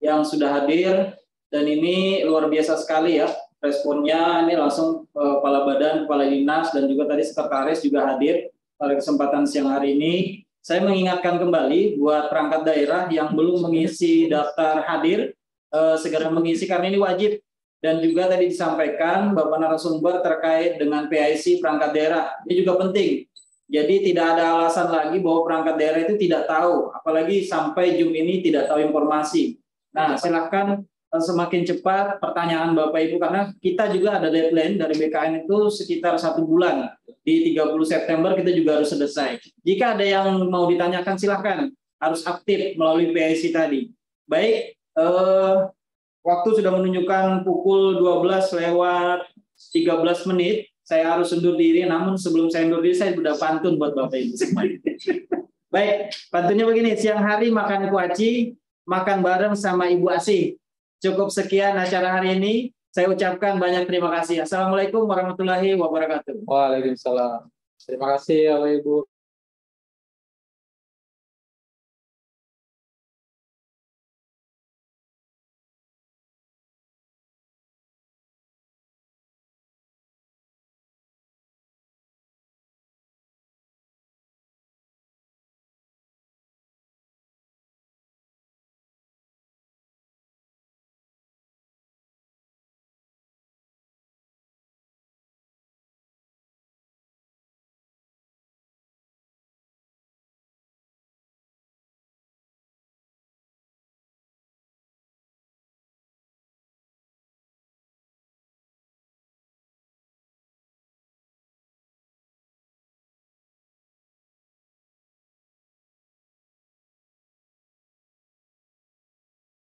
S2: yang sudah hadir, dan ini luar biasa sekali ya responnya. Ini langsung Kepala Badan, Kepala Dinas, dan juga tadi Sekretaris juga hadir pada kesempatan siang hari ini. Saya mengingatkan kembali buat perangkat daerah yang belum mengisi daftar hadir, segera mengisi karena ini wajib. Dan juga tadi disampaikan Bapak narasumber terkait dengan PIC perangkat daerah, ini juga penting. Jadi tidak ada alasan lagi bahwa perangkat daerah itu tidak tahu, apalagi sampai Jum ini tidak tahu informasi. Nah, silakan semakin cepat pertanyaan Bapak Ibu, karena kita juga ada deadline dari BKN itu sekitar 1 bulan. Di 30 September kita juga harus selesai. Jika ada yang mau ditanyakan silakan, harus aktif melalui PIC tadi. Baik, waktu sudah menunjukkan pukul 12:13 menit. Saya harus undur diri, namun sebelum saya undur diri, saya sudah pantun buat Bapak Ibu. Baik, pantunnya begini, siang hari makan kuaci, makan bareng sama Ibu Asih. Cukup sekian acara hari ini. Saya ucapkan banyak terima kasih. Assalamualaikum warahmatullahi wabarakatuh.
S3: Waalaikumsalam. Terima kasih Bapak Ibu.